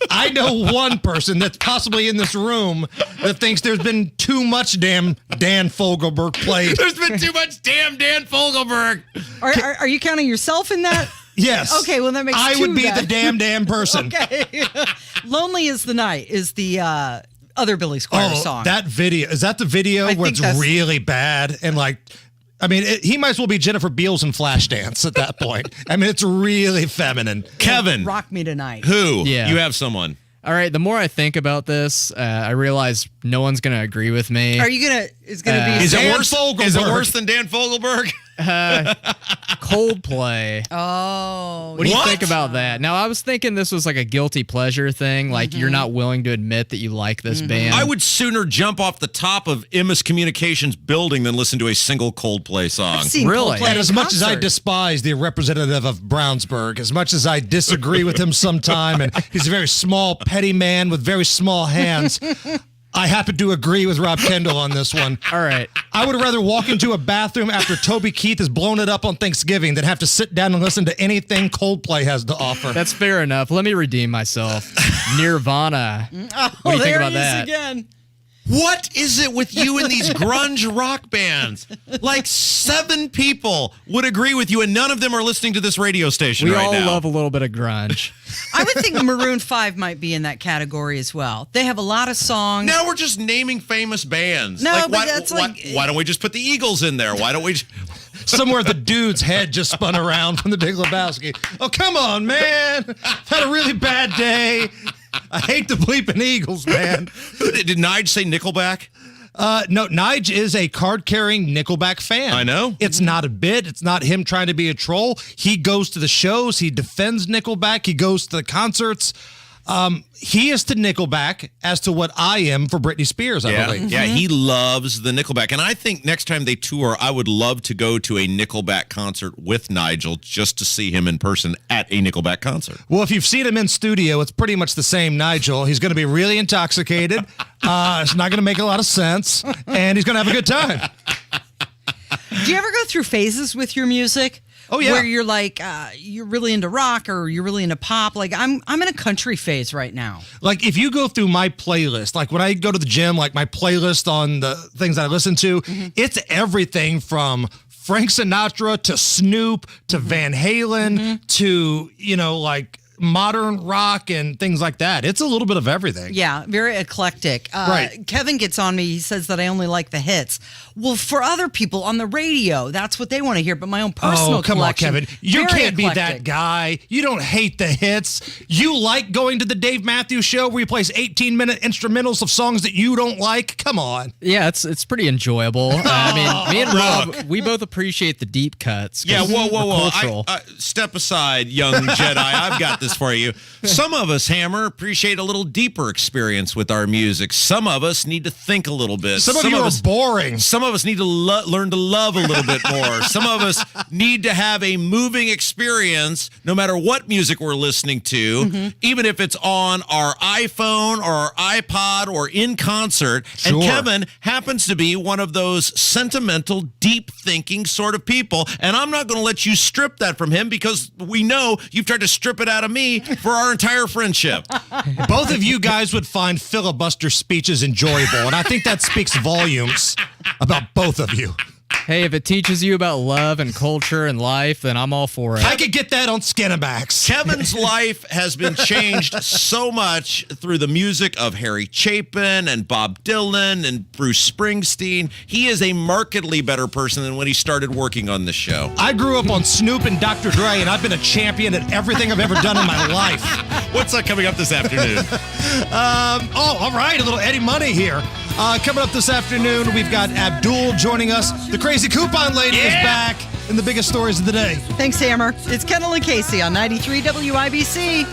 I know one person that's possibly in this room that thinks there's been too much damn Dan Fogelberg played. There's been too much damn Dan Fogelberg. Are you counting yourself in that? Yes. Okay, well, that makes I 2 would be then. the damn person. Okay. Lonely is the Night is the other Billy Squire song. That video. Is that the video where it's really bad? And he might as well be Jennifer Beals in Flashdance at that point. I mean, it's really feminine. Kevin. Rock Me Tonight. Who? Yeah. You have someone. All right, the more I think about this, I realize no one's going to agree with me. Are you going to, it's going to be Is Dan it worse? Fogelberg. Is it worse than Dan Fogelberg? Coldplay. Oh. What do you think about that? Now, I was thinking this was like a guilty pleasure thing, like you're not willing to admit that you like this band. I would sooner jump off the top of Emmis Communications building than listen to a single Coldplay song. I've seen Really? Coldplay And as much as I concert. despise the representative of Brownsburg, as much as I disagree with him sometime, and he's a very small, petty man with very small hands, I happen to agree with Rob Kendall on this one. All right. I would rather walk into a bathroom after Toby Keith has blown it up on Thanksgiving than have to sit down and listen to anything Coldplay has to offer. That's fair enough. Let me redeem myself. Nirvana. What do you think about that? Again. What is it with you and these grunge rock bands? Like 7 people would agree with you, and none of them are listening to this radio station We right all now. love a little bit of grunge. I would think Maroon 5 might be in that category as well. They have a lot of songs. Now we're just naming famous bands. No, like, but that's why don't we just put the Eagles in there? Why don't we? Somewhere the dude's head just spun around from the Big Lebowski. Oh, come on, man. I've had a really bad day. I hate the bleeping Eagles, man. Did Nige say Nickelback? No, Nige is a card-carrying Nickelback fan. I know. It's not a bit. It's not him trying to be a troll. He goes to the shows. He defends Nickelback. He goes to the concerts. He is to Nickelback as to what I am for Britney Spears, I believe. Yeah, he loves the Nickelback. And I think next time they tour, I would love to go to a Nickelback concert with Nigel just to see him in person at a Nickelback concert. Well, if you've seen him in studio, it's pretty much the same Nigel. He's going to be really intoxicated. It's not going to make a lot of sense. And he's going to have a good time. Do you ever go through phases with your music? Oh, yeah. Where you're like, you're really into rock or you're really into pop. Like, I'm in a country phase right now. Like, if you go through my playlist, like when I go to the gym, like my playlist on the things I listen to, it's everything from Frank Sinatra to Snoop to Van Halen to, like modern rock and things like that. It's a little bit of everything. Yeah, very eclectic. Right. Kevin gets on me. He says that I only like the hits. Well, for other people on the radio, that's what they want to hear. But my own personal come collection, on, Kevin. You very can't be that eclectic. guy. You don't hate the hits. You like going to the Dave Matthews Show where he plays 18-minute instrumentals of songs that you don't like? Come on. Yeah, it's pretty enjoyable. I mean, me and Rob, we both appreciate the deep cuts. 'cause Yeah, whoa. we're cultural. Step aside, young Jedi. I've got the this for you. Some of us, Hammer, appreciate a little deeper experience with our music. Some of us need to think a little bit. Some of you are boring. Some of us need to learn to love a little bit more. Some of us need to have a moving experience no matter what music we're listening to, even if it's on our iPhone or our iPod or in concert. Sure. And Kevin happens to be one of those sentimental, deep thinking sort of people. And I'm not going to let you strip that from him because we know you've tried to strip it out of me for our entire friendship. Both of you guys would find filibuster speeches enjoyable, and I think that speaks volumes about both of you. Hey, if it teaches you about love and culture and life, then I'm all for it. I could get that on Skinamax. Kevin's life has been changed so much through the music of Harry Chapin and Bob Dylan and Bruce Springsteen. He is a markedly better person than when he started working on this show. I grew up on Snoop and Dr. Dre, and I've been a champion at everything I've ever done in my life. What's that coming up this afternoon? All right, a little Eddie Money here. Coming up this afternoon, we've got Abdul joining us. The crazy coupon lady is back in the biggest stories of the day. Thanks, Hammer. It's Kendall and Casey on 93 WIBC.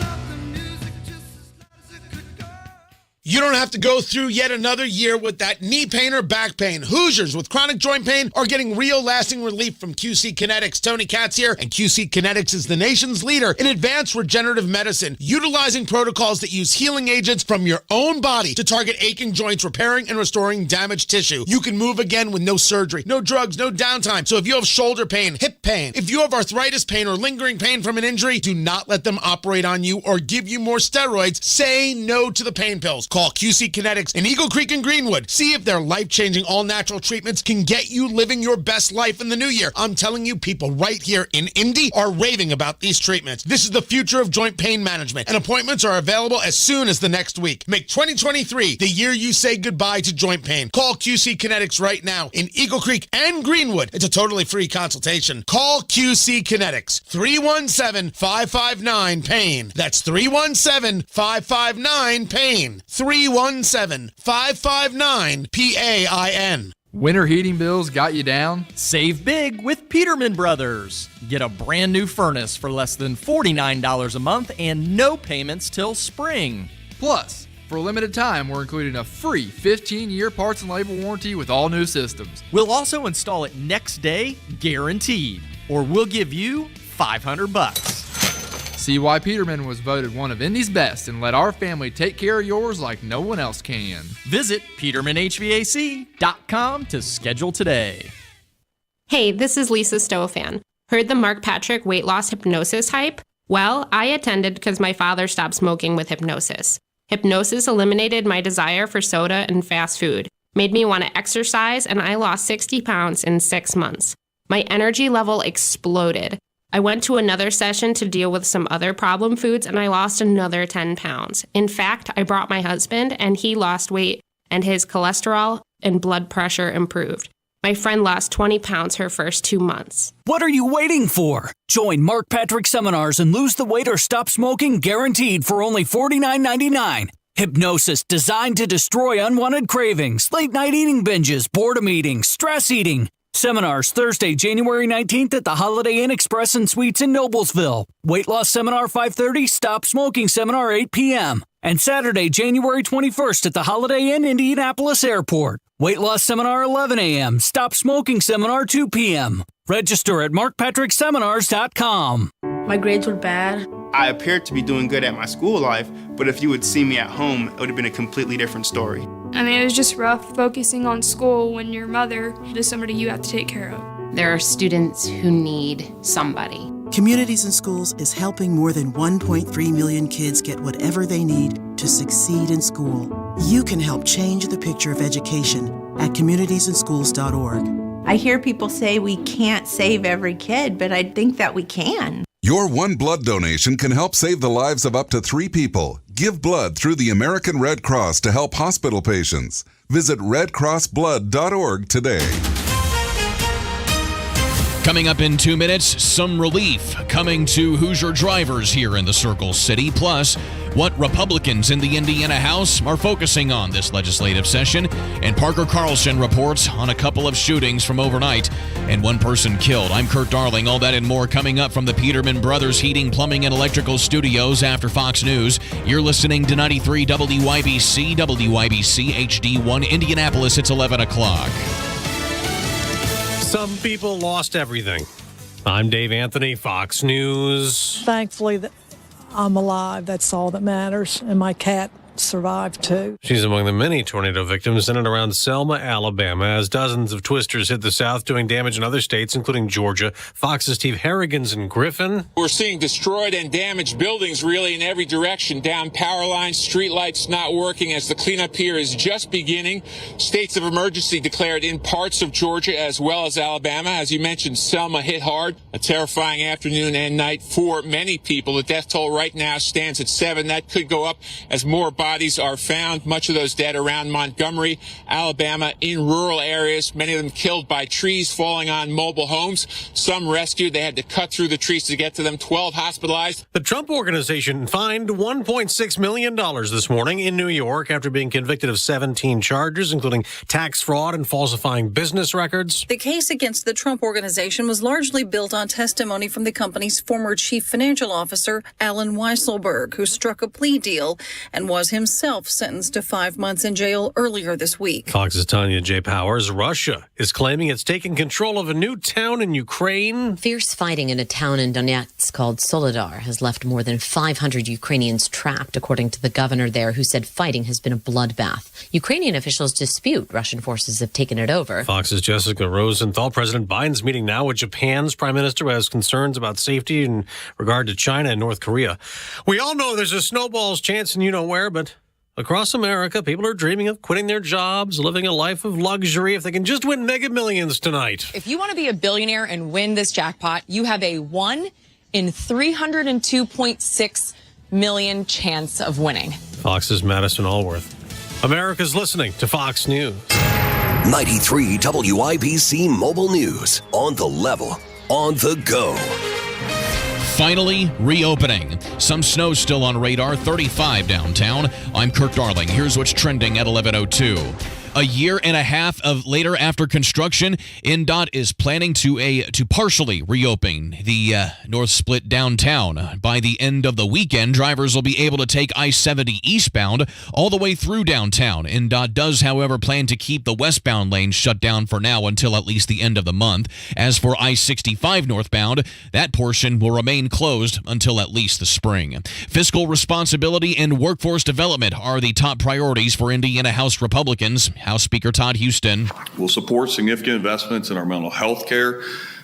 You don't have to go through yet another year with that knee pain or back pain. Hoosiers with chronic joint pain are getting real lasting relief from QC Kinetics. Tony Katz here, and QC Kinetics is the nation's leader in advanced regenerative medicine, utilizing protocols that use healing agents from your own body to target aching joints, repairing and restoring damaged tissue. You can move again with no surgery, no drugs, no downtime. So if you have shoulder pain, hip pain, if you have arthritis pain or lingering pain from an injury, do not let them operate on you or give you more steroids. Say no to the pain pills. Call QC Kinetics in Eagle Creek and Greenwood. See if their life-changing all-natural treatments can get you living your best life in the new year. I'm telling you, people right here in Indy are raving about these treatments. This is the future of joint pain management, and appointments are available as soon as the next week. Make 2023 the year you say goodbye to joint pain. Call QC Kinetics right now in Eagle Creek and Greenwood. It's a totally free consultation. Call QC Kinetics, 317-559-PAIN. That's 317-559-PAIN. 317-559-PAIN. Winter heating bills got you down? Save big with Peterman Brothers. Get a brand new furnace for less than $49 a month and no payments till spring. Plus, for a limited time, we're including a free 15-year parts and labor warranty with all new systems. We'll also install it next day, guaranteed. Or we'll give you $500. See why Peterman was voted one of Indy's best and let our family take care of yours like no one else can. Visit PetermanHVAC.com to schedule today. Hey, this is Lisa Stofan. Heard the Mark Patrick weight loss hypnosis hype? Well, I attended because my father stopped smoking with hypnosis. Hypnosis eliminated my desire for soda and fast food, made me want to exercise, and I lost 60 pounds in 6 months. My energy level exploded. I went to another session to deal with some other problem foods, and I lost another 10 pounds. In fact, I brought my husband, and he lost weight, and his cholesterol and blood pressure improved. My friend lost 20 pounds her first 2 months. What are you waiting for? Join Mark Patrick seminars and lose the weight or stop smoking guaranteed for only $49.99. Hypnosis designed to destroy unwanted cravings, late night eating binges, boredom eating, stress eating. Seminars Thursday, January 19th at the Holiday Inn Express and Suites in Noblesville. Weight loss seminar 5:30, stop smoking seminar 8 p.m. And Saturday, January 21st at the Holiday Inn Indianapolis Airport. Weight loss seminar 11 a.m., stop smoking seminar 2 p.m. Register at markpatrickseminars.com. My grades were bad. I appeared to be doing good at my school life, but if you would see me at home, it would have been a completely different story. I mean, it was just rough focusing on school when your mother is somebody you have to take care of. There are students who need somebody. Communities in Schools is helping more than 1.3 million kids get whatever they need to succeed in school. You can help change the picture of education at communitiesinschools.org. I hear people say we can't save every kid, but I think that we can. Your one blood donation can help save the lives of up to 3 people. Give blood through the American Red Cross to help hospital patients. Visit redcrossblood.org today. Coming up in 2 minutes, some relief coming to Hoosier drivers here in the Circle City. Plus, what Republicans in the Indiana House are focusing on this legislative session. And Parker Carlson reports on a couple of shootings from overnight and one person killed. I'm Kurt Darling. All that and more coming up from the Peterman Brothers Heating, Plumbing, and Electrical Studios after Fox News. You're listening to 93 WIBC, WIBC HD1 Indianapolis. It's 11 o'clock. Some people lost everything. I'm Dave Anthony, Fox News. Thankfully, that I'm alive. That's all that matters. And my cat survived too. She's among the many tornado victims in and around Selma, Alabama, as dozens of twisters hit the south, doing damage in other states, including Georgia. Fox's Steve Harrigan's in Griffin. We're seeing destroyed and damaged buildings really in every direction. Down power lines, street lights not working as the cleanup here is just beginning. States of emergency declared in parts of Georgia as well as Alabama. As you mentioned, Selma hit hard. A terrifying afternoon and night for many people. The death toll right now stands at 7. That could go up as more bodies are found, much of those dead around Montgomery, Alabama, in rural areas, many of them killed by trees falling on mobile homes. Some rescued. They had to cut through the trees to get to them. 12 hospitalized. The Trump Organization fined $1.6 million this morning in New York after being convicted of 17 charges, including tax fraud and falsifying business records. The case against the Trump Organization was largely built on testimony from the company's former chief financial officer, Alan Weisselberg, who struck a plea deal and was himself sentenced to 5 months in jail earlier this week. Fox's Tanya J. Powers. Russia is claiming it's taken control of a new town in Ukraine. Fierce fighting in a town in Donetsk called Soledar has left more than 500 Ukrainians trapped, according to the governor there, who said fighting has been a bloodbath. Ukrainian officials dispute Russian forces have taken it over. Fox's Jessica Rosenthal. President Biden's meeting now with Japan's prime minister, who has concerns about safety in regard to China and North Korea. We all know there's a snowball's chance in you-know-where, but across America, people are dreaming of quitting their jobs, living a life of luxury if they can just win Mega Millions tonight. If you want to be a billionaire and win this jackpot, you have a 1 in 302.6 million chance of winning. Fox's Madison Allworth. America's listening to Fox News. 93 WIBC Mobile News. On the level, on the go. Finally reopening. Some snow still on radar, 35 downtown. I'm Kurt Darling. Here's what's trending at 11:02. A year and a half of later after construction, INDOT is planning to partially reopen the North Split downtown. By the end of the weekend, drivers will be able to take I-70 eastbound all the way through downtown. INDOT does, however, plan to keep the westbound lanes shut down for now until at least the end of the month. As for I-65 northbound, that portion will remain closed until at least the spring. Fiscal responsibility and workforce development are the top priorities for Indiana House Republicans. House Speaker Todd Houston. We'll support significant investments in our mental health care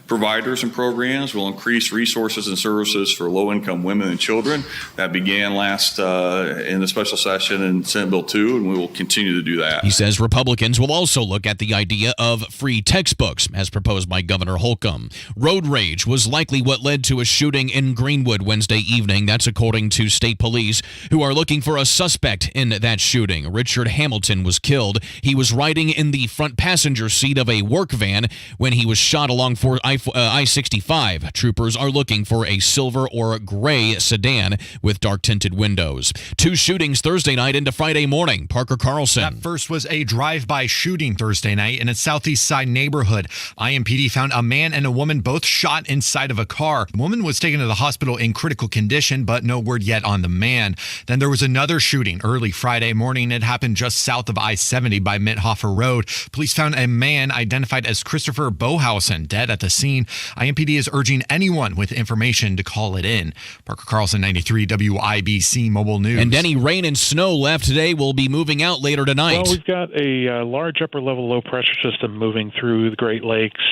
providers and programs. Will increase resources and services for low-income women and children. That began last in the special session in Senate Bill 2, and we will continue to do that. He says Republicans will also look at the idea of free textbooks, as proposed by Governor Holcomb. Road rage was likely what led to a shooting in Greenwood Wednesday evening. That's according to state police, who are looking for a suspect in that shooting. Richard Hamilton was killed. He was riding in the front passenger seat of a work van when he was shot along I-65. Troopers are looking for a silver or gray sedan with dark-tinted windows. 2 shootings Thursday night into Friday morning. Parker Carlson. That first was a drive-by shooting Thursday night in a Southeast Side neighborhood. IMPD found a man and a woman both shot inside of a car. The woman was taken to the hospital in critical condition, but no word yet on the man. Then there was another shooting early Friday morning. It happened just south of I-70 by Mithofer Road. Police found a man identified as Christopher Bohausen dead at the scene. IMPD is urging anyone with information to call it in. Parker Carlson, 93 WIBC Mobile News. And any rain and snow left today will be moving out later tonight. Well, we've got a large upper-level low-pressure system moving through the Great Lakes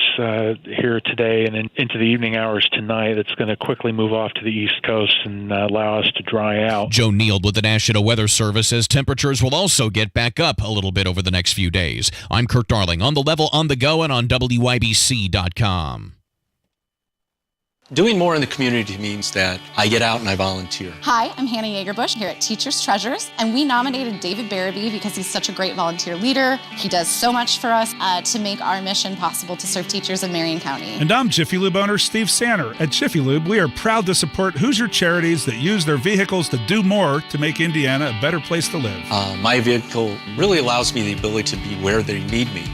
here today and into the evening hours tonight. That's going to quickly move off to the East Coast and allow us to dry out. Joe Neild with the National Weather Service says temperatures will also get back up a little bit over the next few days. I'm Kurt Darling, on the level, on the go, and on WIBC.com. Doing more in the community means that I get out and I volunteer. Hi, I'm Hannah Yeagerbush here at Teachers Treasures, and we nominated David Barabee because he's such a great volunteer leader. He does so much for us to make our mission possible to serve teachers in Marion County. And I'm Jiffy Lube owner Steve Sanner. At Jiffy Lube, we are proud to support Hoosier charities that use their vehicles to do more to make Indiana a better place to live. My vehicle really allows me the ability to be where they need me.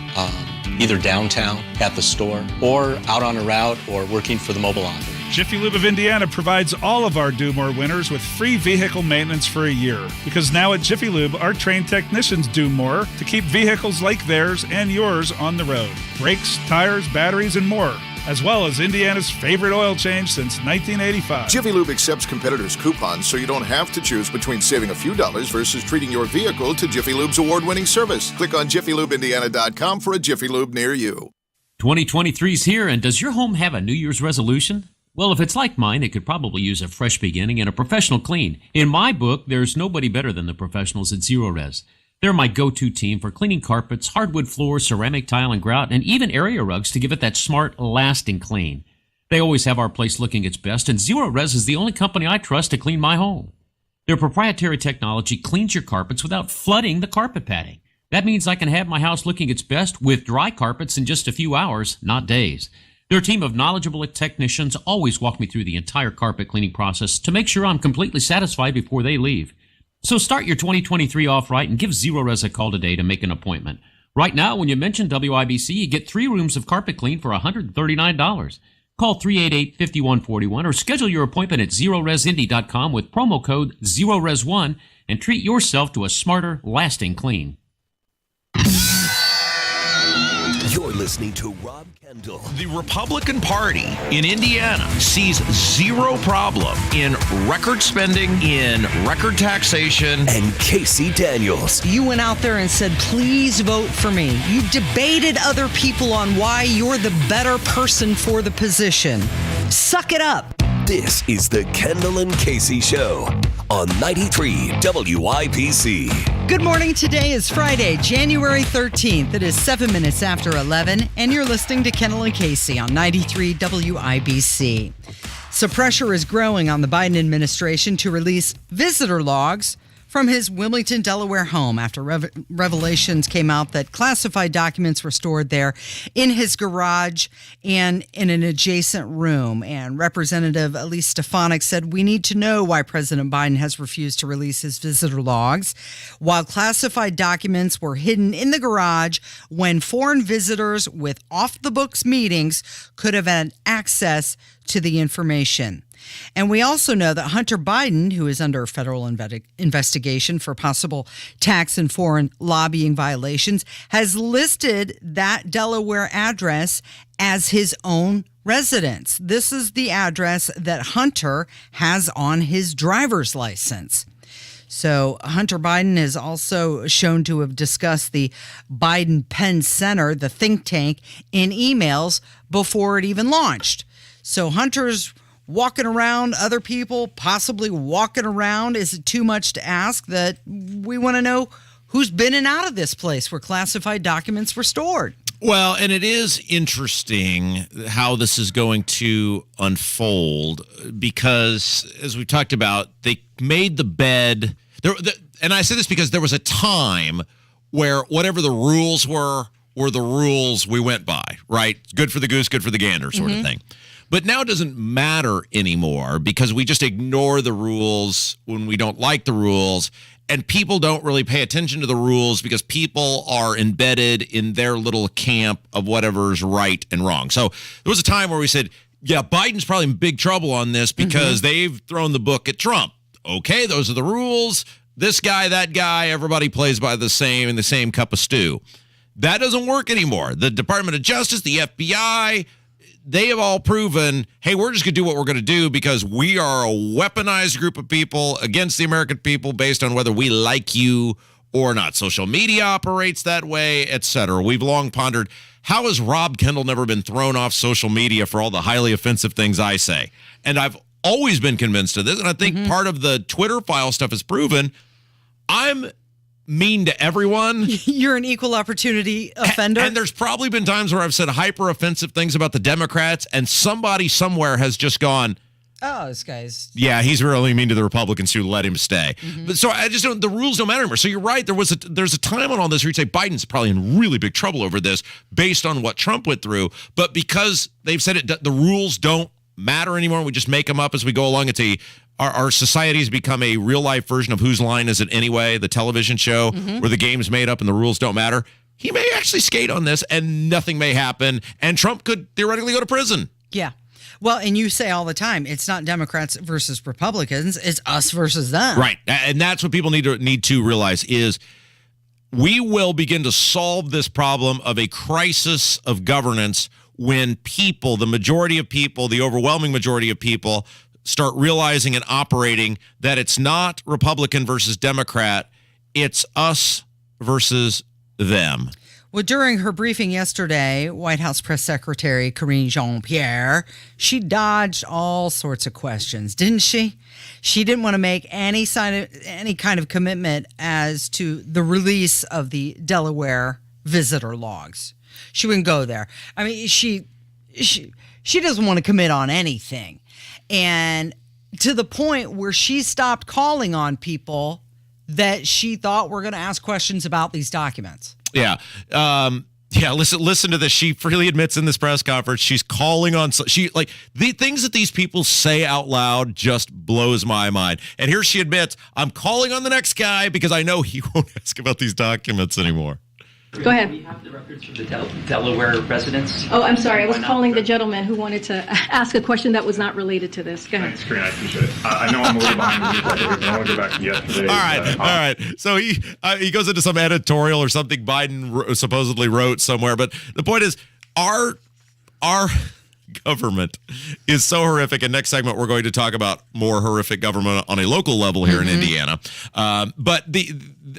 Either downtown, at the store, or out on a route, or working for the mobile operator. Jiffy Lube of Indiana provides all of our Do More winners with free vehicle maintenance for a year. Because now at Jiffy Lube, our trained technicians do more to keep vehicles like theirs and yours on the road. Brakes, tires, batteries, and more. As well as Indiana's favorite oil change since 1985. Jiffy Lube accepts competitors' coupons, so you don't have to choose between saving a few dollars versus treating your vehicle to Jiffy Lube's award-winning service. Click on JiffyLubeIndiana.com for a Jiffy Lube near you. 2023's here, and does your home have a New Year's resolution? Well, if it's like mine, it could probably use a fresh beginning and a professional clean. In my book, there's nobody better than the professionals at Zero Res. They're my go-to team for cleaning carpets, hardwood floors, ceramic tile and grout, and even area rugs to give it that smart, lasting clean. They always have our place looking its best, and Zero Res is the only company I trust to clean my home. Their proprietary technology cleans your carpets without flooding the carpet padding. That means I can have my house looking its best with dry carpets in just a few hours, not days. Their team of knowledgeable technicians always walk me through the entire carpet cleaning process to make sure I'm completely satisfied before they leave. So start your 2023 off right and give Zero Res a call today to make an appointment. Right now, when you mention WIBC, you get 3 rooms of carpet clean for $139. Call 388-5141 or schedule your appointment at ZeroResIndy.com with promo code ZeroRes1 and treat yourself to a smarter, lasting clean. You're listening to Rob Kendall. The Republican Party in Indiana sees zero problem in record spending, in record taxation. And Casey Daniels. You went out there and said, please vote for me. You debated other people on why you're the better person for the position. Suck it up. This is the Kendall and Casey Show on 93 WIBC. Good morning. Today is Friday, January 13th. It is 7 minutes after 11, and you're listening to Kendall and Casey on 93 WIBC. So pressure is growing on the Biden administration to release visitor logs from his Wilmington, Delaware home after revelations came out that classified documents were stored there in his garage and in an adjacent room. And Representative Elise Stefanik said, we need to know why President Biden has refused to release his visitor logs, while classified documents were hidden in the garage when foreign visitors with off-the-books meetings could have had access to the information. And we also know that Hunter Biden, who is under federal investigation for possible tax and foreign lobbying violations, has listed that Delaware address as his own residence. This is the address that Hunter has on his driver's license. So Hunter Biden is also shown to have discussed the Biden Penn Center, the think tank, in emails before it even launched. So Hunter's walking around, other people possibly walking around. Is it too much to ask that we want to know who's been in and out of this place where classified documents were stored? Well, and it is interesting how this is going to unfold because, as we talked about, they made the bed. And I say this because there was a time where whatever the rules were the rules we went by, right? Good for the goose, good for the gander sort of thing. But now it doesn't matter anymore because we just ignore the rules when we don't like the rules, and people don't really pay attention to the rules because people are embedded in their little camp of whatever's right and wrong. So there was a time where we said, yeah, Biden's probably in big trouble on this because they've thrown the book at Trump. Okay, those are the rules. This guy, that guy, everybody plays by the same cup of stew. That doesn't work anymore. The Department of Justice, the FBI, they have all proven, hey, we're just going to do what we're going to do because we are a weaponized group of people against the American people based on whether we like you or not. Social media operates that way, etc. We've long pondered, how has Rob Kendall never been thrown off social media for all the highly offensive things I say? And I've always been convinced of this, and I think part of the Twitter file stuff has proven I'm mean to everyone. You're an equal opportunity offender. And there's probably been times where I've said hyper offensive things about the Democrats, and somebody somewhere has just gone, oh, this guy's... yeah, he's really mean to the Republicans who let him stay. But so I just don't, the rules don't matter anymore. So you're right. There's a time on all this where you'd say Biden's probably in really big trouble over this based on what Trump went through. But because they've said it, the rules don't matter anymore. We just make them up as we go along. Our society has become a real life version of Whose Line Is It Anyway, the television show where the game's made up and the rules don't matter. He may actually skate on this and nothing may happen. And Trump could theoretically go to prison. Yeah. Well, and you say all the time, it's not Democrats versus Republicans, it's us versus them. Right. And that's what people need to realize is we will begin to solve this problem of a crisis of governance when people, the majority of people, the overwhelming majority of people, start realizing and operating that it's not Republican versus Democrat, it's us versus them. Well, during her briefing yesterday, White House Press Secretary Karine Jean-Pierre, she dodged all sorts of questions, didn't she? She didn't want to make any kind of commitment as to the release of the Delaware visitor logs. She wouldn't go there. I mean, she doesn't want to commit on anything. And to the point where she stopped calling on people that she thought were going to ask questions about these documents. Yeah. Listen to this. She freely admits in this press conference she's calling on the things that these people say out loud just blows my mind. And here she admits, I'm calling on the next guy because I know he won't ask about these documents anymore. Go ahead. Do we have the records from the Delaware residents? Oh, I'm sorry. I was calling the gentleman who wanted to ask a question that was not related to this. Go ahead. Thanks, Karine. I appreciate it. I know I'm a little behind the news. I want to go back to yesterday. All right. So he goes into some editorial or something Biden supposedly wrote somewhere. But the point is, our government is so horrific. And next segment, we're going to talk about more horrific government on a local level here in Indiana. But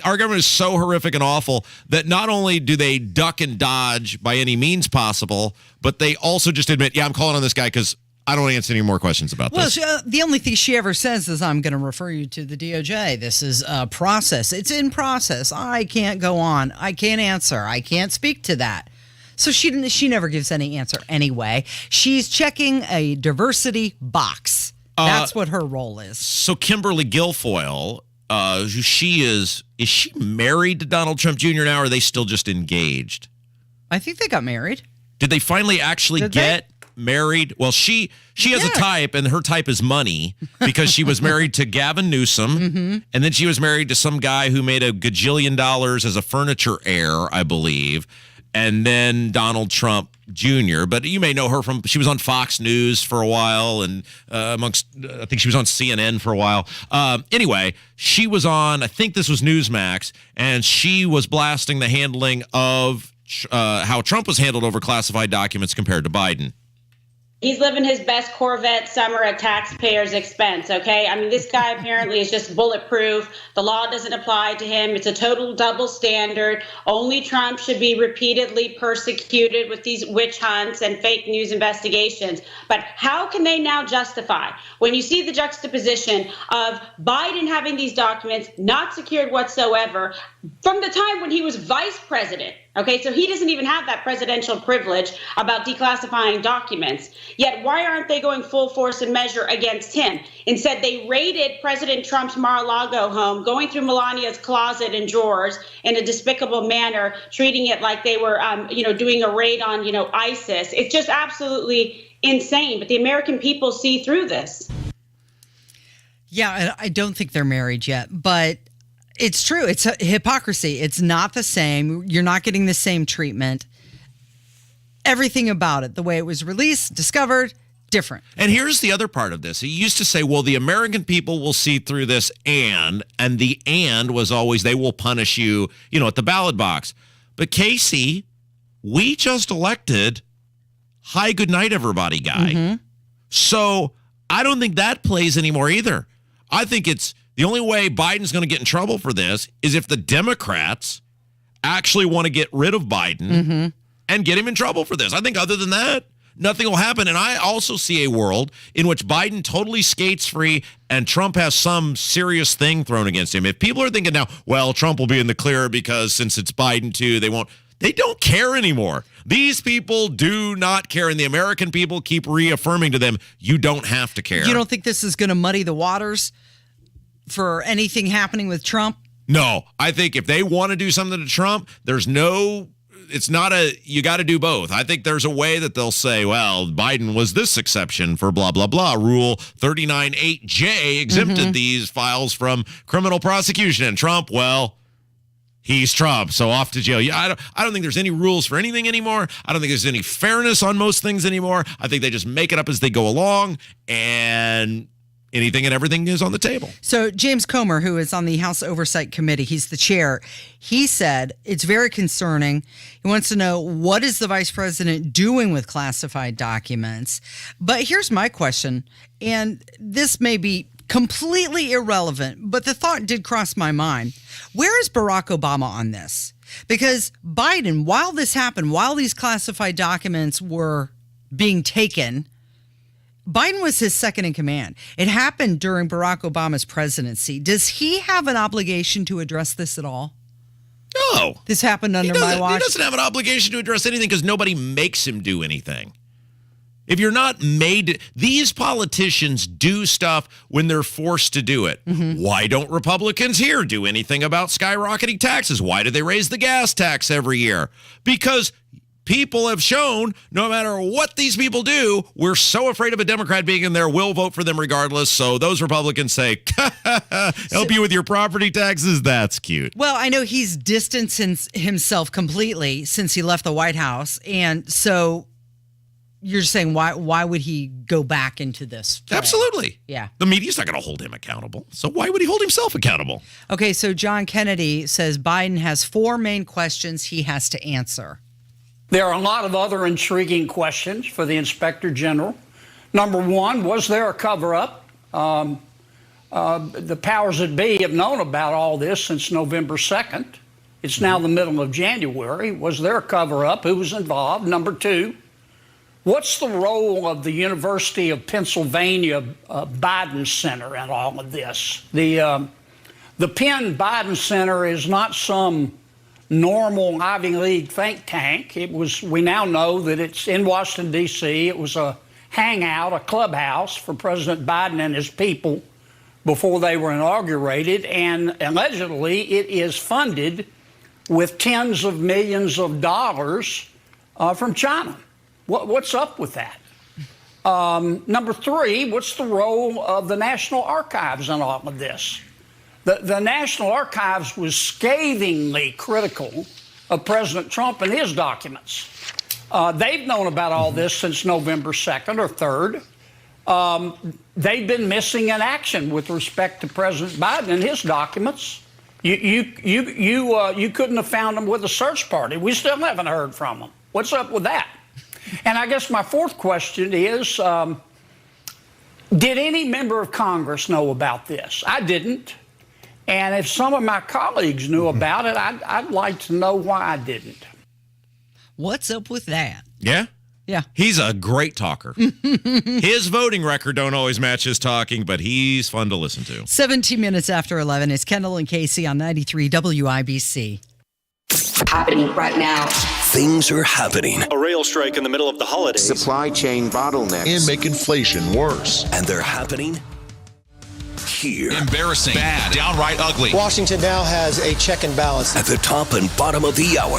our government is so horrific and awful that not only do they duck and dodge by any means possible, but they also just admit, yeah, I'm calling on this guy because I don't want to answer any more questions about this. Well, the only thing she ever says is, I'm going to refer you to the DOJ. This is a process. It's in process. I can't go on. I can't answer. I can't speak to that. So she never gives any answer anyway. She's checking a diversity box. That's what her role is. So Kimberly Guilfoyle, who she is she married to Donald Trump Jr. now, or are they still just engaged? I think they got married. Did they finally actually get married? Well, she has a type, and her type is money because she was married to Gavin Newsom, and then she was married to some guy who made $1 gajillion as a furniture heir, I believe. And then Donald Trump Jr. But you may know her from, she was on Fox News for a while, and I think she was on CNN for a while. Anyway, she was on, I think this was Newsmax, and she was blasting the handling of how Trump was handled over classified documents compared to Biden. He's living his best Corvette summer at taxpayers' expense, okay? I mean, this guy apparently is just bulletproof. The law doesn't apply to him. It's a total double standard. Only Trump should be repeatedly persecuted with these witch hunts and fake news investigations. But how can they now justify, when you see the juxtaposition of Biden having these documents not secured whatsoever from the time when he was vice president? Okay, so he doesn't even have that presidential privilege about declassifying documents. Yet why aren't they going full force and measure against him? Instead, they raided President Trump's Mar-a-Lago home, going through Melania's closet and drawers in a despicable manner, treating it like they were, doing a raid on, ISIS. It's just absolutely insane. But the American people see through this. Yeah, I don't think they're married yet, but it's true. It's hypocrisy. It's not the same. You're not getting the same treatment. Everything about it, the way it was released, discovered, different. And here's the other part of this. He used to say, well, the American people will see through this and the and was always they will punish you, at the ballot box. But Casey, we just elected hi, good night, everybody guy. So I don't think that plays anymore either. I think it's the only way Biden's going to get in trouble for this is if the Democrats actually want to get rid of Biden and get him in trouble for this. I think other than that, nothing will happen. And I also see a world in which Biden totally skates free and Trump has some serious thing thrown against him. If people are thinking now, well, Trump will be in the clear because since it's Biden too, they don't care anymore. These people do not care, and the American people keep reaffirming to them, you don't have to care. You don't think this is going to muddy the waters for anything happening with Trump? No, I think if they want to do something to Trump, it's not you got to do both. I think there's a way that they'll say, well, Biden was this exception for blah, blah, blah. Rule 39.8J exempted these files from criminal prosecution. And Trump, well, he's Trump, so off to jail. Yeah, I don't think there's any rules for anything anymore. I don't think there's any fairness on most things anymore. I think they just make it up as they go along, and anything and everything is on the table. So James Comer, who is on the House Oversight Committee, he's the chair, he said it's very concerning. He wants to know, what is the vice president doing with classified documents? But here's my question, and this may be completely irrelevant, but the thought did cross my mind. Where is Barack Obama on this? Because Biden, while this happened, while these classified documents were being taken, Biden was his second in command. It happened during Barack Obama's presidency. Does he have an obligation to address this at all? No. This happened under my watch? He doesn't have an obligation to address anything because nobody makes him do anything. If you're not made, these politicians do stuff when they're forced to do it. Why don't Republicans here do anything about skyrocketing taxes? Why do they raise the gas tax every year? Because people have shown no matter what these people do, we're so afraid of a Democrat being in there, we'll vote for them regardless. So those Republicans say, help you with your property taxes? That's cute. Well, I know he's distanced himself completely since he left the White House. And so you're saying why would he go back into this fray? Absolutely. Yeah. The media's not going to hold him accountable. So why would he hold himself accountable? Okay, so John Kennedy says Biden has 4 main questions he has to answer. There are a lot of other intriguing questions for the Inspector General. Number 1, was there a cover-up? The powers that be have known about all this since November 2nd. It's now the middle of January. Was there a cover-up? Who was involved? Number 2, what's the role of the University of Pennsylvania Biden Center in all of this? The Penn Biden Center is not some normal Ivy League think tank. We now know that it's in Washington, D.C. It was a hangout, a clubhouse for President Biden and his people before they were inaugurated. And allegedly, it is funded with tens of millions of dollars from China. What's up with that? Number 3, what's the role of the National Archives in all of this? The National Archives was scathingly critical of President Trump and his documents. They've known about all this since November 2nd or 3rd. They've been missing in action with respect to President Biden and his documents. You couldn't have found them with a search party. We still haven't heard from them. What's up with that? And I guess my 4th question is, did any member of Congress know about this? I didn't. And if some of my colleagues knew about it, I'd like to know why I didn't. What's up with that? Yeah? Yeah. He's a great talker. His voting record don't always match his talking, but he's fun to listen to. 17 minutes after 11, it's Kendall and Casey on 93 WIBC. Happening right now. Things are happening. A rail strike in the middle of the holidays. Supply chain bottlenecks. And make inflation worse. And they're happening here. Embarrassing, bad, downright ugly. Washington now has a check and balance. At the top and bottom of the hour.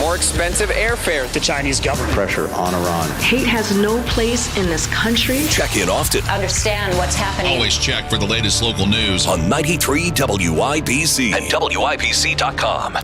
More expensive airfare. The Chinese government. Pressure on Iran. Hate has no place in this country. Check in often. Understand what's happening. Always check for the latest local news. On 93 WIBC and WIBC.com.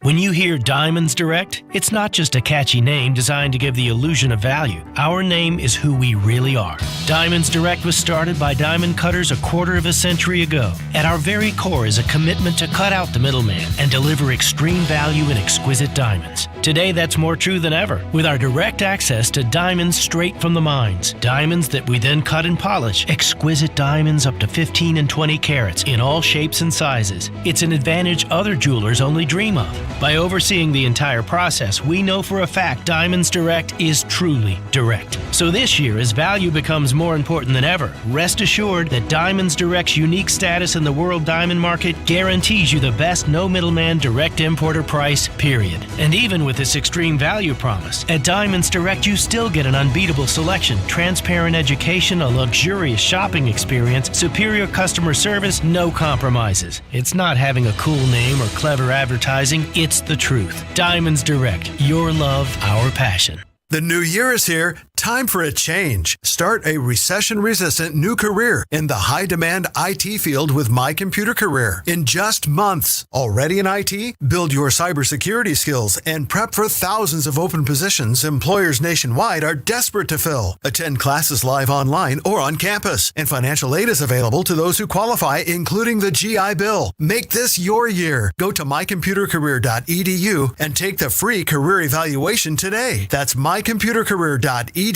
When you hear Diamonds Direct, it's not just a catchy name designed to give the illusion of value. Our name is who we really are. Diamonds Direct was started by diamond cutters a quarter of a century ago. At our very core is a commitment to cut out the middleman and deliver extreme value in exquisite diamonds. Today, that's more true than ever with our direct access to diamonds straight from the mines. Diamonds that we then cut and polish. Exquisite diamonds up to 15 and 20 carats in all shapes and sizes. It's an advantage other jewelers only dream of. By overseeing the entire process, we know for a fact Diamonds Direct is truly direct. So this year, as value becomes more important than ever, rest assured that Diamonds Direct's unique status in the world diamond market guarantees you the best no middleman direct importer price, period. And even with this extreme value promise, at Diamonds Direct you still get an unbeatable selection, transparent education, a luxurious shopping experience, superior customer service, no compromises. It's not having a cool name or clever advertising, it's the truth. Diamonds Direct, your love, our passion. The new year is here. Time for a change. Start a recession-resistant new career in the high-demand IT field with My Computer Career. In just months. Already in IT? Build your cybersecurity skills and prep for thousands of open positions employers nationwide are desperate to fill. Attend classes live online or on campus. And financial aid is available to those who qualify, including the GI Bill. Make this your year. Go to mycomputercareer.edu and take the free career evaluation today. That's mycomputercareer.edu.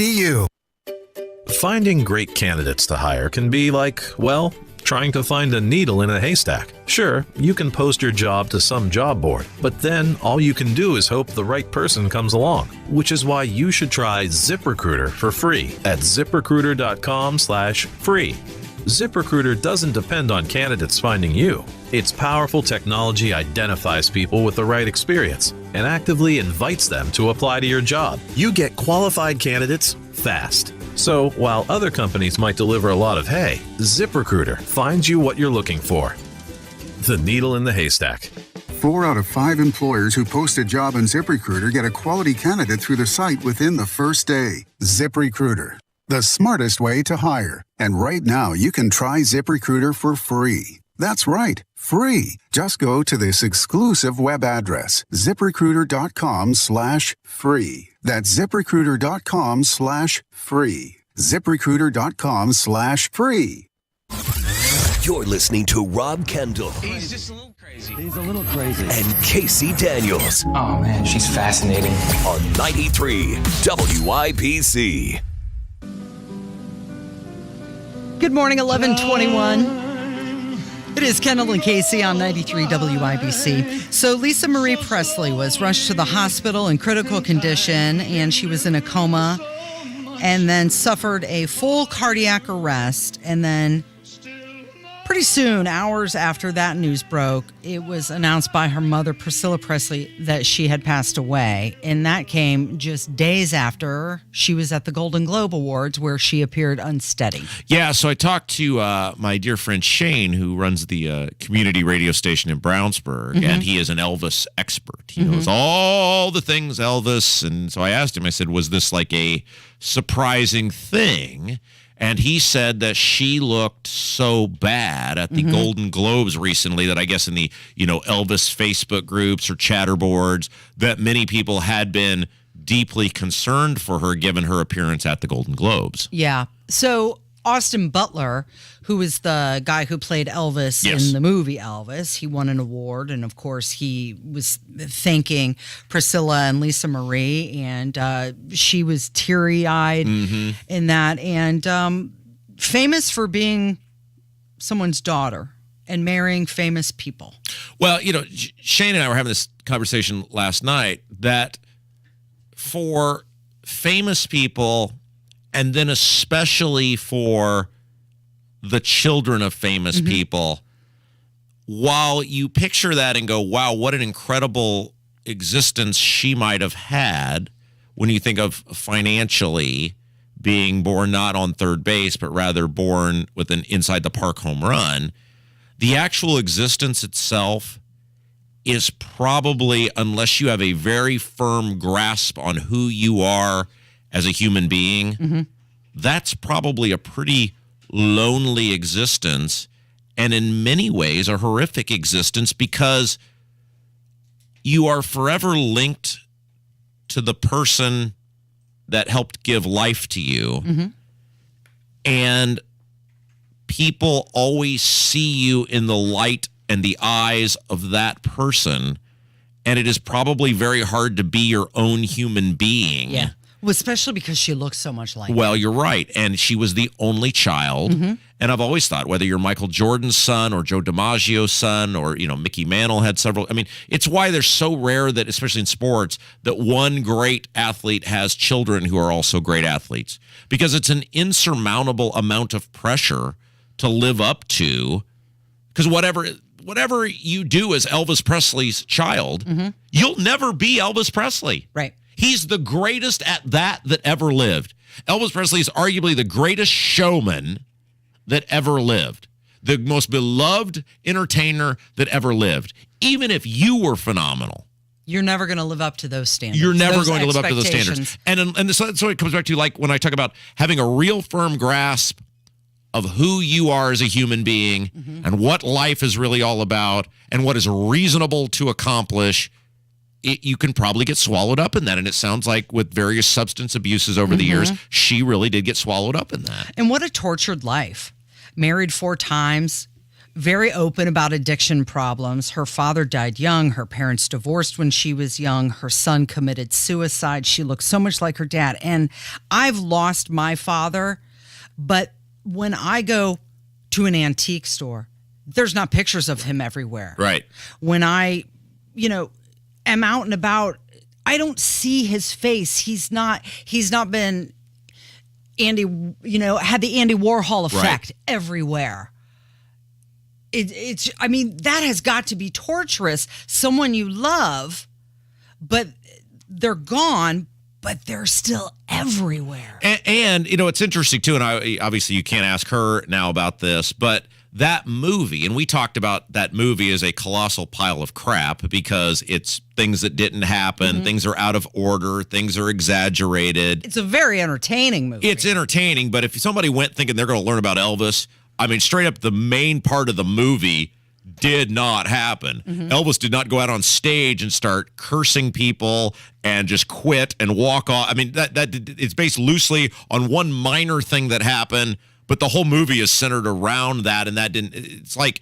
Finding great candidates to hire can be like, well, trying to find a needle in a haystack. Sure, you can post your job to some job board, but then all you can do is hope the right person comes along, which is why you should try ZipRecruiter for free at ZipRecruiter.com/free. ZipRecruiter doesn't depend on candidates finding you. Its powerful technology identifies people with the right experience and actively invites them to apply to your job. You get qualified candidates fast. So while other companies might deliver a lot of hay, ZipRecruiter finds you what you're looking for. The needle in the haystack. 4 out of 5 employers who post a job on ZipRecruiter get a quality candidate through the site within the first day. ZipRecruiter, the smartest way to hire. And right now, you can try ZipRecruiter for free. That's right, free. Just go to this exclusive web address, ZipRecruiter.com/free. That's ZipRecruiter.com/free. ZipRecruiter.com/free. You're listening to Rob Kendall. He's just a little crazy. He's a little crazy. And Casey Daniels. Oh, man, she's fascinating. On 93 WIBC. Good morning, 11:21. It is Kendall and Casey on 93 WIBC. So Lisa Marie Presley was rushed to the hospital in critical condition, and she was in a coma and then suffered a full cardiac arrest. And then pretty soon, hours after that news broke, it was announced by her mother, Priscilla Presley, that she had passed away. And that came just days after she was at the Golden Globe Awards, where she appeared unsteady. Yeah, so I talked to my dear friend Shane, who runs the community radio station in Brownsburg, and he is an Elvis expert. He knows all the things Elvis. And so I asked him, I said, was this like a surprising thing? And he said that she looked so bad at the Golden Globes recently that I guess in the, Elvis Facebook groups or chatter boards that many people had been deeply concerned for her given her appearance at the Golden Globes. Yeah. So Austin Butler, who is the guy who played Elvis in the movie Elvis, he won an award. And of course, he was thanking Priscilla and Lisa Marie. And she was teary-eyed in that. And famous for being someone's daughter and marrying famous people. Well, Shane and I were having this conversation last night that for famous people, and then especially for the children of famous people, while you picture that and go, wow, what an incredible existence she might have had when you think of financially being born not on third base, but rather born with an inside the park home run, the actual existence itself is probably, unless you have a very firm grasp on who you are as a human being, that's probably a pretty lonely existence, and in many ways a horrific existence, because you are forever linked to the person that helped give life to you. And people always see you in the light and the eyes of that person. and it is probably very hard to be your own human being. Yeah. Well, especially because she looks so much like Well, him. you're right. And she was the only child. Mm-hmm. And I've always thought, whether you're Michael Jordan's son or Joe DiMaggio's son or, Mickey Mantle had several. I mean, it's why they're so rare that, especially in sports, that one great athlete has children who are also great athletes. Because it's an insurmountable amount of pressure to live up to. Because whatever you do as Elvis Presley's child, you'll never be Elvis Presley. Right. He's the greatest at that ever lived. Elvis Presley is arguably the greatest showman that ever lived, the most beloved entertainer that ever lived. Even if you were phenomenal, you're never going to live up to those standards. You're never going to live up to those standards. And so it comes back to, like, when I talk about having a real firm grasp of who you are as a human being and what life is really all about and what is reasonable to accomplish, you can probably get swallowed up in that. And it sounds like with various substance abuses over the years, she really did get swallowed up in that. And what a tortured life. Married 4 times, very open about addiction problems. Her father died young. Her parents divorced when she was young. Her son committed suicide. She looked so much like her dad. And I've lost my father, but when I go to an antique store, there's not pictures of him everywhere. Right. When I, am out and about, I don't see his face. He's not been Andy, had the Andy Warhol effect everywhere. That has got to be torturous. Someone you love, but they're gone, but they're still everywhere. And it's interesting too, and obviously you can't ask her now about this, but that movie, and we talked about that movie as a colossal pile of crap because it's things that didn't happen, things are out of order, things are exaggerated. It's a very entertaining movie. It's entertaining, but if somebody went thinking they're going to learn about Elvis, straight up the main part of the movie did not happen. Elvis did not go out on stage and start cursing people and just quit and walk off. It's based loosely on one minor thing that happened, but the whole movie is centered around that, and that didn't. It's like,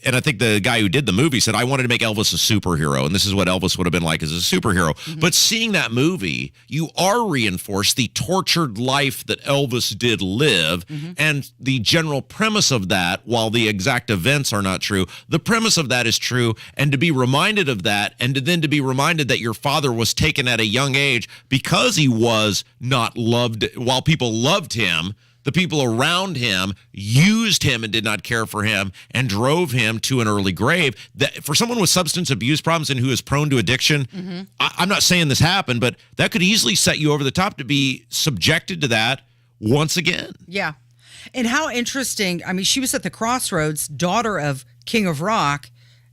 and I think the guy who did the movie said, I wanted to make Elvis a superhero, and this is what Elvis would have been like as a superhero. But seeing that movie, you are reinforced the tortured life that Elvis did live, and the general premise of that, while the exact events are not true, the premise of that is true, and to be reminded of that, and then to be reminded that your father was taken at a young age because he was not loved, while people loved him, the people around him used him and did not care for him and drove him to an early grave. That, for someone with substance abuse problems and who is prone to addiction, I'm not saying this happened, but that could easily set you over the top to be subjected to that once again. Yeah. And how interesting. She was at the crossroads, daughter of King of Rock,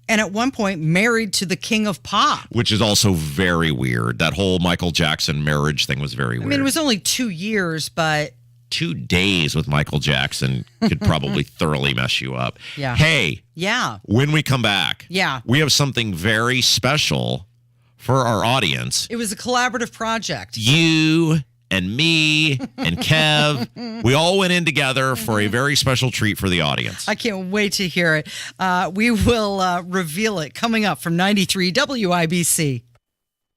and at one point married to the King of Pop. Which is also very weird. That whole Michael Jackson marriage thing was very weird. It was only 2 years, but 2 days with Michael Jackson could probably thoroughly mess you up. Yeah. Hey. Yeah. When we come back. Yeah. We have something very special for our audience. It was a collaborative project. You and me and Kev, we all went in together for a very special treat for the audience. I can't wait to hear it. We will reveal it coming up from 93 WIBC.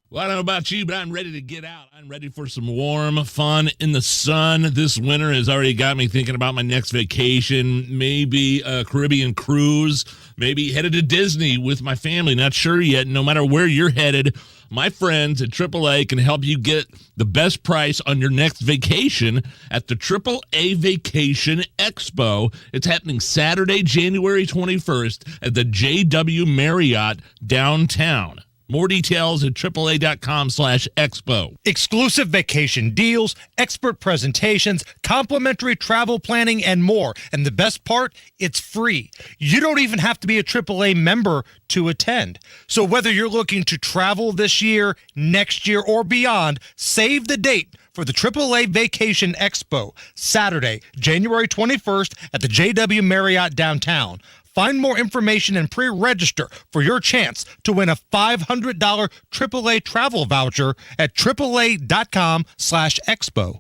Well, I don't know about you, but I'm ready to get out. I'm ready for some warm fun in the sun. This winter has already got me thinking about my next vacation, maybe a Caribbean cruise, maybe headed to Disney with my family. Not sure yet. No matter where you're headed, my friends at AAA can help you get the best price on your next vacation at the AAA Vacation Expo. It's happening Saturday, January 21st at the JW Marriott downtown. More details at AAA.com/expo. Exclusive vacation deals, expert presentations, complimentary travel planning, and more. And the best part, it's free. You don't even have to be a AAA member to attend. So whether you're looking to travel this year, next year, or beyond, save the date for the AAA Vacation Expo, Saturday, January 21st at the JW Marriott downtown. Find more information and pre-register for your chance to win a $500 AAA travel voucher at AAA.com/expo.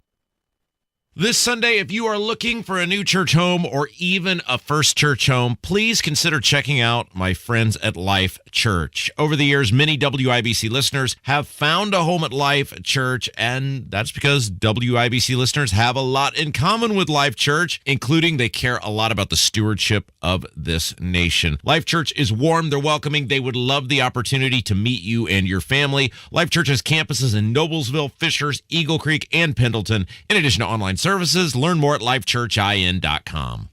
This Sunday, if you are looking for a new church home or even a first church home, please consider checking out my friends at Life Church. Over the years, many WIBC listeners have found a home at Life Church, and that's because WIBC listeners have a lot in common with Life Church, including they care a lot about the stewardship of this nation. Life Church is warm, they're welcoming, they would love the opportunity to meet you and your family. Life Church has campuses in Noblesville, Fishers, Eagle Creek, and Pendleton. In addition to online services, learn more at lifechurchin.com.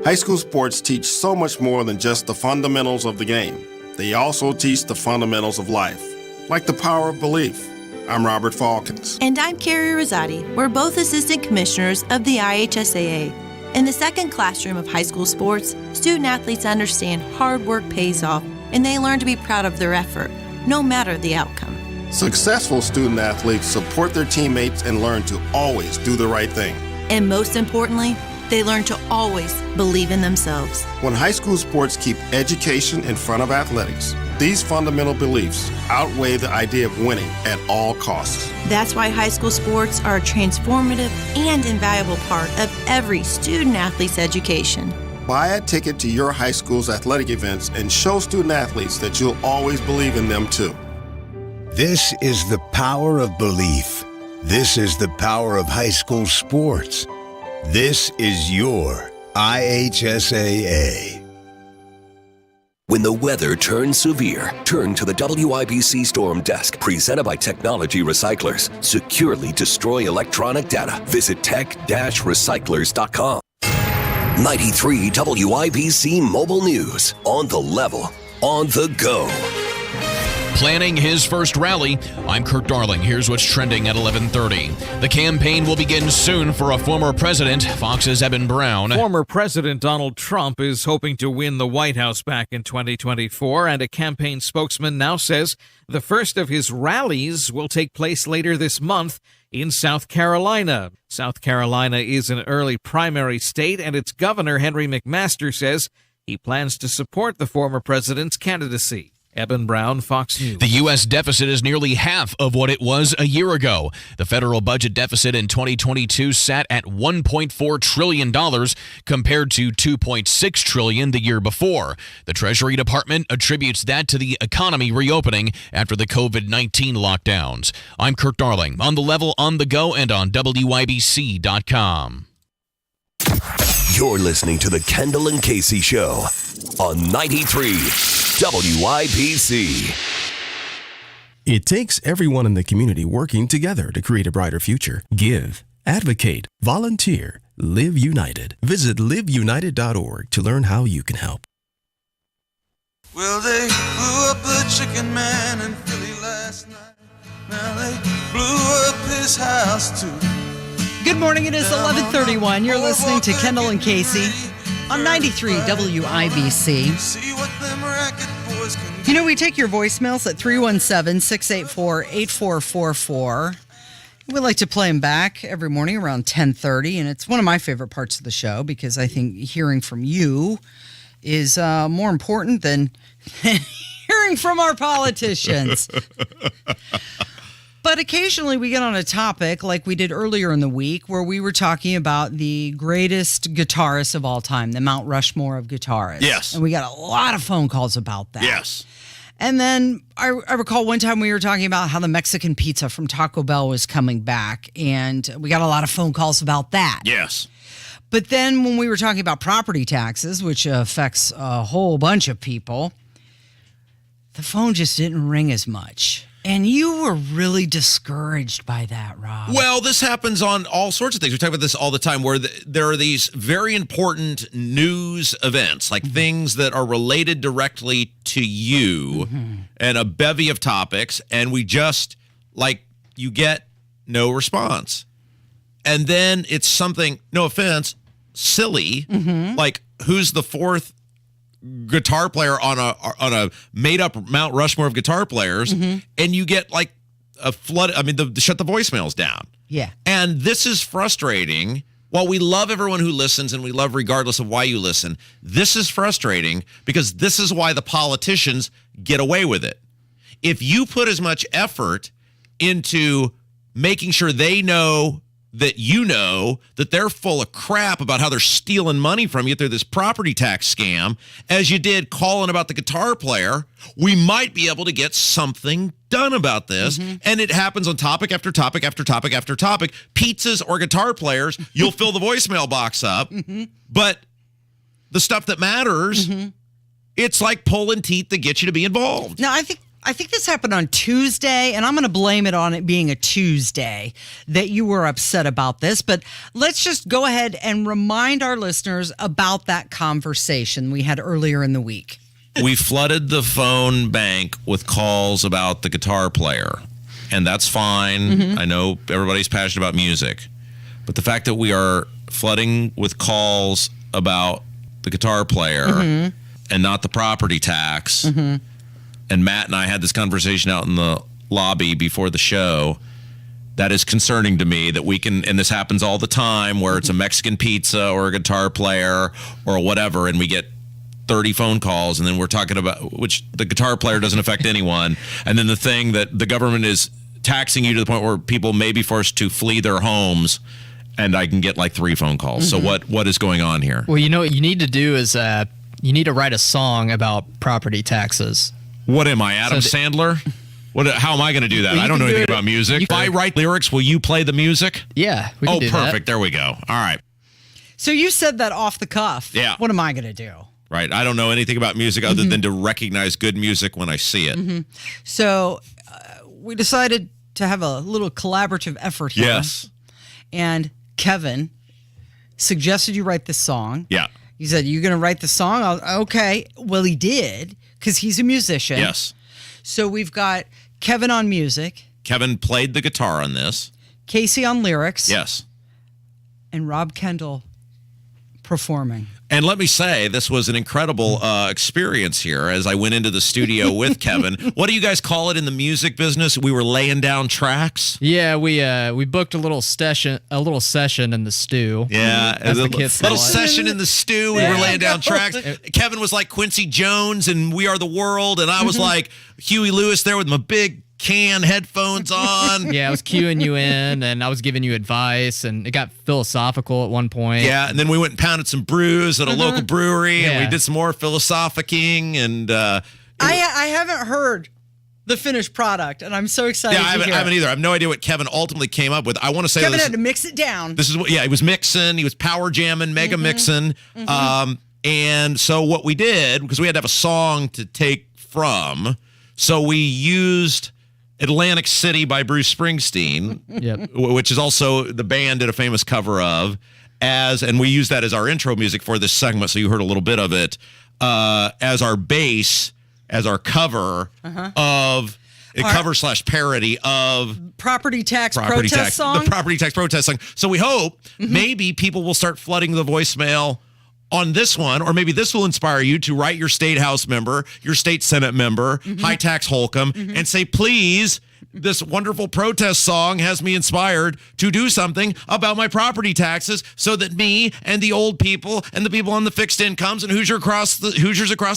High school sports teach so much more than just the fundamentals of the game. They also teach the fundamentals of life, like the power of belief. I'm Robert Falkins. And I'm Carrie Rosati. We're both assistant commissioners of the IHSAA. In the second classroom of high school sports, student athletes understand hard work pays off, and they learn to be proud of their effort, no matter the outcome. Successful student athletes support their teammates and learn to always do the right thing. And most importantly, they learn to always believe in themselves. When high school sports keep education in front of athletics, these fundamental beliefs outweigh the idea of winning at all costs. That's why high school sports are a transformative and invaluable part of every student athlete's education. Buy a ticket to your high school's athletic events and show student athletes that you'll always believe in them too. This is the power of belief. This is the power of high school sports. This is your IHSAA. When the weather turns severe, turn to the WIBC Storm Desk, presented by Technology Recyclers. Securely destroy electronic data. Visit tech-recyclers.com. 93 WIBC Mobile News. On the level, on the go. Planning his first rally, I'm Kurt Darling. Here's what's trending at 11:30. The campaign will begin soon for a former president, Fox's Eben Brown. Former President Donald Trump is hoping to win the White House back in 2024, and a campaign spokesman now says the first of his rallies will take place later this month in South Carolina. South Carolina is an early primary state, and its governor, Henry McMaster, says he plans to support the former president's candidacy. Eben Brown, Fox News. The U.S. deficit is nearly half of what it was a year ago. The federal budget deficit in 2022 sat at $1.4 trillion compared to $2.6 trillion the year before. The Treasury Department attributes that to the economy reopening after the COVID-19 lockdowns. I'm Kurt Darling, on the level, on the go, and on WIBC.com. You're listening to the Kendall and Casey Show on 93 WIBC. It takes everyone in the community working together to create a brighter future. Give, advocate, volunteer, live united. Visit liveunited.org to learn how you can help. Well, they blew up the chicken man in Philly last night. Now they blew up his house too. Good morning. It is 11:31. You're listening to Kendall and Casey on 93 WIBC. You know, we take your voicemails at 317-684-8444. We like to play them back every morning around 10:30, and it's one of my favorite parts of the show because I think hearing from you is more important than hearing from our politicians. But occasionally we get on a topic like we did earlier in the week where we were talking about the greatest guitarists of all time, the Mount Rushmore of guitarists. Yes. And we got a lot of phone calls about that. Yes. And then I recall one time we were talking about how the Mexican pizza from Taco Bell was coming back, and we got a lot of phone calls about that. Yes. But then when we were talking about property taxes, which affects a whole bunch of people, the phone just didn't ring as much. And you were really discouraged by that, Rob. Well, this happens on all sorts of things. We talk about this all the time where there are these very important news events, like things that are related directly to you and a bevy of topics. And we just, like, you get no response. And then it's something, no offense, silly, like who's the fourth guitar player on a made up Mount Rushmore of guitar players, and you get like a flood. I mean, shut the voicemails down. Yeah. And this is frustrating. While we love everyone who listens and we love regardless of why you listen, this is frustrating because this is why the politicians get away with it. If you put as much effort into making sure they know that you know that they're full of crap about how they're stealing money from you through this property tax scam, as you did calling about the guitar player, we might be able to get something done about this. And it happens on topic after topic after topic after topic. Pizzas or guitar players, you'll fill the voicemail box up. But the stuff that matters, it's like pulling teeth to get you to be involved. Now, I think this happened on Tuesday, and I'm going to blame it on it being a Tuesday that you were upset about this. But let's just go ahead and remind our listeners about that conversation we had earlier in the week. We flooded the phone bank with calls about the guitar player, and that's fine. I know everybody's passionate about music, but the fact that we are flooding with calls about the guitar player and not the property tax, and Matt and I had this conversation out in the lobby before the show, that is concerning to me that we can, and this happens all the time, where it's a Mexican pizza or a guitar player or whatever, and we get 30 phone calls, and then we're talking about, which the guitar player doesn't affect anyone, and then the thing that the government is taxing you to the point where people may be forced to flee their homes, and I can get like 3 phone calls. So what is going on here? Well, you know what you need to do is you need to write a song about property taxes. What am I, Adam Sandler? How am I going to do that? Well, I don't know anything about music. If I write lyrics, will you play the music? Yeah, we can do perfect. that. There we go. All right. So you said that off the cuff. Yeah. What am I going to do? Right. I don't know anything about music other than to recognize good music when I see it. So we decided to have a little collaborative effort here. Yes. And Kevin suggested you write this song. Yeah. He said, "You're going to write the song?" Okay. Well, he did, because he's a musician. Yes. So we've got Kevin on music. Kevin played the guitar on this. Casey on lyrics. Yes. And Rob Kendall performing. And let me say, this was an incredible experience here as I went into the studio with Kevin. What do you guys call it in the music business? We were laying down tracks. Yeah, we booked a little session in the stew. Yeah, as a the kids call little it. session in the stew. We were laying down tracks. Kevin was like Quincy Jones and We Are the World, and I was like Huey Lewis there with my big can headphones on. Yeah, I was cueing you in, and I was giving you advice, and it got philosophical at one point. Yeah, and then we went and pounded some brews at a local brewery, and Yeah. we did some more philosophicking, and I haven't heard the finished product, and I'm so excited yeah, I to hear haven't it. either. I have no idea what Kevin ultimately came up with. I want to say Kevin this, had to mix it down. this is what, yeah, he was mixing, he was power jamming, mega mixing, and so what we did, because we had to have a song to take from, so we used Atlantic City by Bruce Springsteen, which is also the band did a famous cover of, and we used that as our intro music for this segment, so you heard a little bit of it, as our bass, as our cover of a cover / parody of property tax protest song. The property tax protest song. So we hope maybe people will start flooding the voicemail on this one, or maybe this will inspire you to write your state house member, your state senate member, High Tax Holcomb, and say, please, this wonderful protest song has me inspired to do something about my property taxes so that me and the old people and the people on the fixed incomes and Hoosiers across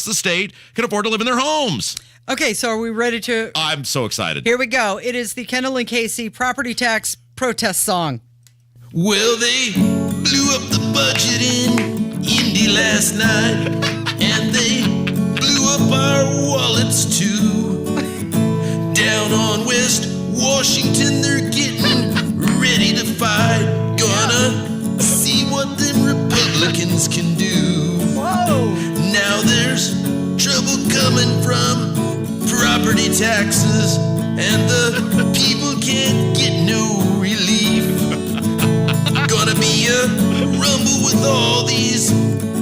the state can afford to live in their homes. Okay, so are we ready to... I'm so excited. Here we go. It is the Kendall and Casey property tax protest song. Well, they blew up the budget in Indy last night, and they blew up our wallets too. Down on West Washington, they're getting ready to fight. Gonna see what them Republicans can do. Whoa! Now there's trouble coming from property taxes, and the people can't get no relief. Gonna be a rumble with all these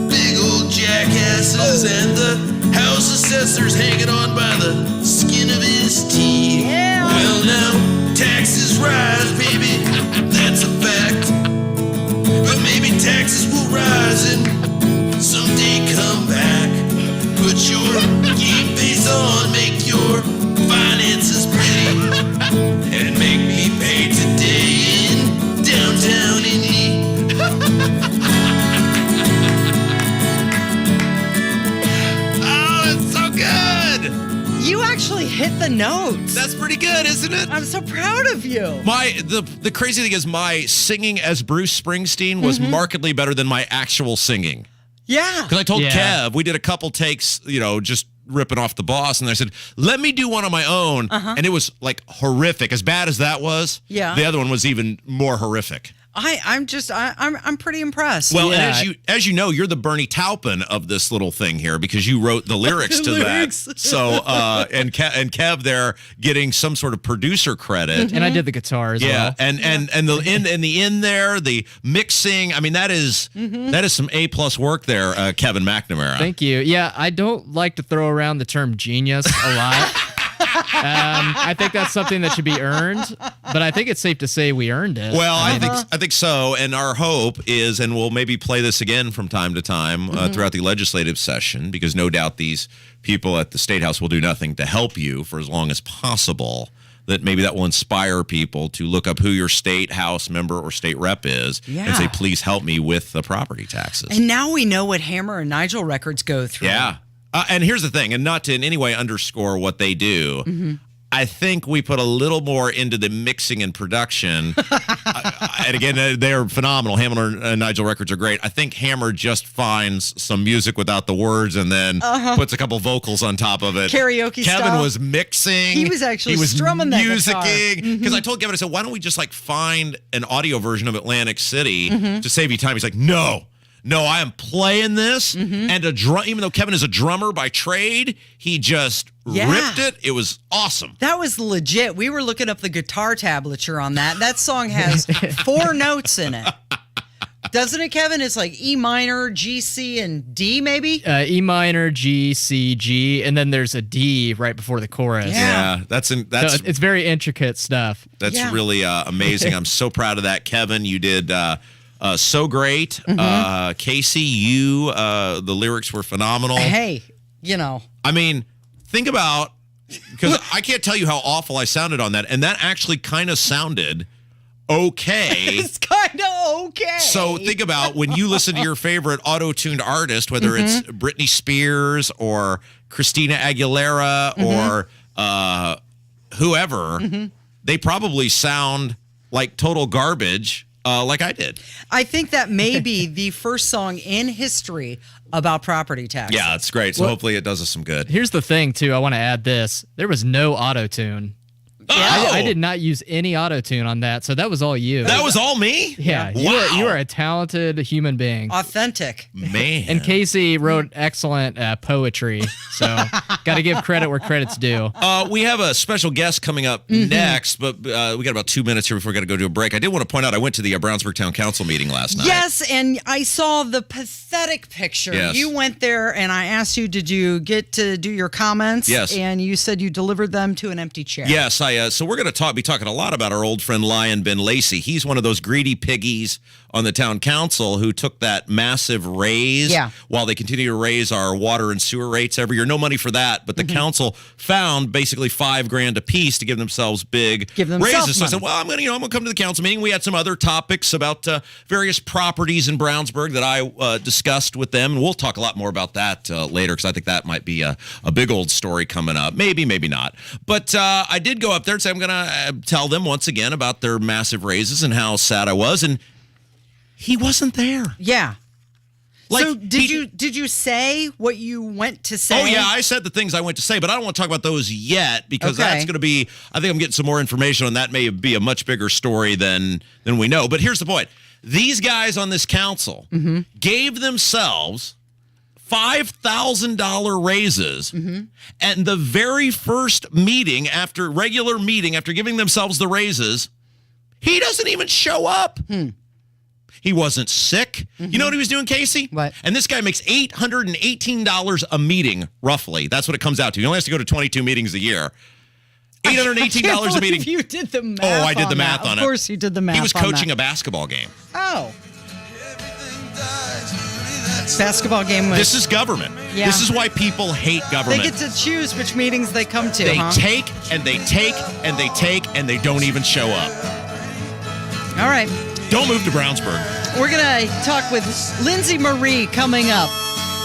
big old jackasses, and the house assessor's hanging on by the skin of his teeth. Yeah. Well, now taxes rise, baby, that's a fact. But maybe taxes will rise and someday come back. Put your game face on, make your finances pretty, and make me pay today in downtown Indy. Oh, it's so good! You actually hit the notes. That's pretty good, isn't it? I'm so proud of you. The crazy thing is my singing as Bruce Springsteen was markedly better than my actual singing. Yeah. Because I told Kev, we did a couple takes, just ripping off the boss, and I said, let me do one on my own. And it was like horrific. As bad as that was, the other one was even more horrific. I'm pretty impressed. Well, and as you know, you're the Bernie Taupin of this little thing here because you wrote the lyrics to that. So and Kev there getting some sort of producer credit, and I did the guitar as well. And the end there, the mixing. I mean, that is some A+ work there, Kevin McNamara. Thank you. Yeah, I don't like to throw around the term genius a lot. I think that's something that should be earned, but I think it's safe to say we earned it. Well, I think so, and our hope is, and we'll maybe play this again from time to time throughout the legislative session, because no doubt these people at the State House will do nothing to help you for as long as possible, that maybe that will inspire people to look up who your state house member or state rep is and say, please help me with the property taxes. And now we know what Hammer and Nigel records go through. Yeah. And here's the thing, and not to in any way underscore what they do, I think we put a little more into the mixing and production. And again, they're phenomenal. Hammer and Nigel records are great. I think Hammer just finds some music without the words and then puts a couple vocals on top of it. Karaoke Kevin style. was mixing. He was actually strumming that guitar. Because I told Kevin, I said, why don't we just find an audio version of Atlantic City to save you time? He's like, No, I am playing this, and even though Kevin is a drummer by trade, he just ripped it. It was awesome. That was legit. We were looking up the guitar tablature on that. That song has 4 notes in it. Doesn't it, Kevin? It's like E minor, G, C, and D, maybe? E minor, G, C, G, and then there's a D right before the chorus. Yeah, that's it's very intricate stuff. That's really amazing. I'm so proud of that, Kevin. You did so great. Casey, the lyrics were phenomenal. Hey, I mean, think about, because I can't tell you how awful I sounded on that, and that actually kind of sounded okay. It's kind of okay. So think about when you listen to your favorite auto-tuned artist, whether it's Britney Spears or Christina Aguilera or whoever, they probably sound like total garbage. Like I did. I think that may be the first song in history about property taxes. Yeah, it's great. So hopefully it does us some good. Here's the thing, too. I want to add this. There was no auto-tune. I did not use any auto-tune on that, so that was all you. That was all me? Yeah. Wow. You are a talented human being. Authentic. Man. And Casey wrote excellent poetry, so got to give credit where credit's due. We have a special guest coming up next, but we got about 2 minutes here before we got to go to a break. I did want to point out I went to the Brownsburg Town Council meeting last night. Yes, and I saw the pathetic picture. Yes. You went there, and I asked you, did you get to do your comments? Yes. And you said you delivered them to an empty chair. Yes, so we're going to be talking a lot about our old friend Lion Ben Lacey. He's one of those greedy piggies on the town council who took that massive raise while they continue to raise our water and sewer rates every year. No money for that, but the council found basically $5,000 a piece to give themselves big raises. So I said, well, I'm going to come to the council meeting. We had some other topics about various properties in Brownsburg that I discussed with them, and we'll talk a lot more about that later because I think that might be a big old story coming up. Maybe not. But I did go up there and say I'm going to tell them once again about their massive raises and how sad I was, and he wasn't there. Yeah. So did you say what you went to say? Oh, yeah, I said the things I went to say, but I don't want to talk about those yet because that's going to be, I think I'm getting some more information on that. May be a much bigger story than we know. But here's the point. These guys on this council gave themselves $5,000 raises, and the very first regular meeting after giving themselves the raises, he doesn't even show up. He wasn't sick. You know what he was doing, Casey? What? And this guy makes $818 a meeting, roughly. That's what it comes out to. He only has to go to 22 meetings a year. $818 a meeting. You did the math. Oh, I did the math on it. Of course you did the math. He was coaching a basketball game. Oh. Basketball game. This is government. Yeah. This is why people hate government. They get to choose which meetings they come to. They take and they take and they take and they don't even show up. All right. Don't move to Brownsburg. We're going to talk with Lindsay Marie coming up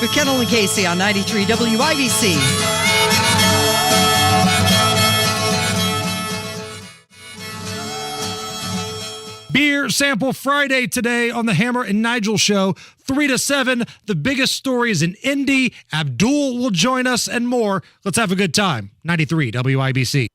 with Kendall and Casey on 93 WIBC. Beer Sample Friday today on the Hammer and Nigel Show, 3 to 7. The biggest stories in Indy. Abdul will join us and more. Let's have a good time. 93 WIBC.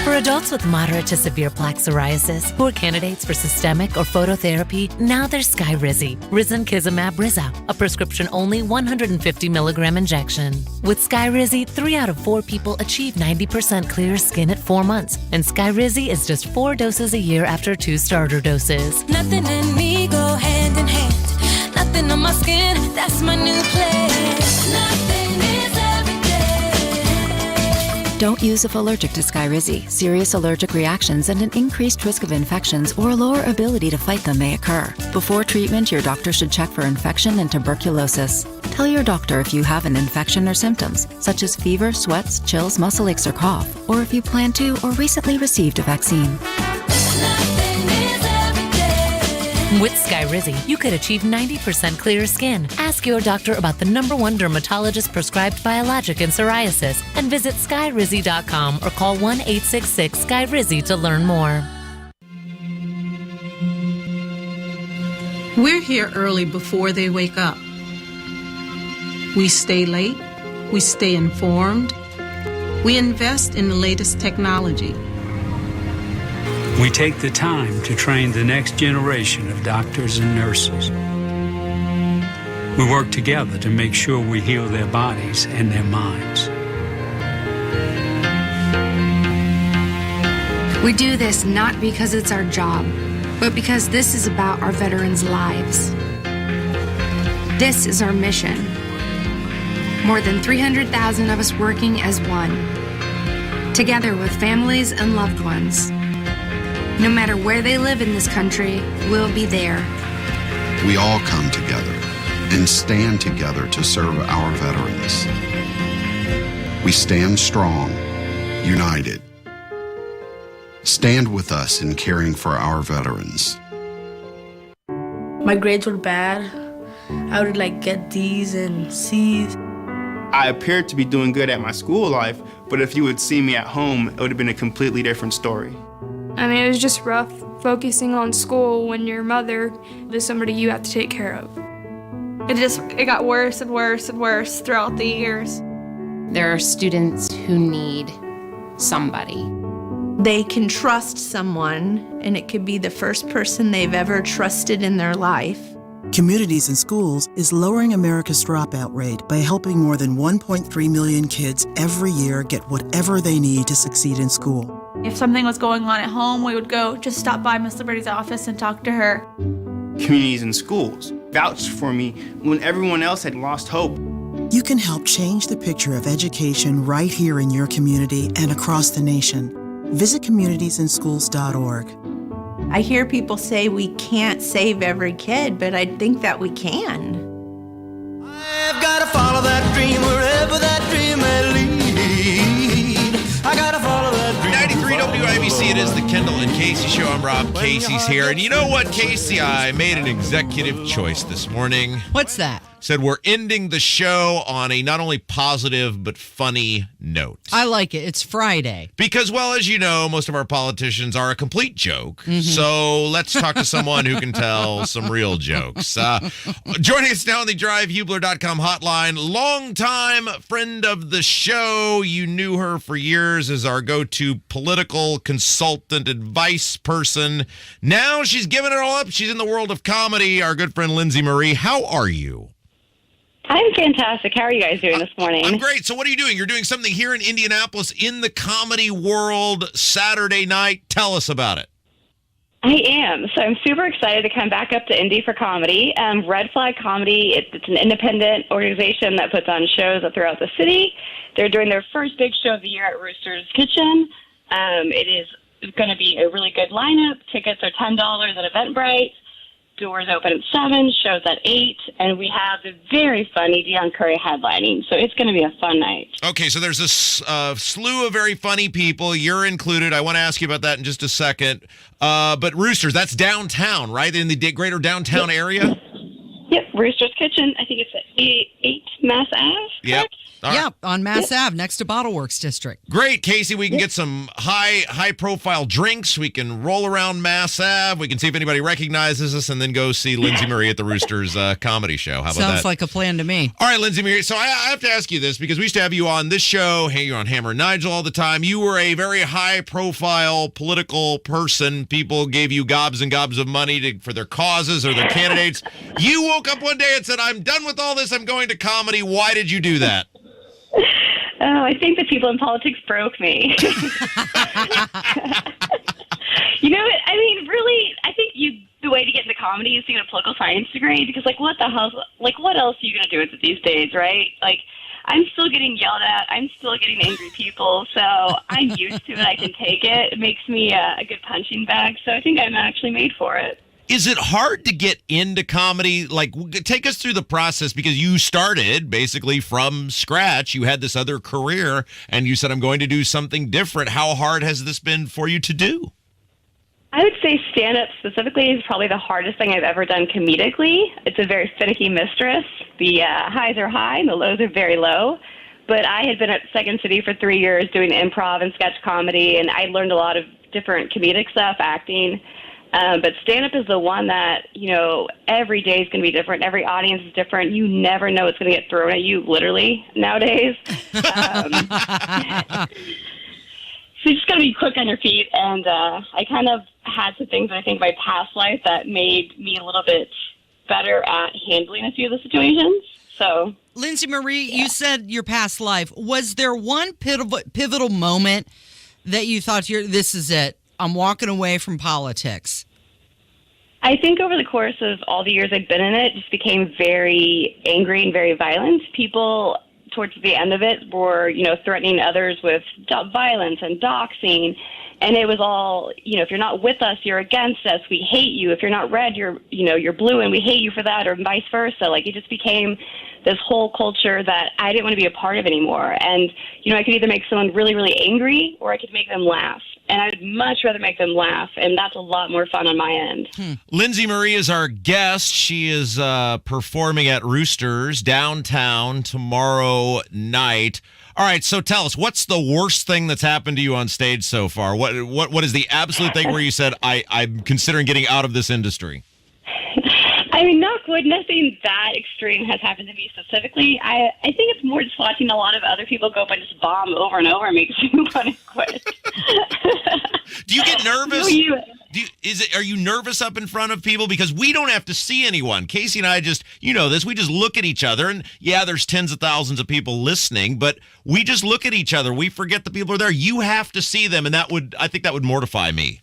For adults with moderate to severe plaque psoriasis who are candidates for systemic or phototherapy, now there's Skyrizi, Risankizumab Riza, a prescription-only 150 milligram injection. With Skyrizi, 3 out of 4 people achieve 90% clear skin at 4 months, and Skyrizi is just 4 doses a year after 2 starter doses. Nothing in me go hand in hand. Nothing on my skin, that's my new place. Nothing is every day. Don't use if allergic to Skyrizi. Serious allergic reactions and an increased risk of infections or a lower ability to fight them may occur. Before treatment, your doctor should check for infection and tuberculosis. Tell your doctor if you have an infection or symptoms, such as fever, sweats, chills, muscle aches, or cough, or if you plan to or recently received a vaccine. With Skyrizi, you could achieve 90% clear skin. Ask your doctor about the #1 dermatologist prescribed biologic in psoriasis and visit skyrizi.com or call 1-866-SKYRIZI to learn more. We're here early before they wake up. We stay late. We stay informed. We invest in the latest technology. We take the time to train the next generation of doctors and nurses. We work together to make sure we heal their bodies and their minds. We do this not because it's our job, but because this is about our veterans' lives. This is our mission. More than 300,000 of us working as one, together with families and loved ones. No matter where they live in this country, we'll be there. We all come together and stand together to serve our veterans. We stand strong, united. Stand with us in caring for our veterans. My grades were bad. I would get D's and C's. I appeared to be doing good at my school life, but if you would see me at home, it would have been a completely different story. I mean, it was just rough focusing on school when your mother is somebody you have to take care of. It got worse and worse and worse throughout the years. There are students who need somebody. They can trust someone, and it could be the first person they've ever trusted in their life. Communities in Schools is lowering America's dropout rate by helping more than 1.3 million kids every year get whatever they need to succeed in school. If something was going on at home, we would go just stop by Miss Liberty's office and talk to her. Communities in Schools vouched for me when everyone else had lost hope. You can help change the picture of education right here in your community and across the nation. Visit communitiesinschools.org. I hear people say we can't save every kid, but I think that we can. I've got to follow that dream wherever that dream may lead. I got to follow that dream. 93 WIBC, it is the Kendall and Casey show. I'm Rob. Casey's here. And you know what, Casey? I made an executive choice this morning. What's that? Said we're ending the show on a not only positive but funny note. I like it. It's Friday. Because, well, as you know, most of our politicians are a complete joke. Mm-hmm. So let's talk to someone who can tell some real jokes. Joining us now on the drivehubler.com hotline, longtime friend of the show. You knew her for years as our go-to political consultant, advice person. Now she's given it all up. She's in the world of comedy. Our good friend Lindsay Marie. How are you? I'm fantastic. How are you guys doing this morning? I'm great. So what are you doing? You're doing something here in Indianapolis in the comedy world Saturday night. Tell us about it. I am. So I'm super excited to come back up to Indy for comedy. Red Flag Comedy, it's an independent organization that puts on shows throughout the city. They're doing their first big show of the year at Rooster's Kitchen. It is going to be a really good lineup. Tickets are $10 at Eventbrite. Doors open at 7, shows at 8, and we have the very funny Deion Curry headlining. So it's going to be a fun night. Okay, so there's this slew of very funny people. You're included. I want to ask you about that in just a second. But Roosters, that's downtown, right? In the greater downtown area? Yep, Rooster's Kitchen. I think it's at 8 Mass Ave. Yep. Yeah, on Mass Ave, next to Bottle Works District. Great, Casey. We can get some high profile drinks. We can roll around Mass Ave. We can see if anybody recognizes us, and then go see Lindsay Marie at the Roosters comedy show. How about that? Sounds like a plan to me. All right, Lindsay Marie. So I have to ask you this because we used to have you on this show. Hey, you're on Hammer and Nigel all the time. You were a very high profile political person. People gave you gobs and gobs of money for their causes or their candidates. You woke up one day and said, "I'm done with all this. I'm going to comedy." Why did you do that? Oh, I think the people in politics broke me. You know, I mean, really, I think the way to get into comedy is to get a political science degree, because, like, what the hell, like, what else are you going to do with it these days, right? Like, I'm still getting yelled at. I'm still getting angry people, so I'm used to it. I can take it. It makes me a good punching bag, so I think I'm actually made for it. Is it hard to get into comedy? Like, take us through the process, because you started basically from scratch. You had this other career, and you said, I'm going to do something different. How hard has this been for you to do? I would say stand-up specifically is probably the hardest thing I've ever done comedically. It's a very finicky mistress. The highs are high and the lows are very low. But I had been at Second City for 3 years doing improv and sketch comedy, and I learned a lot of different comedic stuff, acting. But stand-up is the one that, you know, every day is going to be different. Every audience is different. You never know what's going to get thrown at you, literally, nowadays. So you just got to be quick on your feet. And I kind of had some things, I think, in my past life that made me a little bit better at handling a few of the situations. So, Lindsay Marie, you said your past life. Was there one pivotal moment that you thought, this is it, I'm walking away from politics? I think over the course of all the years I've been in it, just became very angry and very violent. People towards the end of it were, you know, threatening others with violence and doxing. And it was all, you know, if you're not with us, you're against us. We hate you. If you're not red, you're blue, and we hate you for that, or vice versa. Like, it just became this whole culture that I didn't want to be a part of anymore. And, you know, I could either make someone really, really angry, or I could make them laugh. And I'd much rather make them laugh, and that's a lot more fun on my end. Lindsay Marie is our guest. She is performing at Roosters downtown tomorrow night. All right, so tell us, what's the worst thing that's happened to you on stage so far? What is the absolute thing where you said, I'm considering getting out of this industry? I mean, knock wood, nothing that extreme has happened to me specifically. I think it's more just watching a lot of other people go up and just bomb over and over makes me want to quit. Do you get nervous? Are you nervous up in front of people? Because we don't have to see anyone. Casey and I just, you know this, we just look at each other, and yeah, there's tens of thousands of people listening, but we just look at each other. We forget the people are there. You have to see them, and I think that would mortify me.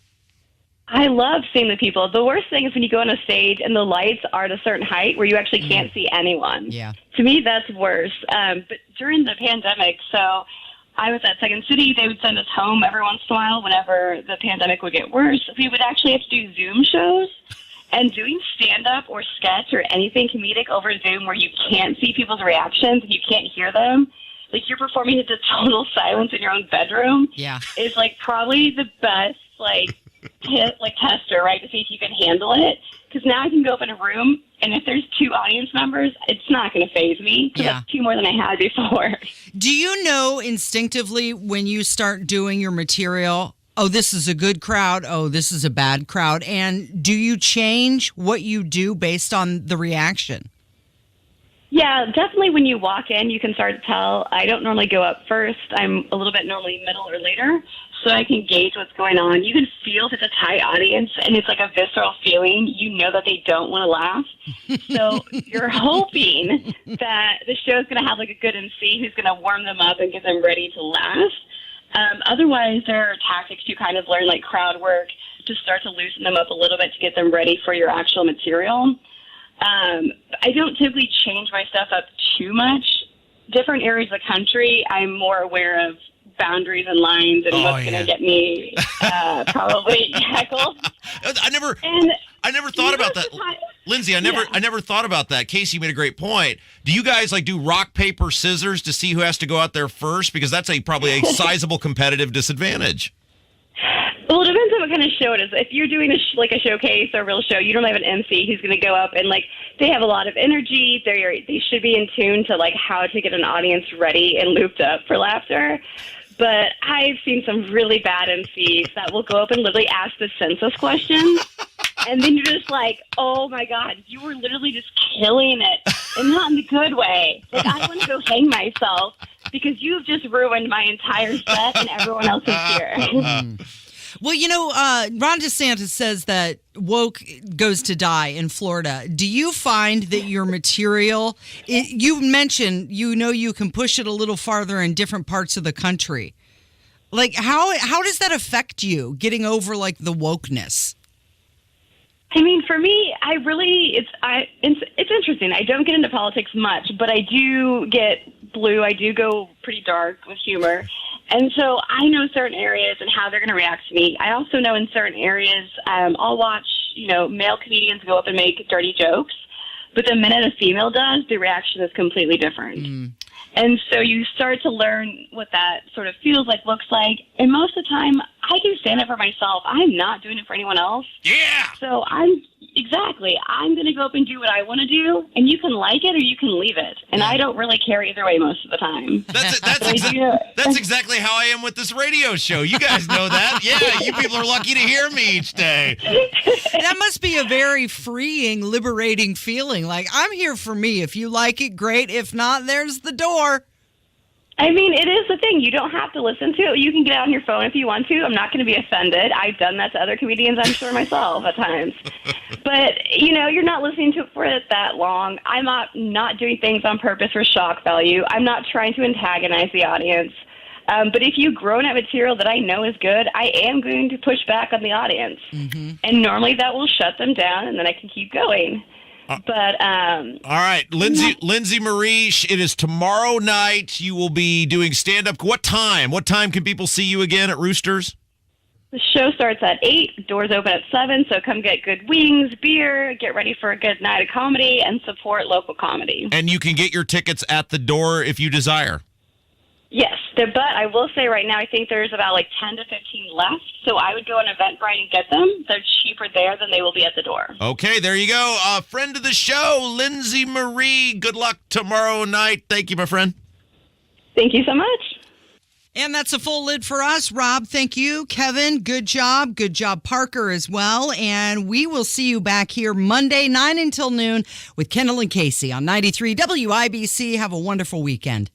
I love seeing the people. The worst thing is when you go on a stage and the lights are at a certain height where you actually can't see anyone. Yeah. To me, that's worse. But during the pandemic, so I was at Second City. They would send us home every once in a while whenever the pandemic would get worse. We would actually have to do Zoom shows. And doing stand-up or sketch or anything comedic over Zoom where you can't see people's reactions and you can't hear them, like you're performing into total silence in your own bedroom, is like probably the best tester, right, to see if you can handle it. Because now I can go up in a room, and if there's two audience members, it's not going to faze me. Because that's two more than I had before. Do you know instinctively when you start doing your material, oh, this is a good crowd, oh, this is a bad crowd? And do you change what you do based on the reaction? Yeah, definitely when you walk in, you can start to tell. I don't normally go up first. I'm a little bit normally middle or later, so I can gauge what's going on. You can feel if it's a tight audience, and it's like a visceral feeling. You know that they don't want to laugh. So you're hoping that the show's going to have like a good MC who's going to warm them up and get them ready to laugh. Otherwise, there are tactics you kind of learn, like crowd work, to start to loosen them up a little bit to get them ready for your actual material. I don't typically change my stuff up too much. Different areas of the country, I'm more aware of boundaries and lines and what's going to get me probably heckled. I never thought about that. Lindsay, I never thought about that. Casey made a great point. Do you guys do rock, paper, scissors to see who has to go out there first? Because that's probably a sizable competitive disadvantage. Well, it depends on what kind of show it is. If you're doing a showcase or a real show, you don't have an MC who's going to go up and they have a lot of energy. They should be in tune to how to get an audience ready and looped up for laughter. But I've seen some really bad MCs that will go up and literally ask the census question. And then you're just like, oh my God, you were literally just killing it. And not in the good way. I want to go hang myself because you've just ruined my entire set and everyone else is here. Well, Ron DeSantis says that woke goes to die in Florida. Do you find that your material, you mentioned, you can push it a little farther in different parts of the country. How does that affect you getting over the wokeness? I mean, for me, it's interesting. I don't get into politics much, but I do get blue. I do go pretty dark with humor. And so I know certain areas and how they're going to react to me. I also know in certain areas, I'll watch, male comedians go up and make dirty jokes. But the minute a female does, the reaction is completely different. And so you start to learn what that sort of feels like, looks like. And most of the time, I do stand up for myself. I'm not doing it for anyone else. Yeah. So I'm going to go up and do what I want to do, and you can like it or you can leave it. And I don't really care either way most of the time. That's exactly how I am with this radio show. You guys know that. Yeah, you people are lucky to hear me each day. That must be a very freeing, liberating feeling. I'm here for me. If you like it, great. If not, there's the door. I mean, it is the thing. You don't have to listen to it. You can get out on your phone if you want to. I'm not going to be offended. I've done that to other comedians, I'm sure, myself at times. But, you're not listening to it for that long. I'm not doing things on purpose for shock value. I'm not trying to antagonize the audience. But if you've grown at material that I know is good, I am going to push back on the audience. Mm-hmm. And normally that will shut them down, and then I can keep going. But all right, Lindsay Marie, it is tomorrow night. You will be doing stand-up. What time? What time can people see you again at Roosters? The show starts at 8. Doors open at 7. So come get good wings, beer, get ready for a good night of comedy, and support local comedy. And you can get your tickets at the door if you desire. Yes, but I will say right now, I think there's about 10 to 15 left. So I would go on Eventbrite and get them. They're cheaper there than they will be at the door. Okay, there you go. Friend of the show, Lindsay Marie. Good luck tomorrow night. Thank you, my friend. Thank you so much. And that's a full lid for us. Rob, thank you. Kevin, good job. Good job, Parker, as well. And we will see you back here Monday, 9 until noon with Kendall and Casey on 93 WIBC. Have a wonderful weekend.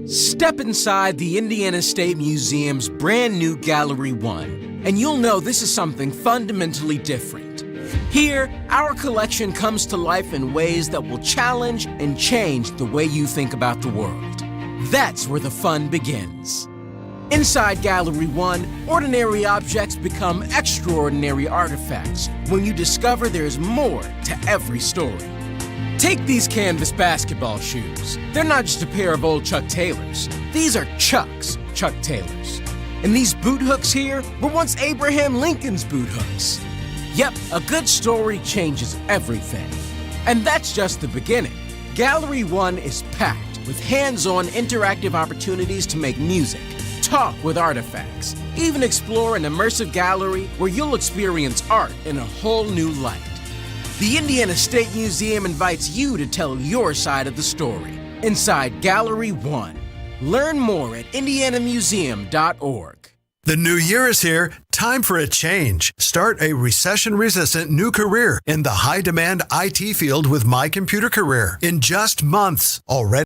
Step inside the Indiana State Museum's brand new Gallery 1, and you'll know this is something fundamentally different. Here, our collection comes to life in ways that will challenge and change the way you think about the world. That's where the fun begins. Inside Gallery 1, ordinary objects become extraordinary artifacts when you discover there's more to every story. Take these canvas basketball shoes. They're not just a pair of old Chuck Taylors. These are Chuck's Chuck Taylors. And these boot hooks here were once Abraham Lincoln's boot hooks. Yep, a good story changes everything. And that's just the beginning. Gallery 1 is packed with hands-on interactive opportunities to make music, talk with artifacts, even explore an immersive gallery where you'll experience art in a whole new light. The Indiana State Museum invites you to tell your side of the story inside Gallery 1. Learn more at indianamuseum.org. The new year is here. Time for a change. Start a recession-resistant new career in the high-demand IT field with My Computer Career. In just months, already